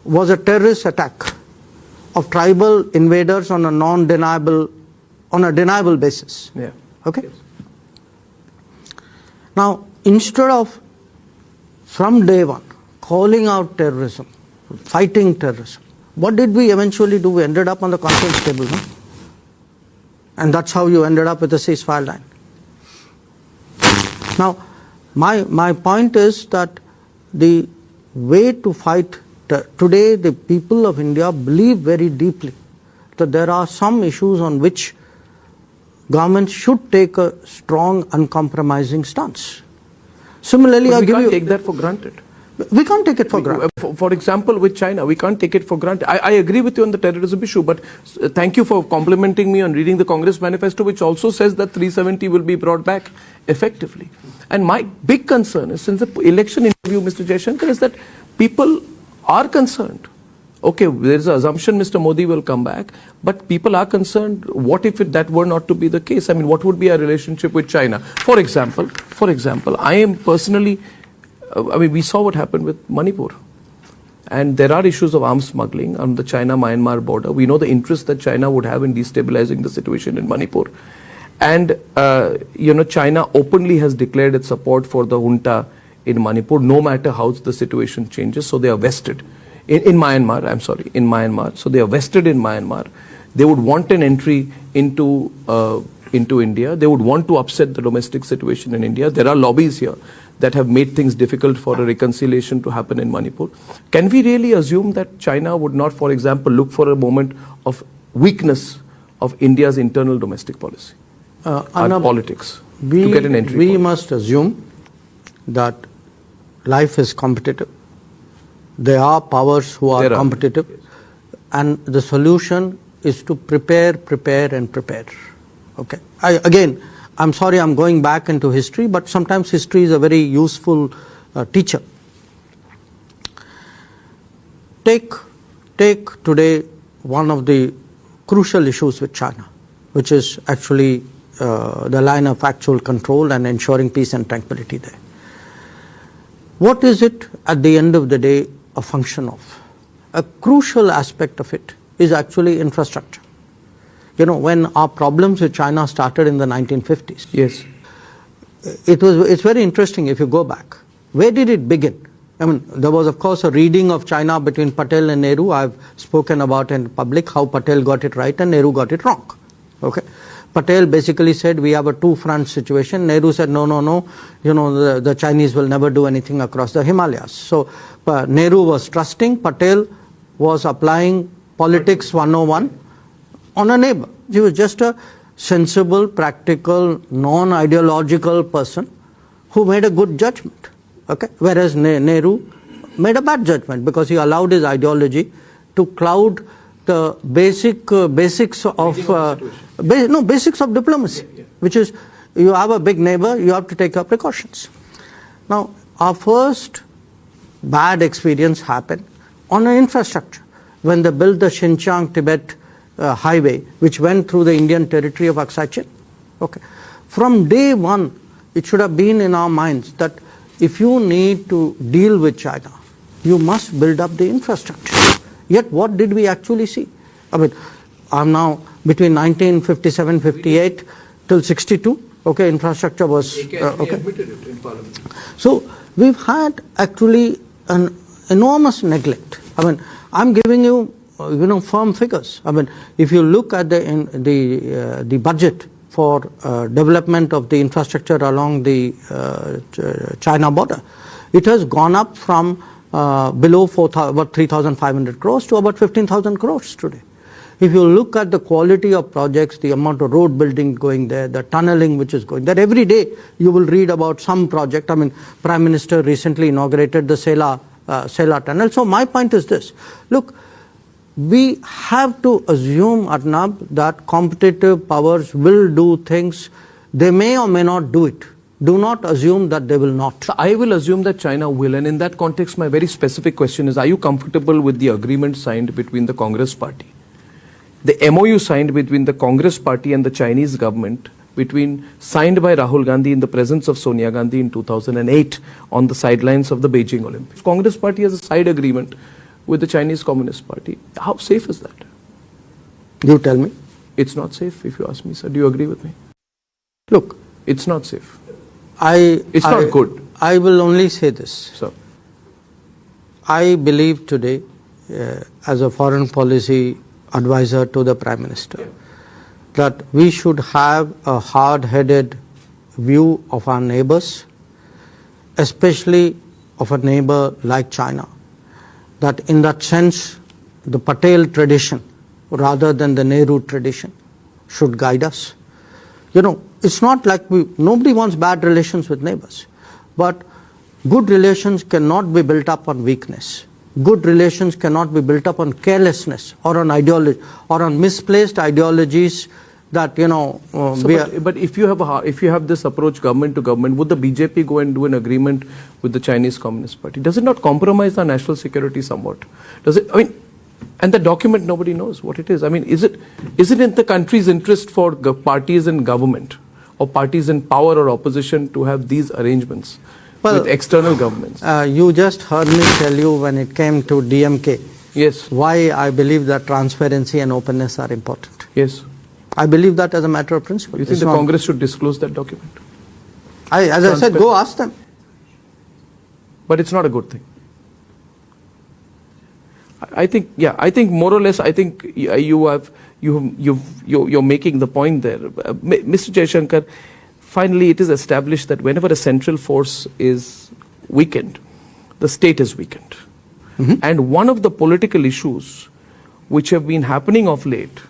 was a terrorist attack of tribal invaders on a deniable basis. Yeah. Okay. Yes. Now, instead of from day one calling out terrorism, fighting terrorism, what did we eventually do? We ended up on the conference table, no? And that's how you ended up with the ceasefire line. Now, my point is that the way to fight today, the people of India believe very deeply that there are some issues on which governments should take a strong, uncompromising stance. Similarly, we can't take that for granted. We can't take it for granted. For example, with China, we can't take it for granted. I agree with you on the terrorism issue, but thank you for complimenting me on reading the Congress manifesto, which also says that 370 will be brought back effectively. And my big concern is, since the election interview, Mr. Jaishankar, is that people are concerned. Okay, there is an assumption Mr. Modi will come back, but people are concerned, what if that were not to be the case? I mean, what would be our relationship with China? For example, I am personally, we saw what happened with Manipur. And there are issues of arms smuggling on the China-Myanmar border. We know the interest that China would have in destabilizing the situation in Manipur. And, China openly has declared its support for the junta in Manipur, no matter how the situation changes. So they are vested in Myanmar. So they are vested in Myanmar. They would want an entry into India. They would want to upset the domestic situation in India. There are lobbies here that have made things difficult for a reconciliation to happen in Manipur. Can we really assume that China would not, for example, look for a moment of weakness of India's internal domestic policy, and politics, to get an entry? We must assume that life is competitive. There are powers who are competitive. Yes. And the solution is to prepare. Okay. I'm sorry I'm going back into history, but sometimes history is a very useful teacher. Take today one of the crucial issues with China, which is actually the line of actual control and ensuring peace and tranquility there. What is it at the end of the day a function of? A crucial aspect of it is actually infrastructure. You know, when our problems with China started in the 1950s. Yes. It's very interesting if you go back. Where did it begin? I mean, there was, of course, a reading of China between Patel and Nehru. I've spoken about in public how Patel got it right and Nehru got it wrong. Okay. Patel basically said we have a two-front situation. Nehru said no, you know, the Chinese will never do anything across the Himalayas. So Nehru was trusting, Patel was applying politics 101 on a neighbor. He was just a sensible, practical, non-ideological person who made a good judgment. Okay? Whereas Nehru made a bad judgment because he allowed his ideology to cloud the basics of diplomacy, which is you have a big neighbor, you have to take your precautions. Now, our first bad experience happened on an infrastructure when they built the Xinjiang-Tibet highway, which went through the Indian territory of Siachen. Okay. From day one, it should have been in our minds that if you need to deal with China, you must build up the infrastructure. Yet what did we actually see? I mean, I'm now between 1957-58 till 62. Okay, infrastructure was okay. So we've had actually an enormous neglect. I mean, I'm giving you firm figures. I mean, if you look at the budget for development of the infrastructure along the China border, it has gone up from below about 3,500 crores to about 15,000 crores today. If you look at the quality of projects, the amount of road building going there, the tunneling which is going there, every day you will read about some project. I mean, Prime Minister recently inaugurated the Sela tunnel. So my point is this. Look, we have to assume, Arnab, that competitive powers will do things. They may or may not do it. Do not assume that they will not. So I will assume that China will, and in that context, my very specific question is, are you comfortable with the agreement signed between the Congress party? The MOU signed between the Congress party and the Chinese government, signed by Rahul Gandhi in the presence of Sonia Gandhi in 2008 on the sidelines of the Beijing Olympics. Congress party has a side agreement with the Chinese Communist Party. How safe is that? You tell me. It's not safe, if you ask me, sir. Do you agree with me? Look. It's not safe. It's not good. I will only say this. So, I believe today, as a foreign policy advisor to the Prime Minister, that we should have a hard-headed view of our neighbors, especially of a neighbor like China. That in that sense, the Patel tradition, rather than the Nehru tradition, should guide us. You know, it's not like nobody wants bad relations with neighbors, but good relations cannot be built up on weakness. Good relations cannot be built up on carelessness or on ideology or on misplaced ideologies that, you know, but if you have this approach government to government, would the BJP go and do an agreement with the Chinese Communist Party? Does it not compromise our national security somewhat? Does it? I mean, and the document, nobody knows what it is. I mean, is it in the country's interest for parties in government or parties in power or opposition to have these arrangements with external governments? You just heard me tell you when it came to DMK. Yes. Why I believe that transparency and openness are important. Yes. I believe that as a matter of principle. You think the Congress should disclose that document? As I said, go ask them. But it's not a good thing. I think more or less, I think you're making the point there. Mr. Jaishankar, finally it is established that whenever a central force is weakened, the state is weakened. And one of the political issues which have been happening of late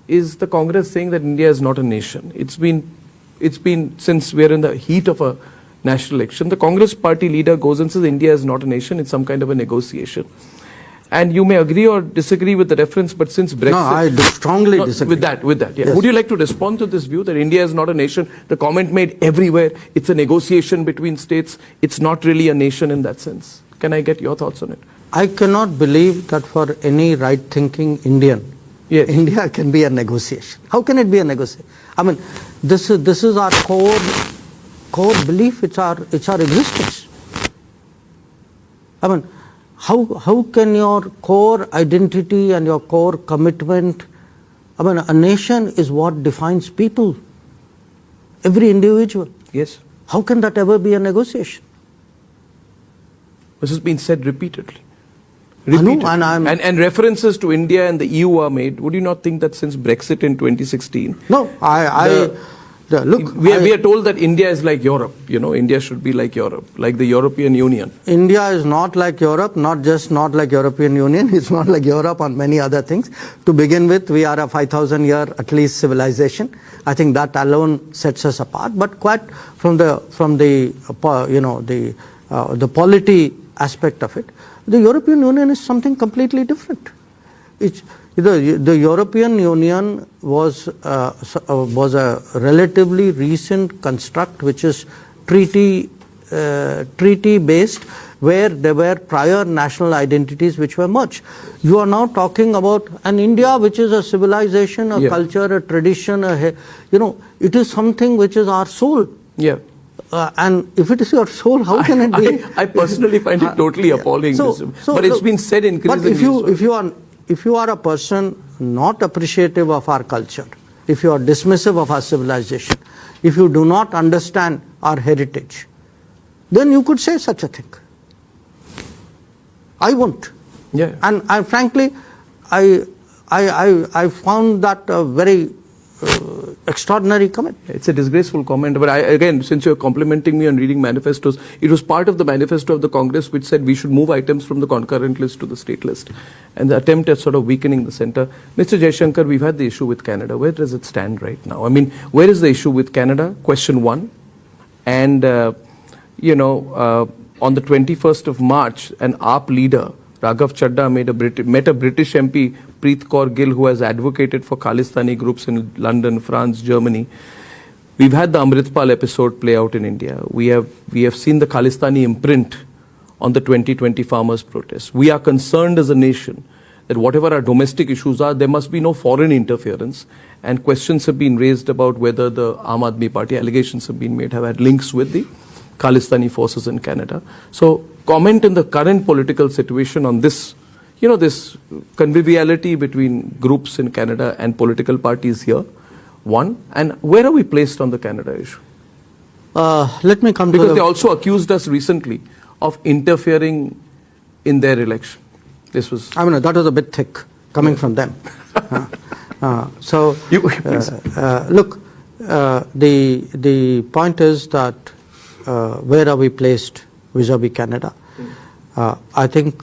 is the Congress saying that India is not a nation. It's been since we're in the heat of a national election. The Congress party leader goes and says India is not a nation. It's some kind of a negotiation. And you may agree or disagree with the reference, but since Brexit... No, I strongly disagree. With that, yeah. Yes. Would you like to respond to this view that India is not a nation? The comment made everywhere, it's a negotiation between states. It's not really a nation in that sense. Can I get your thoughts on it? I cannot believe that for any right-thinking Indian, yes, India can be a negotiation. How can it be a negotiation? I mean, this is our core belief. It's our existence. I mean, how can your core identity and your core commitment I mean, a nation is what defines people, every individual. Yes. How can that ever be a negotiation? This has been said repeatedly. I know, and references to India and the EU are made. Would you not think that since Brexit in 2016? No, look, we are told that India is like Europe. You know, India should be like Europe, like the European Union. India is not like Europe, not like European Union. It's not like Europe on many other things. To begin with, we are a 5,000 year at least civilization. I think that alone sets us apart. But quite from the polity aspect of it, the European Union is something completely different. The European Union was a relatively recent construct, which is treaty based, where there were prior national identities which were merged. You are now talking about an India which is a civilization, a culture, a tradition. It is something which is our soul. Yeah. And if it is your soul, how can it be? I personally find it totally appalling. But it's been said increasingly. But if you are a person not appreciative of our culture, if you are dismissive of our civilization, if you do not understand our heritage, then you could say such a thing. I won't. Yeah. And frankly, I found that a very extraordinary comment. It's a disgraceful comment. But again, since you're complimenting me on reading manifestos, it was part of the manifesto of the Congress which said we should move items from the concurrent list to the state list. And the attempt at sort of weakening the center. Mr. Jaishankar, we've had the issue with Canada. Where does it stand right now? I mean, where is the issue with Canada? Question one. And, on the 21st of March, an AAP leader, Raghav Chadda, met a British MP, Preet Kaur Gill, who has advocated for Khalistani groups in London, France, Germany. We've had the Amritpal episode play out in India. We have seen the Khalistani imprint on the 2020 farmers' protests. We are concerned as a nation that whatever our domestic issues are, there must be no foreign interference. And questions have been raised about whether the Aam Aadmi Party, allegations have been made, have had links with the Khalistani forces in Canada. So, comment in the current political situation on this, this conviviality between groups in Canada and political parties here. One, and where are we placed on the Canada issue? Let me come because they also accused us recently of interfering in their election. This was. I mean, that was a bit thick coming from them. Look, the point is that where are we placed vis-a-vis Canada? I think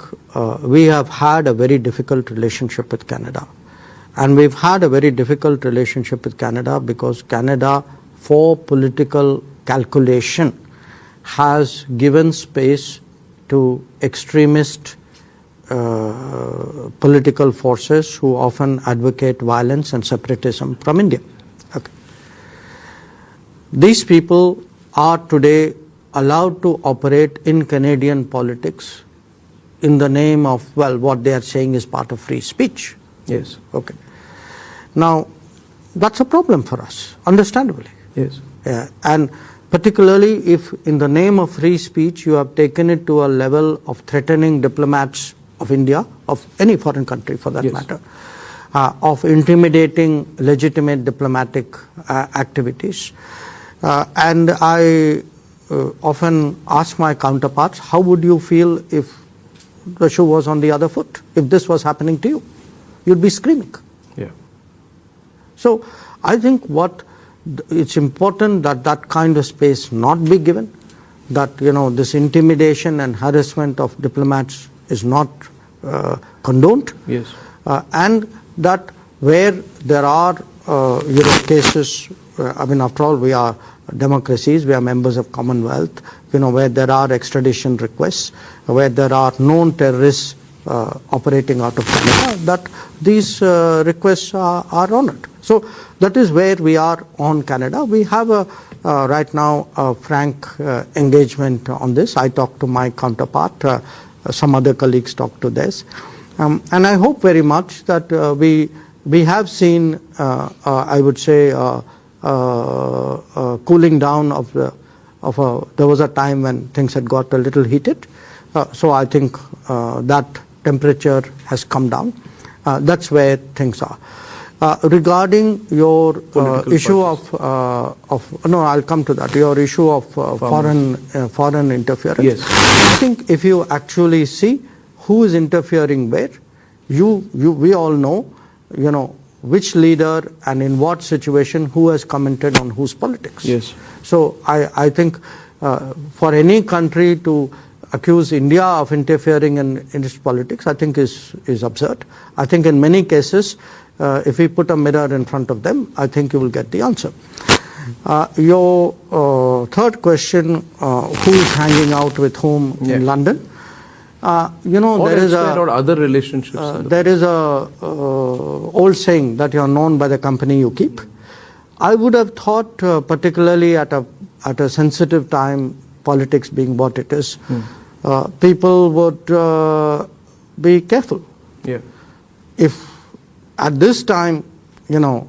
we have had a very difficult relationship with Canada. And we've had a very difficult relationship with Canada because Canada, for political calculation, has given space to extremist political forces who often advocate violence and separatism from India. Okay. These people are today allowed to operate in Canadian politics in the name of, well, what they are saying is part of free speech. Yes. Okay. Now, that's a problem for us, understandably. Yes. And particularly if in the name of free speech you have taken it to a level of threatening diplomats of India, of any foreign country for that matter, of intimidating legitimate diplomatic activities. And I often ask my counterparts, how would you feel if the shoe was on the other foot, if this was happening to you? You'd be screaming. Yeah. So I think it's important that that kind of space not be given, that this intimidation and harassment of diplomats is not condoned. Yes. And that where there are cases, after all we are democracies, we are members of Commonwealth, where there are extradition requests, where there are known terrorists operating out of Canada, that these requests are honored. So that is where we are on Canada. We have right now a frank engagement on this. I talk to my counterpart, some other colleagues talk to this. And I hope very much that we have seen, I would say, cooling down of there was a time when things had got a little heated. So I think that temperature has come down. That's where things are. Regarding your issue of no, I'll come to that. Your issue of foreign interference. Yes. I think if you actually see who is interfering where, we all know, which leader and in what situation who has commented on whose politics. Yes. So I think for any country to accuse India of interfering in its politics, I think is absurd. I think in many cases, if we put a mirror in front of them, I think you will get the answer. Your third question, who is hanging out with whom in London? There is other relationships. There is a old saying that you are known by the company you keep. I would have thought, particularly at a sensitive time, politics being what it is, people would be careful. Yeah. If at this time, you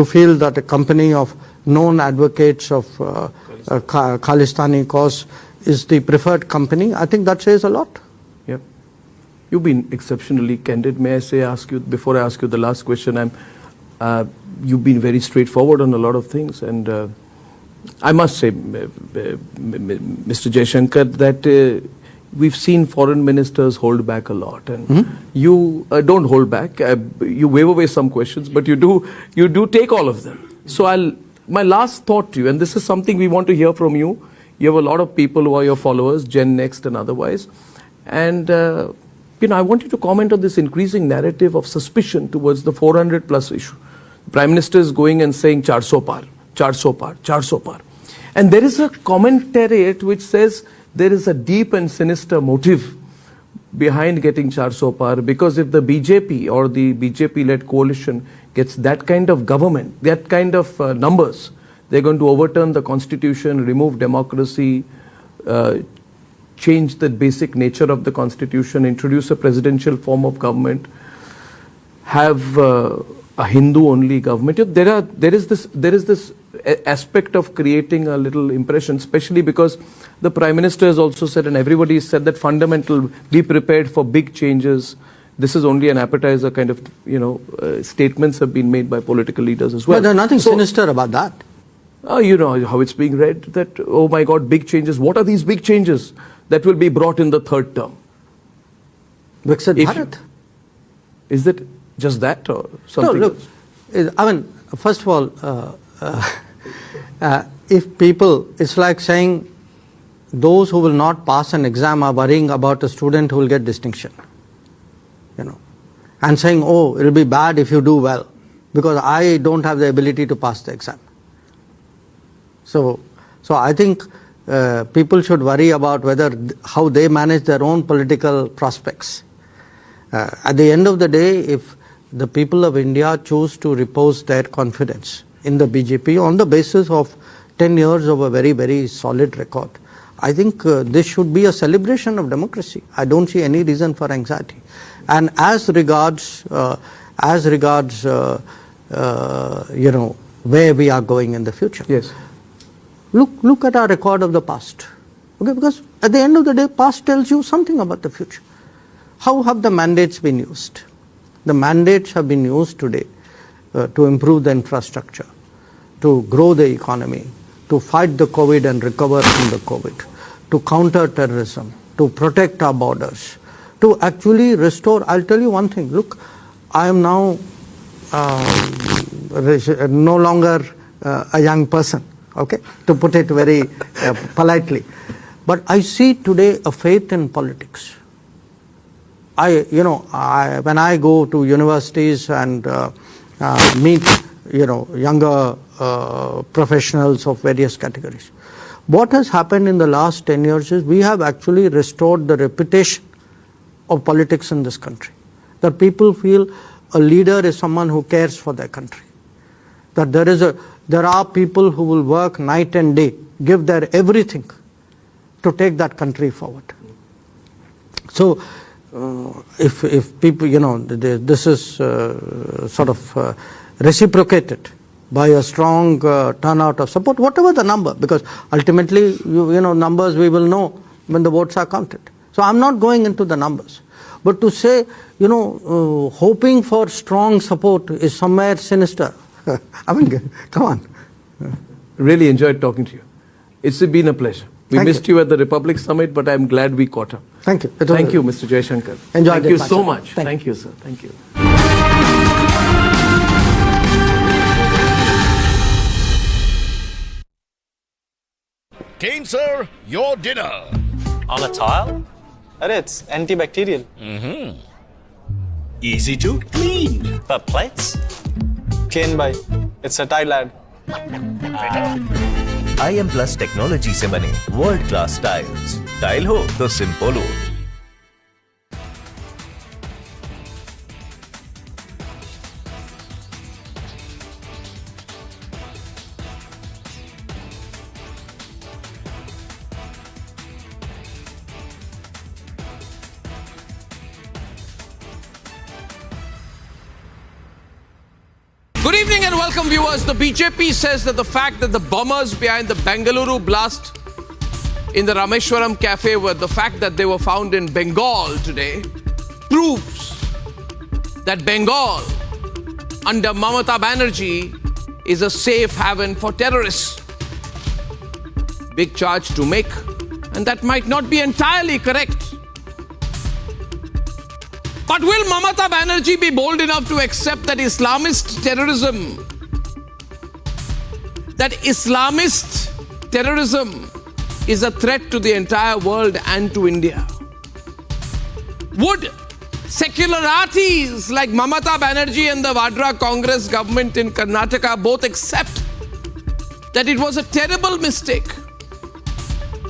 feel that a company of known advocates of Khalistani cause is the preferred company, I think that says a lot. Yeah. You've been exceptionally candid. May I ask you, before I ask you the last question, you've been very straightforward on a lot of things, and I must say, Mr. Jaishankar, that we've seen foreign ministers hold back a lot, and you don't hold back. You wave away some questions, but you do take all of them. So my last thought to you, and this is something we want to hear from you. You have a lot of people who are your followers, Gen Next and otherwise, and I want you to comment on this increasing narrative of suspicion towards the 400 plus issue. The Prime Minister is going and saying 400 par, 400 par, 400 par. And there is a commentariat which says there is a deep and sinister motive behind getting 400 par, because if the BJP or the BJP-led coalition gets that kind of government, that kind of numbers, they're going to overturn the constitution, remove democracy, change the basic nature of the constitution, introduce a presidential form of government, have a Hindu-only government. There is this aspect of creating a little impression, especially because the Prime Minister has also said, and everybody has said, that fundamental, be prepared for big changes. This is only an appetizer kind of, statements have been made by political leaders as well. But there's nothing sinister about that. You know how it's being read, that, oh my God, big changes. What are these big changes that will be brought in the third term? Viksit Bharat. Is it just that or something else? I mean, first of all, if people, it's like saying those who will not pass an exam are worrying about a student who will get distinction, and saying, oh, it'll be bad if you do well, because I don't have the ability to pass the exam. So I think people should worry about how they manage their own political prospects. At the end of the day, if the people of India choose to repose their confidence in the BJP on the basis of 10 years of a very, very solid record, I think this should be a celebration of democracy. I don't see any reason for anxiety. And as regards where we are going in the future. Yes. Look at our record of the past. Okay, because at the end of the day, past tells you something about the future. How have the mandates been used? The mandates have been used today to improve the infrastructure, to grow the economy, to fight the COVID and recover from the COVID, to counter terrorism, to protect our borders, to actually restore. I'll tell you one thing. Look, I am now no longer a young person, okay, to put it very politely. But I see today a faith in politics. When I go to universities and meet, younger professionals of various categories, what has happened in the last 10 years is we have actually restored the reputation of politics in this country. That people feel a leader is someone who cares for their country. That there are people who will work night and day, give their everything to take that country forward. So, if people, this is sort of reciprocated by a strong turnout of support, whatever the number, because ultimately, numbers we will know when the votes are counted. So I'm not going into the numbers. But to say, hoping for strong support is somewhere sinister. I mean, come on. Really enjoyed talking to you. It's been a pleasure. We missed you at the Republic Summit, but I'm glad we caught up. Thank you. Thank you, Mr. Jaishankar. Enjoyed Thank it, you so Pastor. much. Thank Thank you, sir. Thank you. Kane, sir, your dinner. On a tile? It's antibacterial. Easy to clean. But plates? Clean by. It's a tile lad. IM Plus technology से बने world class tiles. Tile हो तो simple हो। Good evening and welcome, viewers. The BJP says that the fact that the bombers behind the Bengaluru blast in the Rameshwaram cafe were the fact that they were found in Bengal today proves that Bengal under Mamata Banerjee is a safe haven for terrorists. Big charge to make, and that might not be entirely correct. But will Mamata Banerjee be bold enough to accept that Islamist terrorism is a threat to the entire world and to India? Would secularities like Mamata Banerjee and the Vadra Congress government in Karnataka both accept that it was a terrible mistake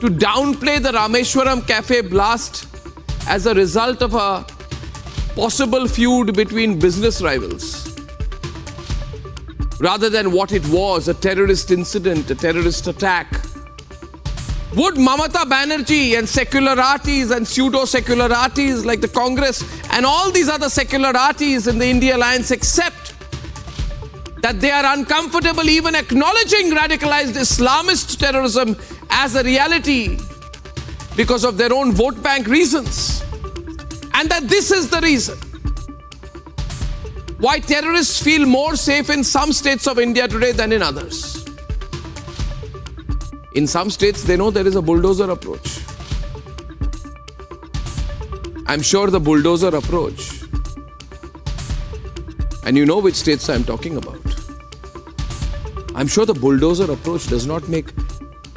to downplay the Rameshwaram cafe blast as a result of a possible feud between business rivals, rather than what it was, a terrorist incident, a terrorist attack? Would Mamata Banerjee and secularities and pseudo-secularities like the Congress and all these other secularities in the India Alliance accept that they are uncomfortable even acknowledging radicalized Islamist terrorism as a reality because of their own vote bank reasons? And that this is the reason why terrorists feel more safe in some states of India today than in others. In some states, they know there is a bulldozer approach. I'm sure the bulldozer approach, and you know which states I'm talking about. I'm sure the bulldozer approach does not make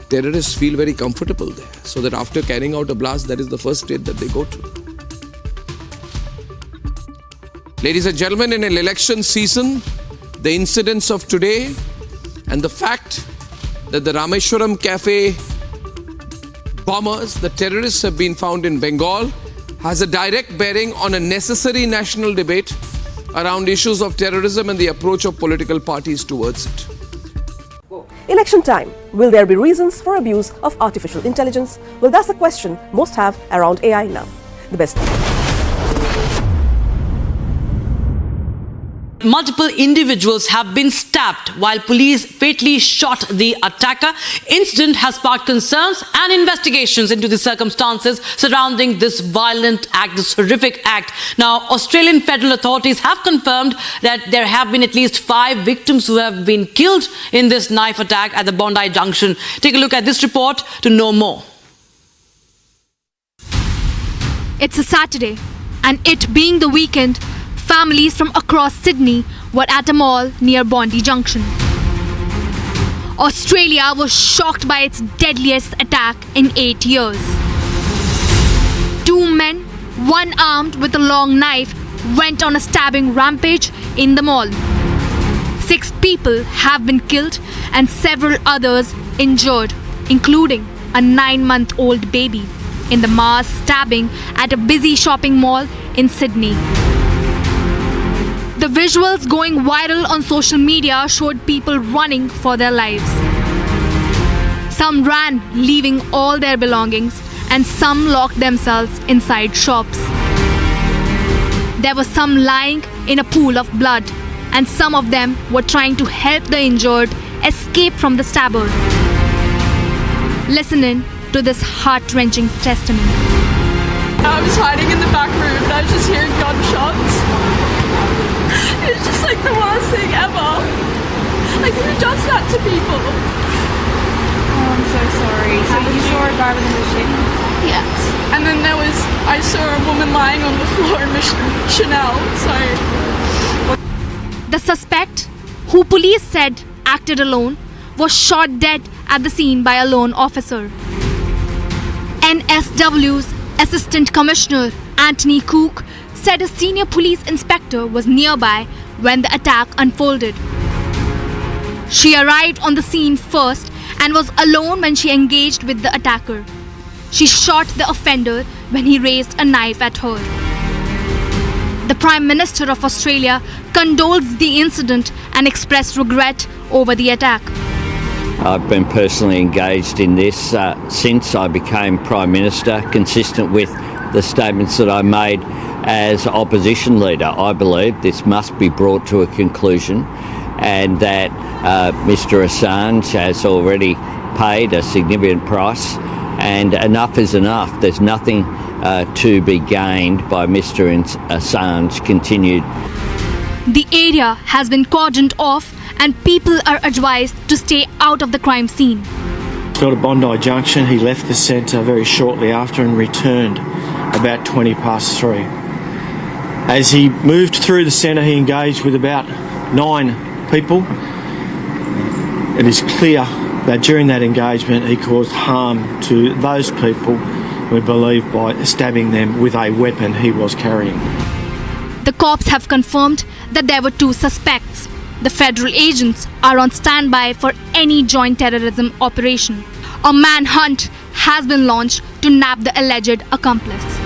terrorists feel very comfortable there, so that after carrying out a blast, that is the first state that they go to. Ladies and gentlemen, in an election season, the incidents of today and the fact that the Rameshwaram cafe bombers, the terrorists, have been found in Bengal has a direct bearing on a necessary national debate around issues of terrorism and the approach of political parties towards it. Election time. Will there be reasons for abuse of artificial intelligence? Well, that's the question most have around AI now. The best. Multiple individuals have been stabbed while police fatally shot the attacker. Incident has sparked concerns and investigations into the circumstances surrounding this violent act, this horrific act. Now, Australian federal authorities have confirmed that there have been at least 5 victims who have been killed in this knife attack at the Bondi Junction. Take a look at this report to know more. It's a Saturday, and it being the weekend, families from across Sydney were at a mall near Bondi Junction. Australia was shocked by its deadliest attack in 8 years. 2 men, one armed with a long knife, went on a stabbing rampage in the mall. 6 people have been killed and several others injured, including a 9-month-old baby, in the mass stabbing at a busy shopping mall in Sydney. The visuals going viral on social media showed people running for their lives. Some ran, leaving all their belongings, and some locked themselves inside shops. There were some lying in a pool of blood, and some of them were trying to help the injured escape from the stabber. Listen in to this heart-wrenching testimony. I was hiding in the back room and I was just hearing gunshots. It's just like the worst thing ever. Like, who does that to people? Oh, I'm so sorry. So you saw a guy with a machete? Yes. And then I saw a woman lying on the floor in Chanel, so... The suspect, who police said acted alone, was shot dead at the scene by a lone officer. NSW's Assistant Commissioner Anthony Cook said a senior police inspector was nearby when the attack unfolded. She arrived on the scene first and was alone when she engaged with the attacker. She shot the offender when he raised a knife at her. The Prime Minister of Australia condoled the incident and expressed regret over the attack. I've been personally engaged in this since I became Prime Minister, consistent with the statements that I made as opposition leader. I believe this must be brought to a conclusion and that Mr Assange has already paid a significant price, and enough is enough. There's nothing to be gained by Mr Assange continued. The area has been cordoned off and people are advised to stay out of the crime scene. Got to Bondi Junction. He left the centre very shortly after and returned about 3:20. As he moved through the centre, he engaged with about 9 people. It is clear that during that engagement he caused harm to those people, we believe, by stabbing them with a weapon he was carrying. The cops have confirmed that there were 2 suspects. The federal agents are on standby for any joint terrorism operation. A manhunt has been launched to nab the alleged accomplice.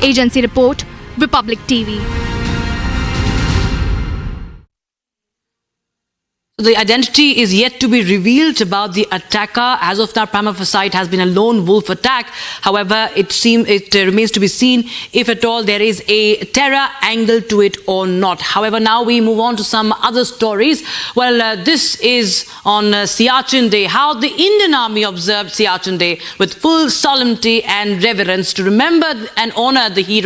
Agency report, Republic TV. The identity is yet to be revealed about the attacker. As of now, prima facie it has been a lone wolf attack. However, it remains to be seen if at all there is a terror angle to it or not. However, now we move on to some other stories. Well, this is on Siachen Day, how the Indian Army observed Siachen Day with full solemnity and reverence to remember and honor the hero